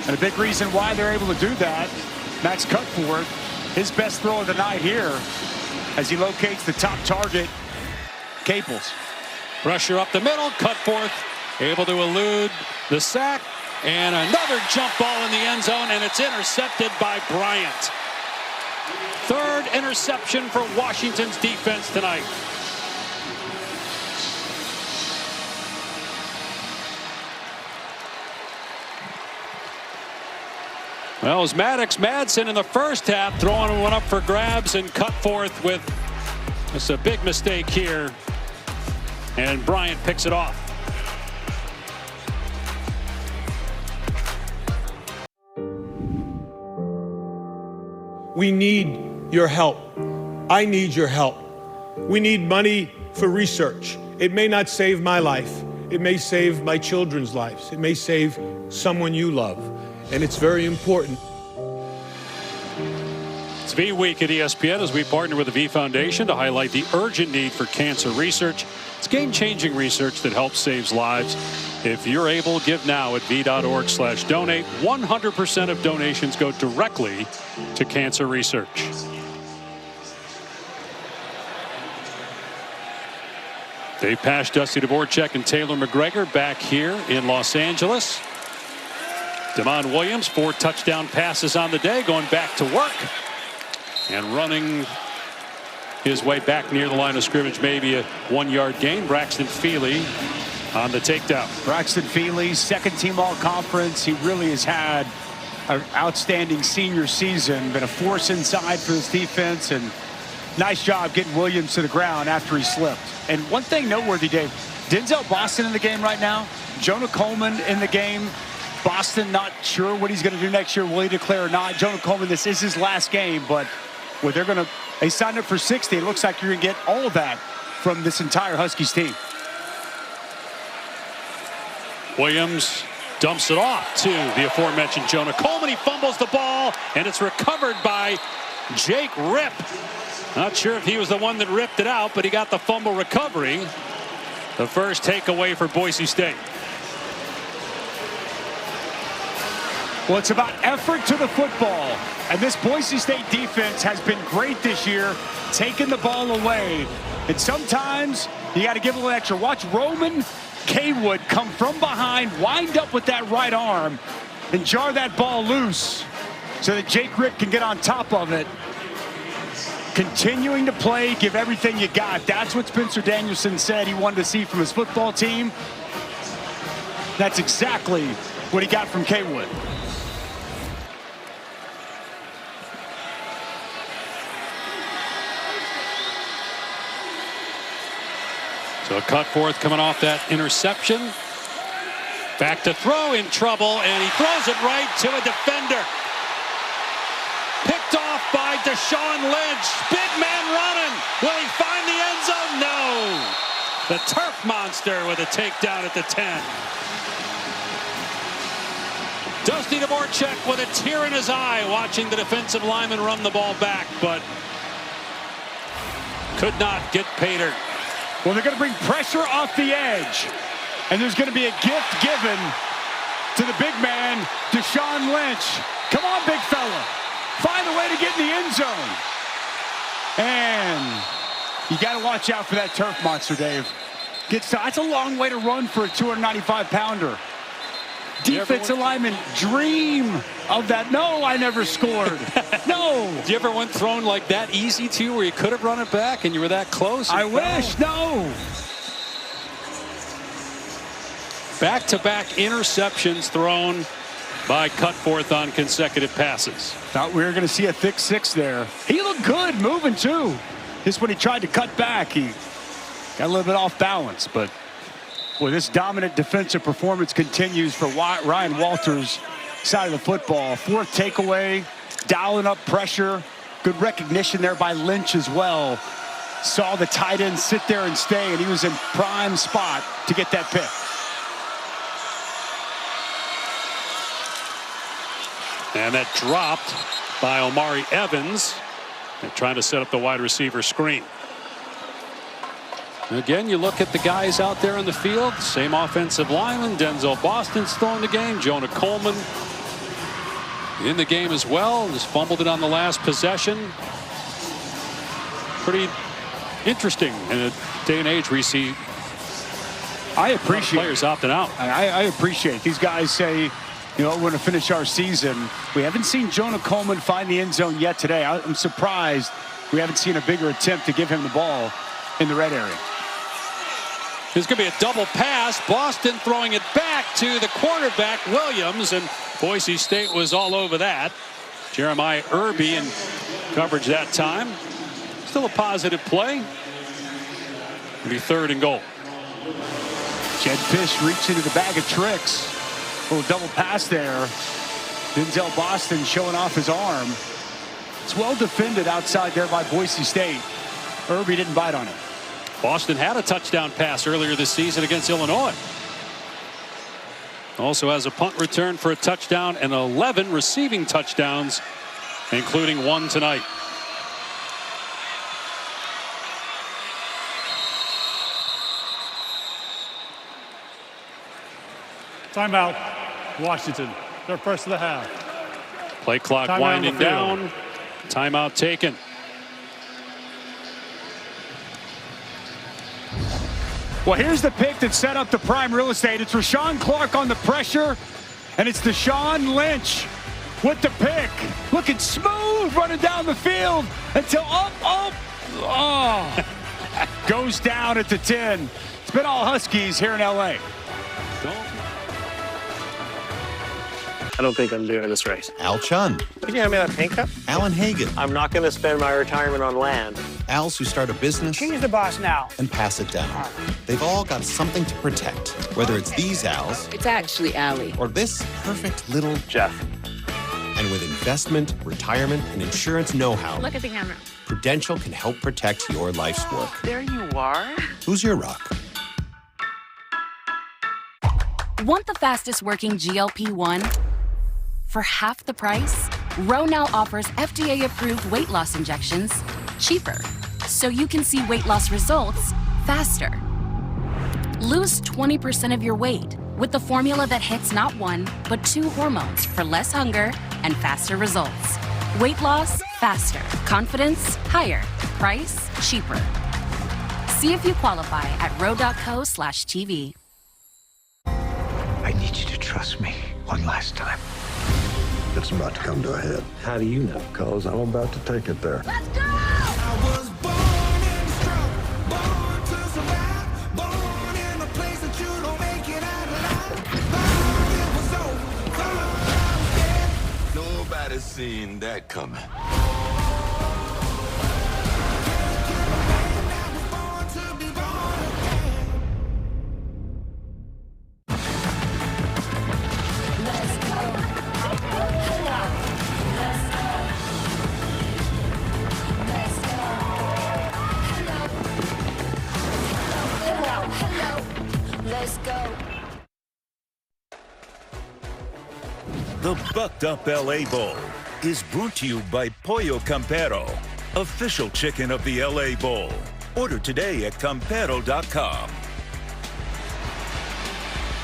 And a big reason why they're able to do that, Max Cutforth, his best throw of the night here as he locates the top target, Capels. Pressure up the middle. Cutforth able to elude the sack. And another jump ball in the end zone, and it's intercepted by Bryant. 3rd interception for Washington's defense tonight. Well, it was Maddox Madsen in the first half throwing one up for grabs, and Cutforth with just a big mistake here. And Bryant picks it off. We need your help. I need your help. We need money for research. It may not save my life. It may save my children's lives. It may save someone you love. And it's very important. It's V Week at ESPN as we partner with the V Foundation to highlight the urgent need for cancer research. It's game-changing research that helps save lives. If you're able, give now at v.org/donate. 100% of donations go directly to cancer research. Dave Pasch, Dusty Dvorak, and Taylor McGregor back here in Los Angeles. Damon Williams, 4 touchdown passes on the day, going back to work and running his way back near the line of scrimmage, maybe a 1-yard gain. Braxton Feely on the takedown. Braxton Feely, 2nd team all-conference. He really has had an outstanding senior season, been a force inside for this defense, and nice job getting Williams to the ground after he slipped. And one thing noteworthy, Dave, Denzel Boston in the game right now, Jonah Coleman in the game. Boston not sure what he's going to do next year. Will he declare or not? Jonah Coleman, this is his last game, but well, they signed up for 60. It looks like you're going to get all of that from this entire Huskies team. Williams dumps it off to the aforementioned Jonah Coleman. He fumbles the ball, and it's recovered by Jake Ripp. Not sure if he was the one that ripped it out, but he got the fumble recovery. The first takeaway for Boise State. Well, it's about effort to the football. And this Boise State defense has been great this year, taking the ball away. And sometimes you got to give a little extra. Watch Roman Kaywood come from behind, wind up with that right arm, and jar that ball loose so that Jake Ripp can get on top of it. Continuing to play, give everything you got. That's what Spencer Danielson said he wanted to see from his football team. That's exactly what he got from Kaywood. So Cutforth coming off that interception. Back to throw, in trouble, and he throws it right to a defender. Picked off by Deshaun Lynch. Big man running. Will he find the end zone? No. The turf monster with a takedown at the 10. Dusty Dvorak with a tear in his eye watching the defensive lineman run the ball back, but could not get Pater. Well, they're going to bring pressure off the edge. And there's going to be a gift given to the big man, Deshaun Lynch. Come on, big fella. Find a way to get in the end zone. And you got to watch out for that turf monster, Dave. That's a long way to run for a 295-pounder. Defensive linemen dream of that. No, I never scored. No. Did you ever want thrown like that easy to you where you could have run it back and you were that close? I wish. No. Back-to-back interceptions thrown by Cutforth on consecutive passes. Thought we were going to see a thick 6 there. He looked good moving too. Just when he tried to cut back, he got a little bit off balance. But boy, this dominant defensive performance continues for Ryan Walters' side of the football. 4th takeaway, dialing up pressure. Good recognition there by Lynch as well. Saw the tight end sit there and stay, and he was in prime spot to get that pick. And that dropped by Omari Evans. They're trying to set up the wide receiver screen. Again, you look at the guys out there in the field. Same offensive lineman. Denzel Boston's still in the game. Jonah Coleman in the game as well. Just fumbled it on the last possession. Pretty interesting in a day and age where you see players opting out. I appreciate it. These guys say, you know, we're going to finish our season. We haven't seen Jonah Coleman find the end zone yet today. I'm surprised we haven't seen a bigger attempt to give him the ball in the red area. There's going to be a double pass. Boston throwing it back to the quarterback, Williams, and Boise State was all over that. Jeremiah Irby in coverage that time. Still a positive play. It'll be 3rd and goal. Jed Fish reached into the bag of tricks. A little double pass there. Denzel Boston showing off his arm. It's well defended outside there by Boise State. Irby didn't bite on it. Boston had a touchdown pass earlier this season against Illinois. Also has a punt return for a touchdown and 11 receiving touchdowns, including 1 tonight. Timeout, Washington. They're first of the half. Play clock winding down. Timeout taken. Well, here's the pick that set up the prime real estate. It's Rashawn Clark on the pressure, and it's Deshaun Lynch with the pick. Looking smooth running down the field until goes down at the 10. It's been all Huskies here in L.A. I don't think I'm doing this race. Al Chun. Can you hand me that pink cup? Alan Hagan. I'm not going to spend my retirement on land. Als who start a business. She's the boss now. And pass it down. They've all got something to protect. Whether it's these Als. It's actually Allie. Or this perfect little Jeff. And with investment, retirement, and insurance know-how. Look at the camera. Prudential can help protect your life's work. There you are. Who's your rock? Want the fastest working GLP-1? For half the price, Ro now offers FDA-approved weight loss injections cheaper, so you can see weight loss results faster. Lose 20% of your weight with the formula that hits not 1, but 2 hormones for less hunger and faster results. Weight loss faster, confidence higher, price cheaper. See if you qualify at ro.co/TV. I need you to trust me one last time. It's about to come to a head. How do you know? Because I'm about to take it there. Let's go! I was born and strong, born to survive, born in a place that you don't make it out alive. Thought it was over, thought I was dead. Nobody's seen that coming. Let's go. The Bucked Up LA Bowl is brought to you by Pollo Campero, official chicken of the LA Bowl. Order today at Campero.com.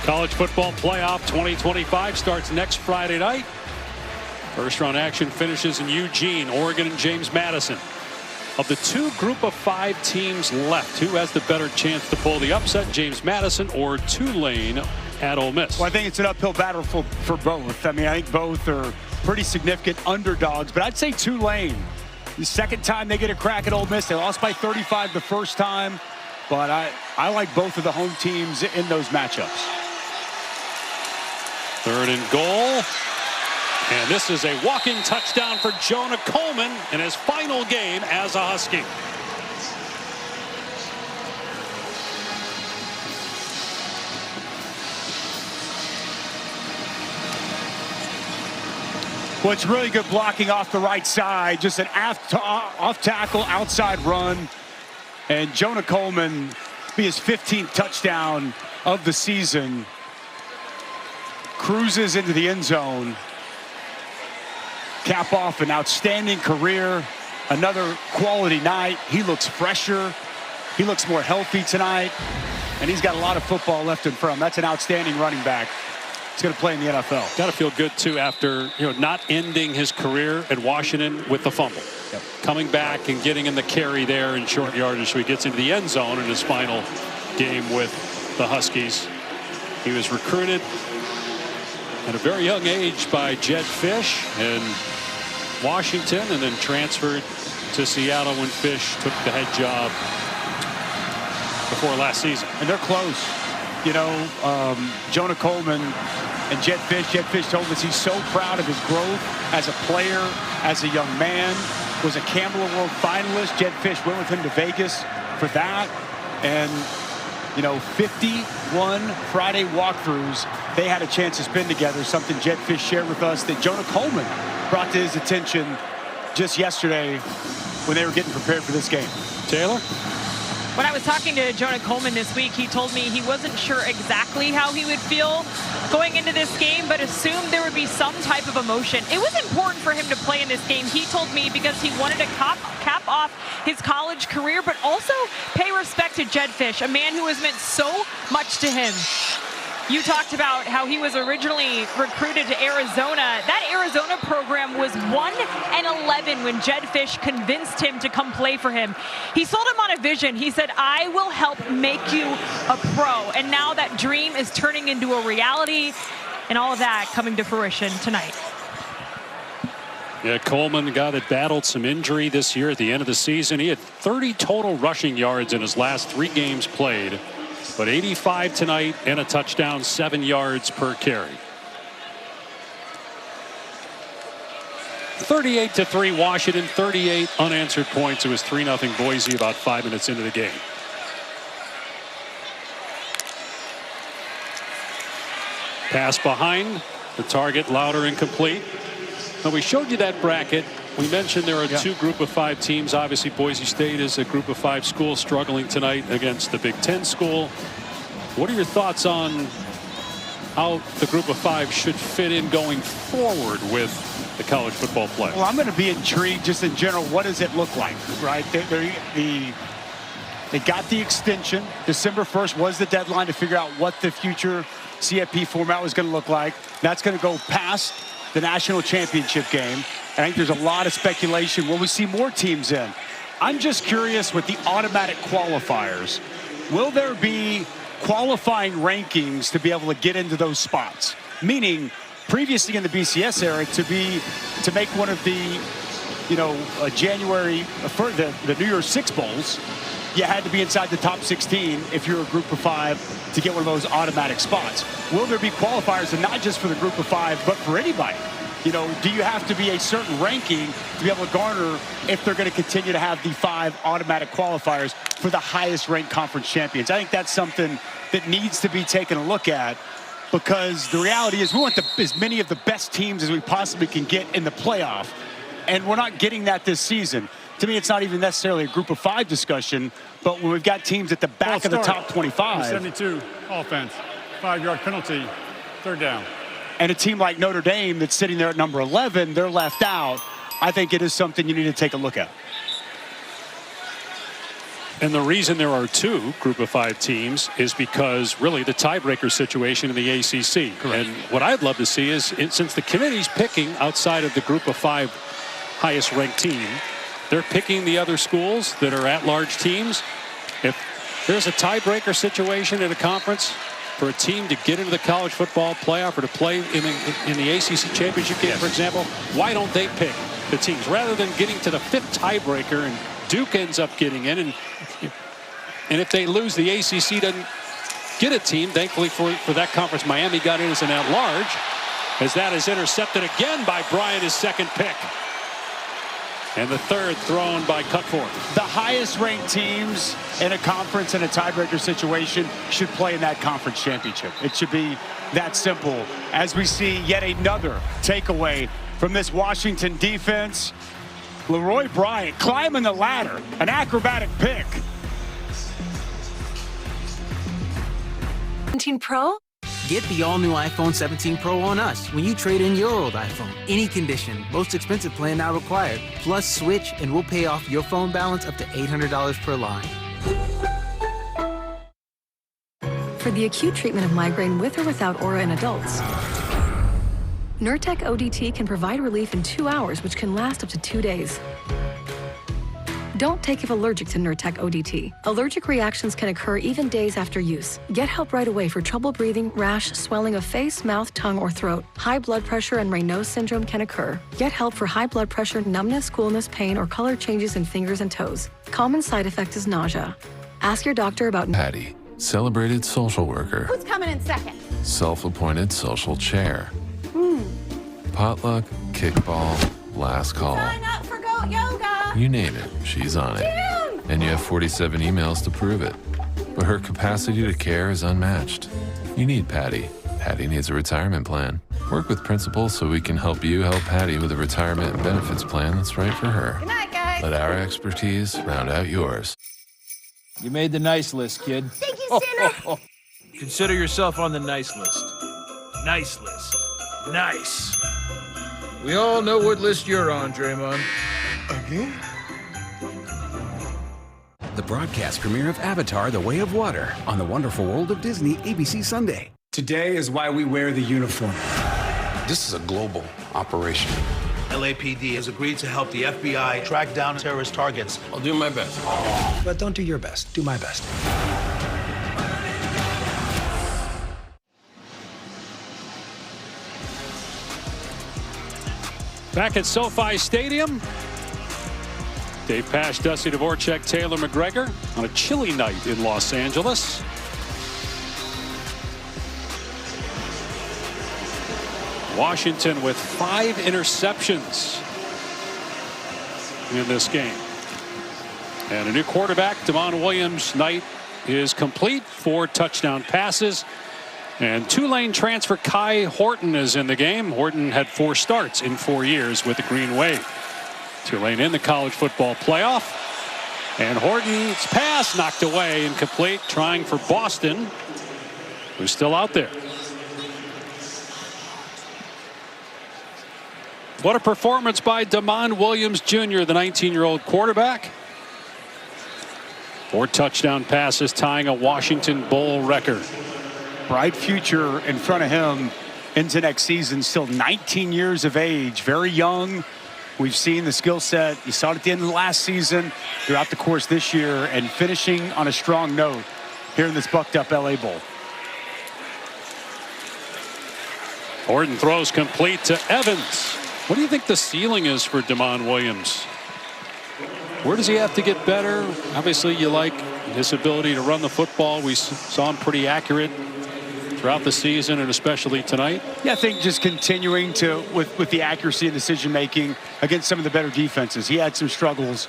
College football playoff 2025 starts next Friday night. First round action finishes in Eugene, Oregon, and James Madison. Of the 2 group of 5 teams left, who has the better chance to pull the upset, James Madison or Tulane at Ole Miss? Well, I think it's an uphill battle for both. I mean, I think both are pretty significant underdogs, but I'd say Tulane. The second time they get a crack at Ole Miss, they lost by 35 the first time, but I like both of the home teams in those matchups. Third and goal. And this is a walking touchdown for Jonah Coleman in his final game as a Husky. Well, it's really good blocking off the right side. Just an off tackle, outside run. And Jonah Coleman be his 15th touchdown of the season. Cruises into the end zone. Cap off an outstanding career. Another quality night. He looks fresher. He looks more healthy tonight. And he's got a lot of football left in front of him. That's an outstanding running back. He's going to play in the NFL. Got to feel good, too, after not ending his career at Washington with the fumble. Yep. Coming back and getting in the carry there in short yardage so he gets into the end zone in his final game with the Huskies. He was recruited at a very young age by Jed Fish in Washington and then transferred to Seattle when Fish took the head job before last season. And they're close. Jonah Coleman and Jed Fish told us he's so proud of his growth as a player, as a young man. Was a Campbell Award finalist. Jed Fish went with him to Vegas for that. And, 51 Friday walkthroughs they had a chance to spend together, something Jed Fish shared with us that Jonah Coleman brought to his attention just yesterday when they were getting prepared for this game. Taylor? When I was talking to Jonah Coleman this week, he told me he wasn't sure exactly how he would feel going into this game, but assumed there would be some type of emotion. It was important for him to play in this game, he told me, because he wanted to cap off his college career, but also pay respect to Jed Fish, a man who has meant so much to him. You talked about how he was originally recruited to Arizona. That Arizona program was 1-11 when Jed Fish convinced him to come play for him. He sold him on a vision. He said, I will help make you a pro. And now that dream is turning into a reality, and all of that coming to fruition tonight. Yeah, Coleman, the guy that battled some injury this year at the end of the season. He had 30 total rushing yards in his last 3 games played. But 85 tonight and a touchdown, 7 yards per carry. 38-3 Washington, 38 unanswered points. It was 3-0 Boise about 5 minutes into the game. Pass behind the target, Louder, incomplete. Now we showed you that bracket. We mentioned there are 2 group of 5 teams. Obviously, Boise State is a group of 5 school struggling tonight against the Big Ten school. What are your thoughts on how the group of 5 should fit in going forward with the college football play? Well, I'm going to be intrigued just in general. What does it look like, right? They got the extension. December 1st was the deadline to figure out what the future CFP format was going to look like. That's going to go past the national championship game. I think there's a lot of speculation. Will we see more teams in? I'm just curious with the automatic qualifiers. Will there be qualifying rankings to be able to get into those spots? Meaning, previously in the BCS era, to make one of the, January for the New Year's Six Bowls, you had to be inside the top 16 if you're a group of 5 to get one of those automatic spots. Will there be qualifiers, and not just for the group of 5, but for anybody? Do you have to be a certain ranking to be able to garner if they're going to continue to have the 5 automatic qualifiers for the highest ranked conference champions? I think that's something that needs to be taken a look at, because the reality is we want as many of the best teams as we possibly can get in the playoff, and we're not getting that this season. To me, it's not even necessarily a group of 5 discussion, but when we've got teams at the back of the top 25. 72 offense, 5-yard penalty, 3rd down. And a team like Notre Dame that's sitting there at number 11, they're left out. I think it is something you need to take a look at. And the reason there are 2 group of 5 teams is because really the tiebreaker situation in the ACC. Correct. And what I'd love to see is, since the committee's picking outside of the group of 5 highest ranked team, they're picking the other schools that are at-large teams. If there's a tiebreaker situation in a conference for a team to get into the college football playoff or to play in the ACC championship game, for example, why don't they pick the teams rather than getting to the 5th tiebreaker and Duke ends up getting in, and if they lose, the ACC doesn't get a team. Thankfully for that conference, Miami got in as an at-large. as that is intercepted again by Bryant, his second pick. And the third thrown by Cutforth. The highest ranked teams in a conference in a tiebreaker situation should play in that conference championship. It should be that simple. As we see yet another takeaway from this Washington defense. Leroy Bryant climbing the ladder, an acrobatic pick. 17 Pro? Get the all-new iPhone 17 Pro on us when you trade in your old iPhone. Any condition, most expensive plan not required. Plus, switch and we'll pay off your phone balance up to $800 per line. For the acute treatment of migraine with or without aura in adults, Nurtec ODT can provide relief in 2 hours, which can last up to 2 days. Don't take if allergic to Nurtec ODT. Allergic reactions can occur even days after use. Get help right away for trouble breathing, rash, swelling of face, mouth, tongue, or throat. High blood pressure and Raynaud's syndrome can occur. Get help for high blood pressure, numbness, coolness, pain, or color changes in fingers and toes. Common side effect is nausea. Ask your doctor about Patty, celebrated social worker. Who's coming in second? Self-appointed social chair. Potluck, kickball, last call. Sign up for goat yoga. You name it, she's on it. And you have 47 emails to prove it. But her capacity to care is unmatched. You need Patty. Patty needs a retirement plan. Work with Principal so we can help you help Patty with a retirement and benefits plan that's right for her. Good night, guys. Let our expertise round out yours. You made the nice list, kid. Thank you, Santa. Consider yourself on the nice list. Nice list. Nice. We all know what list you're on, Draymond. Again? The broadcast premiere of Avatar: The Way of Water on the Wonderful World of Disney ABC Sunday. Today is why we wear the uniform. This is a global operation. LAPD has agreed to help the FBI track down terrorist targets. I'll do my best. But don't do your best. Do my best. Back at SoFi Stadium, Dave Pasch, Dusty Dvorak, Taylor McGregor on a chilly night in Los Angeles. Washington with 5 interceptions in this game. And a new quarterback, Damon Williams' night is complete. 4 touchdown passes. And Tulane transfer Kai Horton is in the game. Horton had 4 starts in 4 years with the Green Wave. Tulane in the college football playoff. And Horton's pass knocked away, incomplete, trying for Boston, who's still out there. What a performance by Damon Williams Jr., the 19-year-old quarterback. 4 touchdown passes, tying a Washington Bowl record. Bright future in front of him into next season. Still 19 years of age, very young. We've seen the skill set. You saw it at the end of the last season, throughout the course this year, and finishing on a strong note here in this bucked up LA Bowl. Horton throws complete to Evans. What do you think the ceiling is for Damon Williams? Where does he have to get better? Obviously, you like his ability to run the football. We saw him pretty accurate throughout the season, and especially tonight. Yeah, I think just continuing to with the accuracy and decision making against some of the better defenses. He had some struggles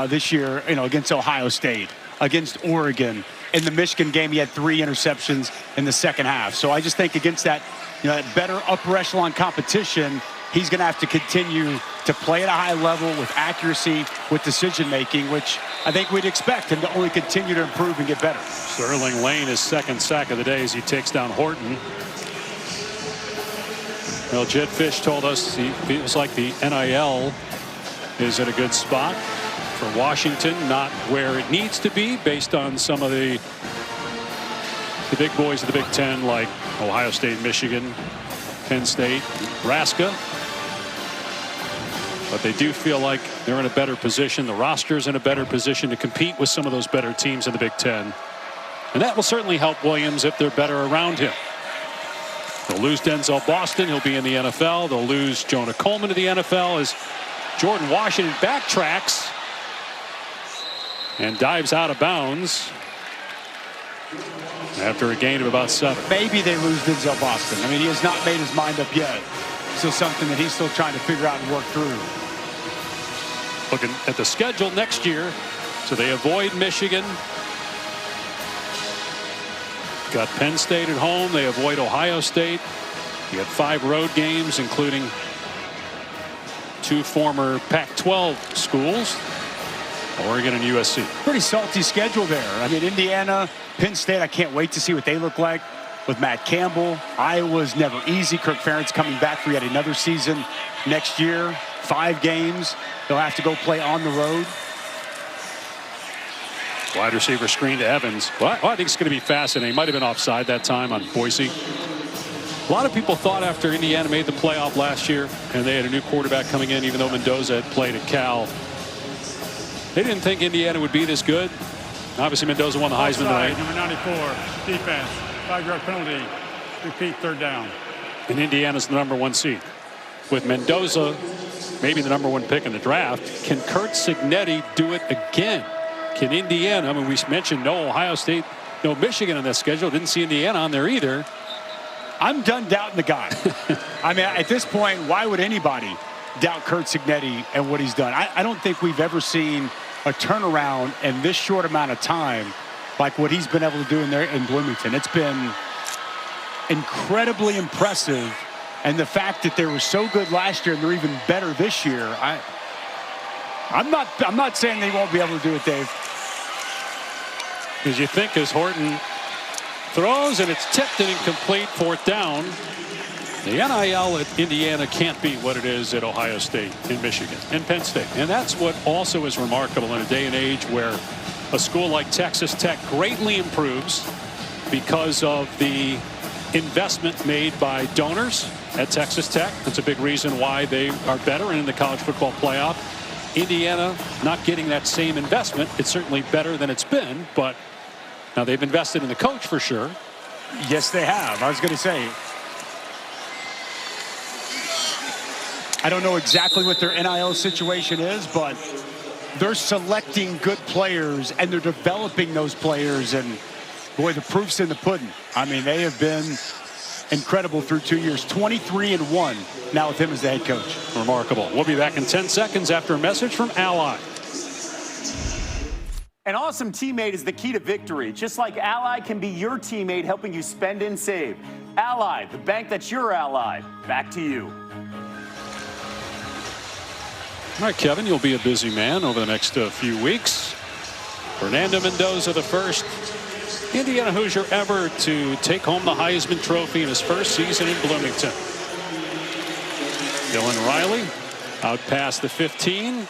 this year, against Ohio State, against Oregon. In the Michigan game, he had 3 interceptions in the second half. So I just think against that, that better upper echelon competition, he's going to have to continue to play at a high level with accuracy, with decision making, which I think we'd expect him to only continue to improve and get better. Sterling Lane, his 2nd sack of the day as he takes down Horton. Well, Jed Fish told us he feels like the NIL is at a good spot for Washington, not where it needs to be based on some of the big boys of the Big Ten like Ohio State, Michigan, Penn State, Nebraska. But they do feel like they're in a better position. The roster's in a better position to compete with some of those better teams in the Big Ten. And that will certainly help Williams if they're better around him. They'll lose Denzel Boston. He'll be in the NFL. They'll lose Jonah Coleman to the NFL as Jordan Washington backtracks and dives out of bounds. after a gain of about 7. Maybe they lose Denzel Boston. I mean, he has not made his mind up yet. So something that he's still trying to figure out and work through. Looking at the schedule next year, so they avoid Michigan. Got Penn State at home. They avoid Ohio State. You got 5 road games, including 2 former Pac-12 schools, Oregon and USC. Pretty salty schedule there. I mean, Indiana, Penn State, I can't wait to see what they look like with Matt Campbell. Iowa's never easy. Kirk Ferentz coming back for yet another season next year. 5 games. They'll have to go play on the road. Wide receiver screen to Evans. Well, I think it's going to be fascinating. He might have been offside that time on Boise. A lot of people thought after Indiana made the playoff last year and they had a new quarterback coming in, even though Mendoza had played at Cal, they didn't think Indiana would be this good. Obviously, Mendoza won the Heisman tonight. Number 94, defense, 5-yard penalty, repeat, 3rd down. And Indiana's the #1 seed. With Mendoza, maybe the #1 pick in the draft, can Curt Cignetti do it again? Can Indiana, I mean, we mentioned no Ohio State, no Michigan on that schedule. Didn't see Indiana on there either. I'm done doubting the guy. I mean, at this point, why would anybody doubt Curt Cignetti and what he's done? I don't think we've ever seen a turnaround in this short amount of time like what he's been able to do in there in Bloomington. It's been incredibly impressive. And the fact that they were so good last year and they're even better this year, I'm not saying they won't be able to do it, Dave. As you think, as Horton throws and it's tipped and incomplete, 4th down. The NIL at Indiana can't be what it is at Ohio State, in Michigan, and Penn State. And that's what also is remarkable in a day and age where a school like Texas Tech greatly improves because of the investment made by donors at Texas Tech. That's a big reason why they are better in the college football playoff. Indiana not getting that same investment. It's certainly better than it's been, but now they've invested in the coach for sure. Yes, they have. I was going to say, I don't know exactly what their NIL situation is, but they're selecting good players and they're developing those players. And boy, the proof's in the pudding. I mean, they have been incredible through 2 years. 23-1 now with him as the head coach. Remarkable. We'll be back in 10 seconds after a message from Ally. An awesome teammate is the key to victory. Just like Ally can be your teammate, helping you spend and save. Ally, the bank that's your ally. Back to you. All right, Kevin, you'll be a busy man over the next few weeks. Fernando Mendoza, the first Indiana Hoosier ever to take home the Heisman Trophy in his first season in Bloomington. Dylan Riley out past the 15.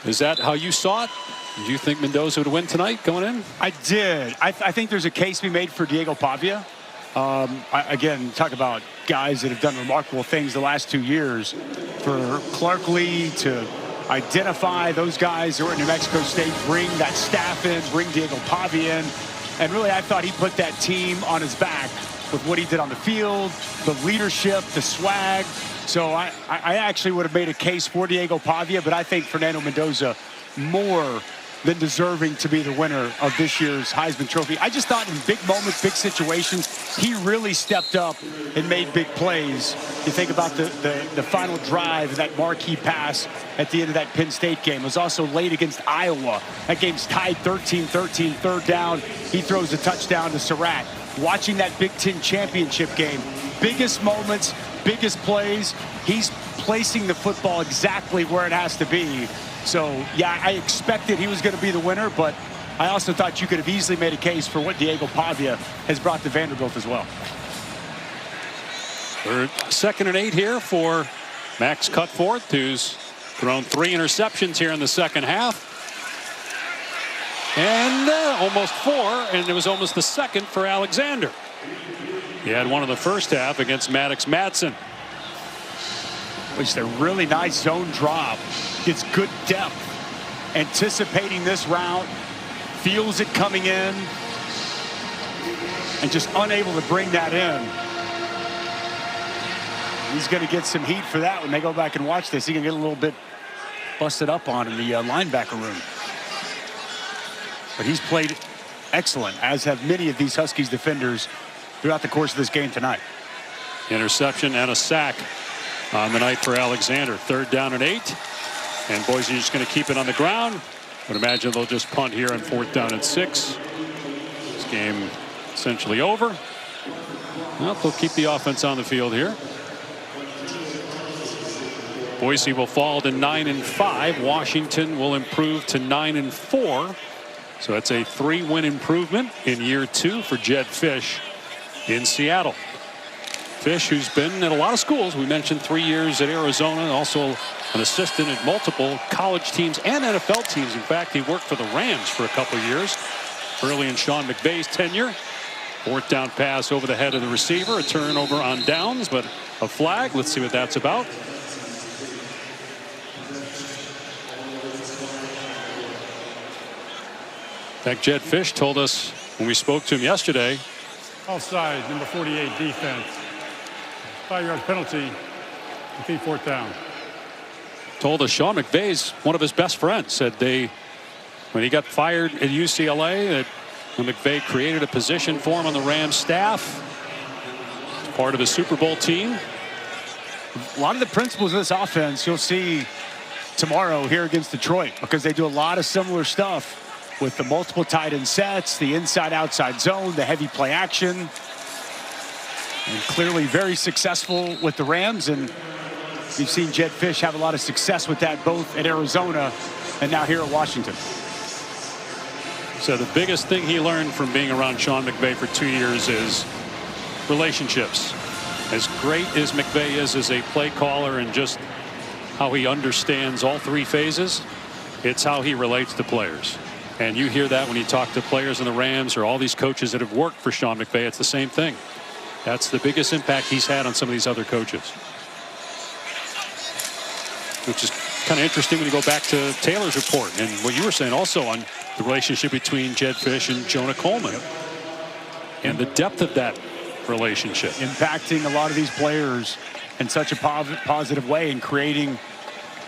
Is that how you saw it? Did you think Mendoza would win tonight going in? I did. I think there's a case to be made for Diego Pavia. Again, talk about guys that have done remarkable things the last 2 years. For Clark Lee to identify those guys who are in New Mexico State, bring that staff in, bring Diego Pavia in. And really, I thought he put that team on his back with what he did on the field, the leadership, the swag. So I actually would have made a case for Diego Pavia, but I think Fernando Mendoza more than deserving to be the winner of this year's Heisman Trophy. I just thought in big moments, big situations, he really stepped up and made big plays. You think about the final drive, that marquee pass at the end of that Penn State game. It was also late against Iowa. That game's tied 13-13, 3rd down. He throws a touchdown to Surratt. Watching that Big Ten championship game, biggest moments, biggest plays, he's placing the football exactly where it has to be. So, yeah, I expected he was going to be the winner, but I also thought you could have easily made a case for what Diego Pavia has brought to Vanderbilt as well. 2nd and 8 here for Max Cutforth, who's thrown 3 interceptions here in the second half. And almost 4, and it was almost the second for Alexander. He had one in the first half against Maddox Madsen. Which a really nice zone drop. Gets good depth. Anticipating this route. Feels it coming in. And just unable to bring that in. He's going to get some heat for that when they go back and watch this. He can get a little bit busted up on in the linebacker room. But he's played excellent, as have many of these Huskies defenders throughout the course of this game tonight. Interception and a sack on the night for Alexander. 3rd down and 8. And Boise is just going to keep it on the ground. Would imagine they'll just punt here on 4th down and 6. This game essentially over. Well, they'll keep the offense on the field here. Boise will fall to 9-5. Washington will improve to 9-4. So that's a 3-win improvement in year 2 for Jed Fish in Seattle. Fish, who's been at a lot of schools. We mentioned 3 years at Arizona, also an assistant at multiple college teams and NFL teams. In fact, he worked for the Rams for a couple of years early in Sean McVay's tenure. 4th down pass over the head of the receiver, a turnover on downs, but a flag. Let's see what that's about. In fact, Jed Fish told us when we spoke to him yesterday. Offside, number 48, defense. 5-yard penalty. Repeat 4th down. Told us Sean McVay's one of his best friends. Said when he got fired at UCLA, that when McVay created a position for him on the Rams staff, part of his Super Bowl team. A lot of the principles of this offense you'll see tomorrow here against Detroit, because they do a lot of similar stuff with the multiple tight end sets, the inside-outside zone, the heavy play action. And clearly very successful with the Rams, and you've seen Jed Fish have a lot of success with that both at Arizona and now here at Washington. So the biggest thing he learned from being around Sean McVay for 2 years is relationships. As great as McVay is as a play caller and just how he understands all 3 phases, it's how he relates to players. And you hear that when you talk to players in the Rams or all these coaches that have worked for Sean McVay. It's the same thing. That's the biggest impact he's had on some of these other coaches. Which is kind of interesting when you go back to Taylor's report and what you were saying also on the relationship between Jed Fish and Jonah Coleman. And the depth of that relationship. Impacting a lot of these players in such a positive way and creating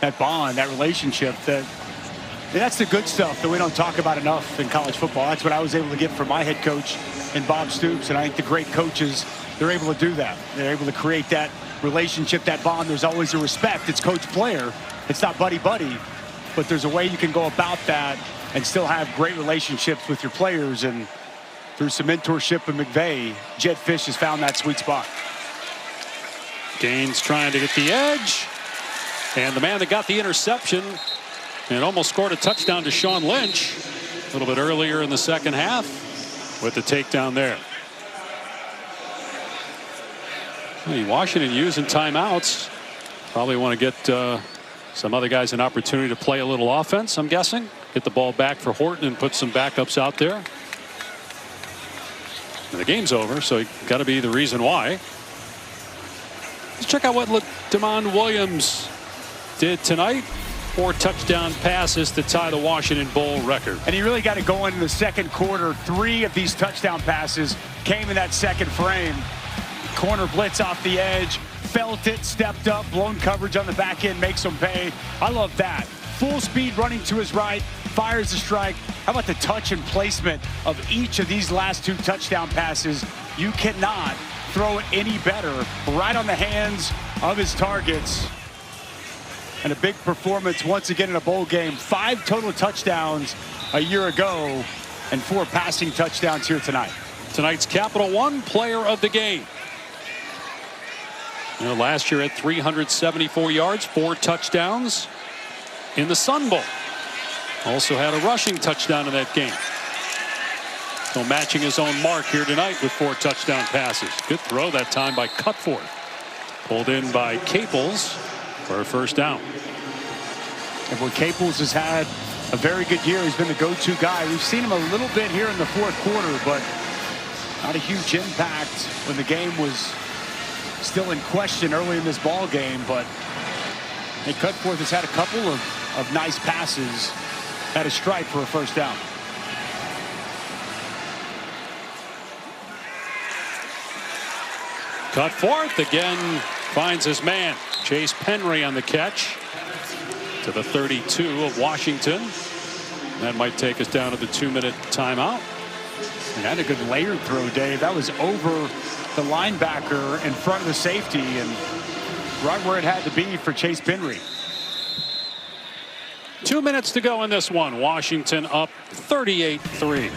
that bond, that relationship. That's the good stuff that we don't talk about enough in college football. That's what I was able to get from my head coach in Bob Stoops. And I think the great coaches, they're able to do that. They're able to create that relationship, that bond. There's always a respect. It's coach-player. It's not buddy-buddy. But there's a way you can go about that and still have great relationships with your players. And through some mentorship with McVay, Jed Fish has found that sweet spot. Gaines trying to get the edge. And the man that got the interception and almost scored a touchdown to Sean Lynch a little bit earlier in the second half with the takedown there. Washington using timeouts. Probably want to get some other guys an opportunity to play a little offense, I'm guessing. Get the ball back for Horton and put some backups out there. And the game's over, so got to be the reason why. Let's check out what DeMond Williams did tonight. 4 touchdown passes to tie the Washington Bowl record. And he really got it going in the second quarter. 3 of these touchdown passes came in that second frame. Corner blitz off the edge, felt it, stepped up, blown coverage on the back end, makes him pay. I love that. Full speed running to his right, fires the strike. How about the touch and placement of each of these last 2 touchdown passes? You cannot throw it any better. Right on the hands of his targets. And a big performance once again in a bowl game. 5 total touchdowns a year ago and 4 passing touchdowns here tonight. Tonight's Capital One Player of the Game. Last year at 374 yards, 4 touchdowns in the Sun Bowl. Also had a rushing touchdown in that game. So matching his own mark here tonight with 4 touchdown passes. Good throw that time by Cutforth. Pulled in by Caples for a first down. And when Caples has had a very good year, he's been the go-to guy. We've seen him a little bit here in the 4th quarter, but not a huge impact when the game was still in question early in this ball game. But Cutforth has had a couple of nice passes, had a strike for a first down. Cutforth again finds his man. Chase Penry on the catch to the 32 of Washington. That might take us down to the 2-minute timeout. And that had a good layered throw, Dave. That was over the linebacker in front of the safety and right where it had to be for Chase Penry. 2 minutes to go in this one. Washington up 38-3.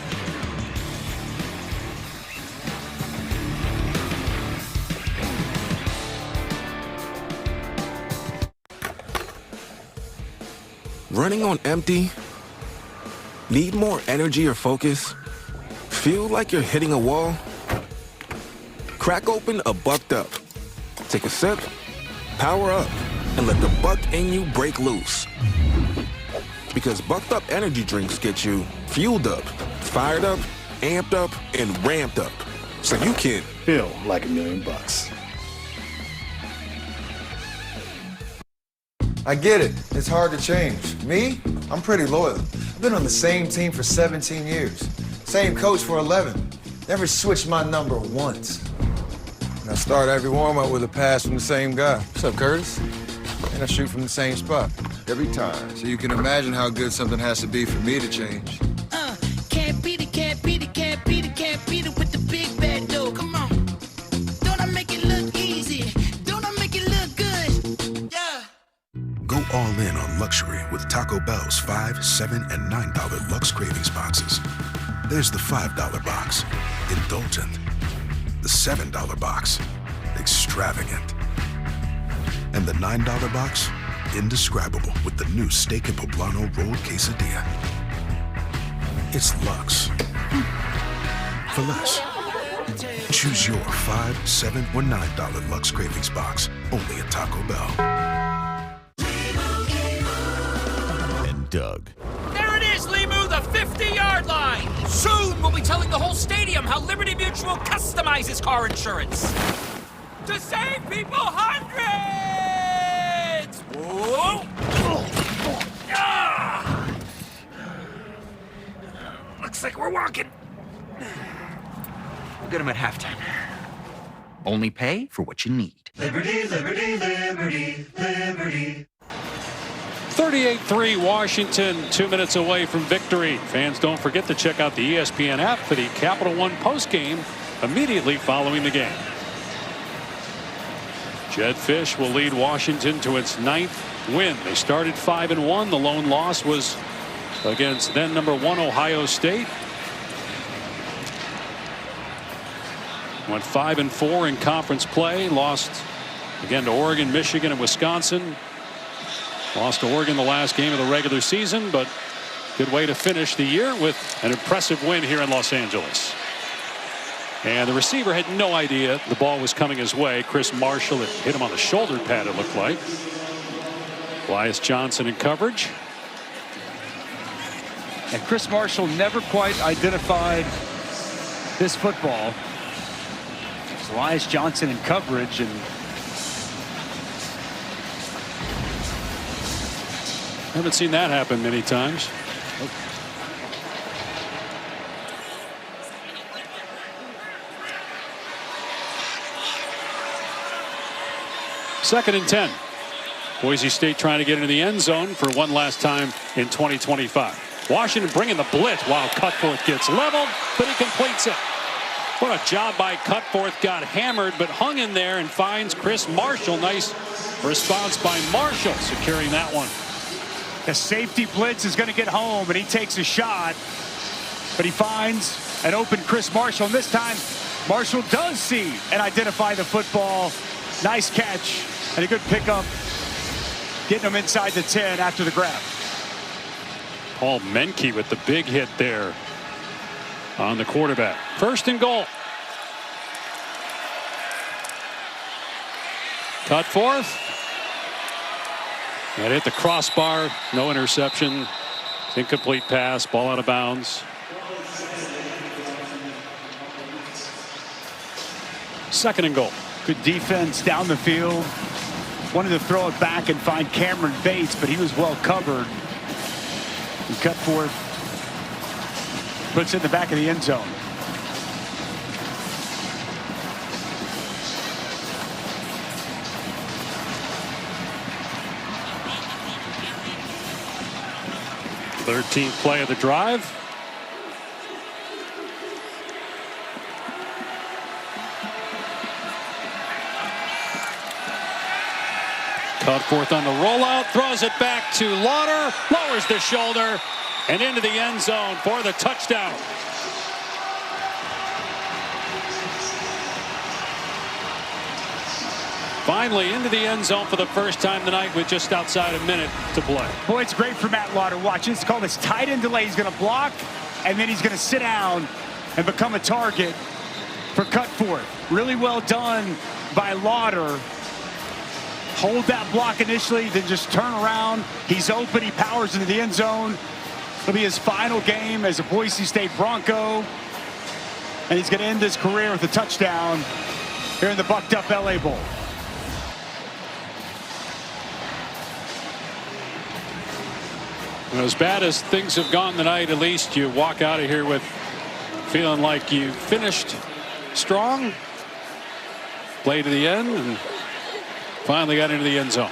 Running on empty? Need more energy or focus? Feel like you're hitting a wall? Crack open a Bucked Up. Take a sip, power up, and let the buck in you break loose. Because Bucked Up energy drinks get you fueled up, fired up, amped up, and ramped up. So you can feel like $1 million bucks. I get it. It's hard to change. Me? I'm pretty loyal. I've been on the same team for 17 years. Same coach for 11. Never switched my number once. And I start every warm-up with a pass from the same guy. What's up, Curtis? And I shoot from the same spot. Every time. So you can imagine how good something has to be for me to change. Can't beat it, can't beat it, can't beat it, can't beat it with the big bad dough. Come on. Don't I make it look easy? Don't I make it look good? Yeah. Go all in on luxury with Taco Bell's $5, $7, and $9 Lux Cravings boxes. There's the $5 box, indulgent. The $7 box, extravagant. And the $9 box, indescribable with the new steak and poblano rolled quesadilla. It's luxe for less. Choose your $5, $7, or $9 Lux Cravings box only at Taco Bell. And Doug. There it is, Limu, the 50-yard line. Soon we'll be telling the whole stadium how Liberty Mutual customizes car insurance. To save people hundreds! Whoa! Ah! Looks like we're walking. We'll get them at halftime. Only pay for what you need. Liberty, liberty, liberty, liberty. 38-3 Washington, 2 minutes away from victory. Fans, don't forget to check out the ESPN app for the Capital One postgame immediately following the game. Jed Fish will lead Washington to its 9th win. They started 5-1. The lone loss was against then number 1 Ohio State. Went 5-4 in conference play. Lost again to Oregon, Michigan, and Wisconsin. Lost to Oregon the last game of the regular season, but good way to finish the year with an impressive win here in Los Angeles. And the receiver had no idea the ball was coming his way. Chris Marshall hit him on the shoulder pad, it looked like. Elias Johnson in coverage. And Chris Marshall never quite identified this football. It's Elias Johnson in coverage, and haven't seen that happen many times. Second and 10. Boise State trying to get into the end zone for one last time in 2025. Washington bringing the blitz while Cutforth gets leveled, but he completes it. What a job by Cutforth. Got hammered, but hung in there and finds Chris Marshall. Nice response by Marshall, securing that one. the safety blitz is going to get home, and he takes a shot, but he finds an open Chris Marshall, and this time Marshall does see and identify the football. Nice catch and a good pickup, getting him inside the 10 after the grab. Paul Menke with the big hit there on the quarterback. First and goal. Cutforth. That hit the crossbar. No interception. Incomplete pass. Ball out of bounds. Second and goal. Good defense down the field. Wanted to throw it back and find Cameron Bates, but he was well covered. And Cutforth puts it in the back of the end zone. Thirteenth play of the drive. Cutforth on the rollout, throws it back to Lauder, lowers the shoulder, and into the end zone for the touchdown. Finally into the end zone for the first time tonight with just outside a minute to play. Boy, it's great for Matt Lauder. Watch, it's called his tight end delay. He's going to block, and then he's going to sit down and become a target for Cutforth. Really well done by Lauder. Hold that block initially, then just turn around. He's open, he powers into the end zone. It'll be his final game as a Boise State Bronco. And he's going to end his career with a touchdown here in the Bucked Up LA Bowl. As bad as things have gone tonight, at least you walk out of here with feeling like you finished strong, played to the end, and finally got into the end zone.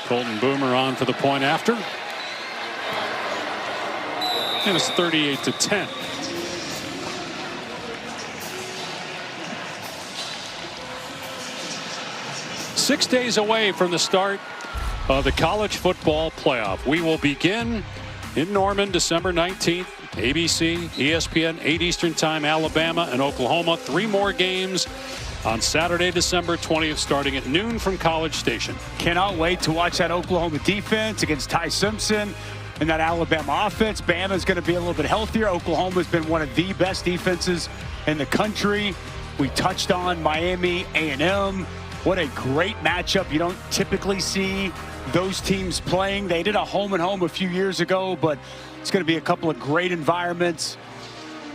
Colton Boomer on for the point after. And it's 38-10. Six days away from the start of the college football playoff. We will begin in Norman December 19th. ABC, ESPN, 8 Eastern Time, Alabama and Oklahoma. 3 more games on Saturday, December 20th, starting at noon from College Station. Cannot wait to watch that Oklahoma defense against Ty Simpson and that Alabama offense. Bama's going to be a little bit healthier. Oklahoma's been one of the best defenses in the country. We touched on Miami A&M. What a great matchup. You don't typically see those teams playing. They did a home and home a few years ago, but it's going to be a couple of great environments.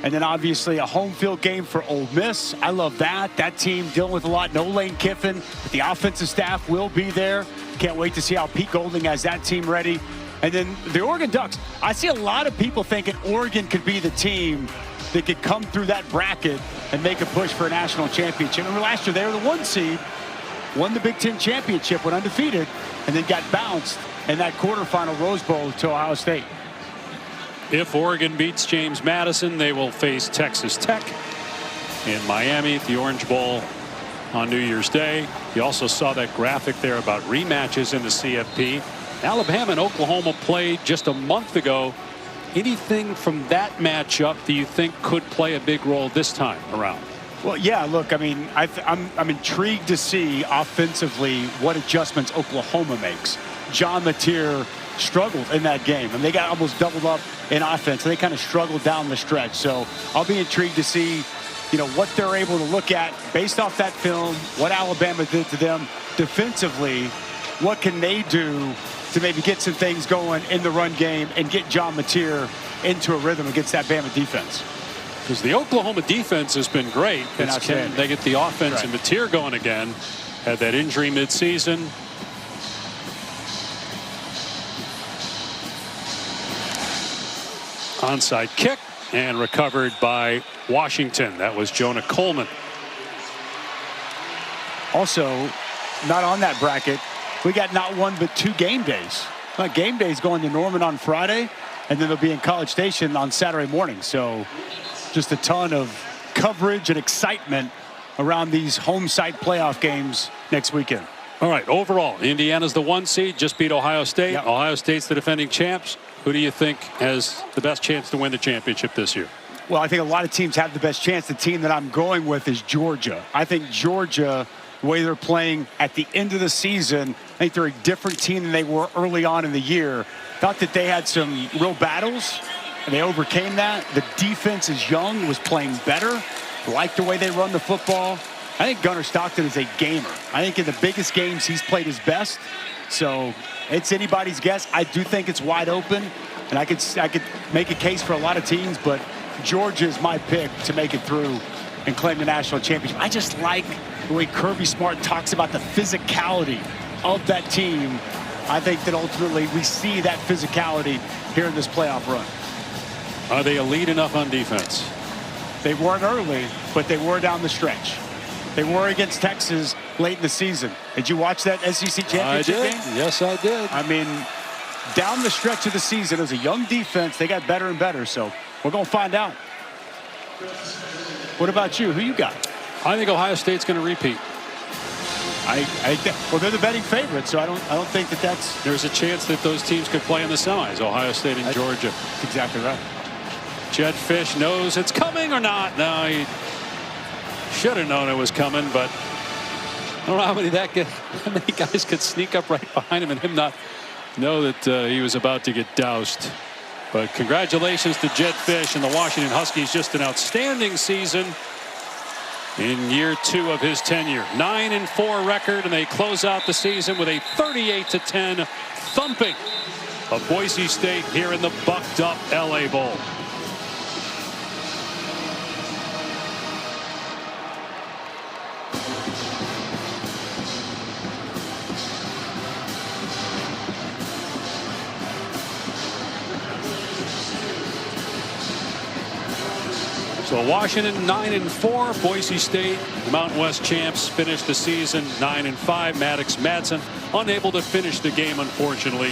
And then obviously a home field game for Ole Miss. I love that. That team dealing with a lot. No Lane Kiffin, but the offensive staff will be there. Can't wait to see how Pete Golding has that team ready. And then the Oregon Ducks. I see a lot of people thinking Oregon could be the team that could come through that bracket and make a push for a national championship. Remember last year they were the 1 seed, won the Big Ten championship, went undefeated, and then got bounced in that quarterfinal Rose Bowl to Ohio State. If Oregon beats James Madison, they will face Texas Tech in Miami at the Orange Bowl on New Year's Day. You also saw that graphic there about rematches in the CFP. Alabama and Oklahoma played just a month ago. Anything from that matchup do you think could play a big role this time around? Well, yeah, look, I mean, I'm intrigued to see offensively what adjustments Oklahoma makes. John Mateer struggled in that game, and they got almost doubled up in offense. They kind of struggled down the stretch. So I'll be intrigued to see, you know, what they're able to look at based off that film, what Alabama did to them defensively. What can they do to maybe get some things going in the run game and get John Mateer into a rhythm against that Bama defense? Because the Oklahoma defense has been great. Can they get the offense and Mateer going again? Had that injury midseason. Onside kick and recovered by Washington. That was Jonah Coleman. Also, not on that bracket, we got not 1 but 2 game days. Game days going to Norman on Friday, and then they'll be in College Station on Saturday morning. So just a ton of coverage and excitement around these home site playoff games next weekend. All right, overall, Indiana's the 1 seed, just beat Ohio State. Yep. Ohio State's the defending champs. Who do you think has the best chance to win the championship this year? Well, I think a lot of teams have the best chance. The team that I'm going with is Georgia. I think Georgia, the way they're playing at the end of the season, I think they're a different team than they were early on in the year. Thought that they had some real battles, and they overcame that. The defense is young, was playing better. Like the way they run the football. I think Gunnar Stockton is a gamer. I think in the biggest games he's played his best. So it's anybody's guess. I do think it's wide open, and I could make a case for a lot of teams, but Georgia is my pick to make it through and claim the national championship. I just like the way Kirby Smart talks about the physicality of that team. I think that ultimately we see that physicality here in this playoff run. Are they elite enough on defense? They weren't early, but they were down the stretch. They were against Texas late in the season. Did you watch that SEC championship game? Yes, I did. I mean, down the stretch of the season, as a young defense, they got better and better. So we're going to find out. What about you? Who you got? I think Ohio State's going to repeat. Well, they're the betting favorites, so I don't think that's. There's a chance that those teams could play in the semis, Ohio State and Georgia. That's exactly right. Jedd Fisch knows it's coming or not. No, he should have known it was coming, but I don't know how many guys could sneak up right behind him and him not know that he was about to get doused. But congratulations to Jedd Fisch and the Washington Huskies. Just an outstanding season in year 2 of his tenure. 9-4 record, and they close out the season with a 38-10 thumping of Boise State here in the bucked up LA Bowl. So Washington 9-4, Boise State, the Mountain West champs, finished the season 9-5. Maddox Madsen unable to finish the game, unfortunately.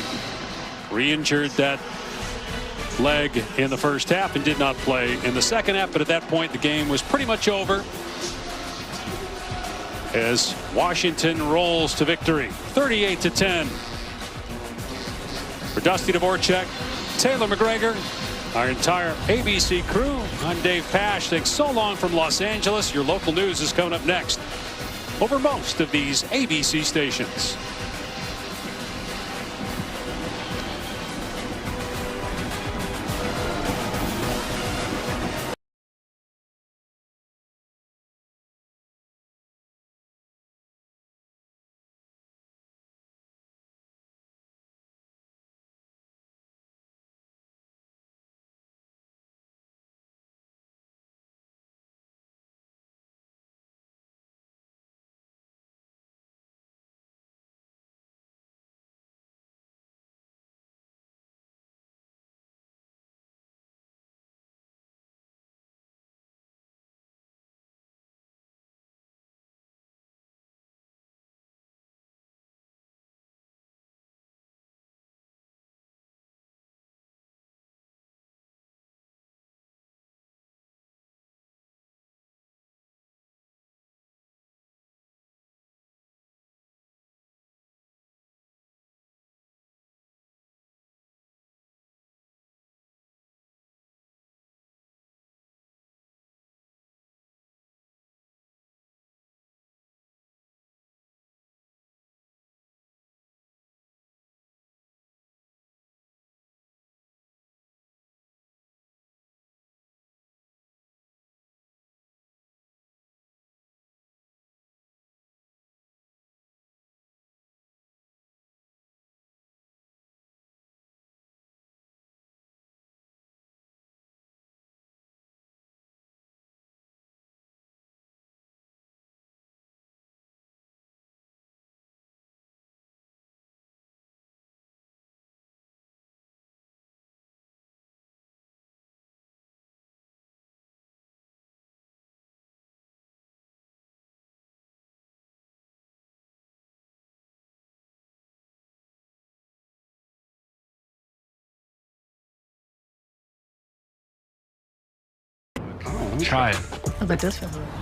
Re-injured that leg in the first half and did not play in the second half. But at that point, the game was pretty much over as Washington rolls to victory, 38-10. For Dusty Dvorak, Taylor McGregor, our entire ABC crew, I'm Dave Pasch. Thanks so long from Los Angeles. Your local news is coming up next over most of these ABC stations. Try it. I bet this feels good.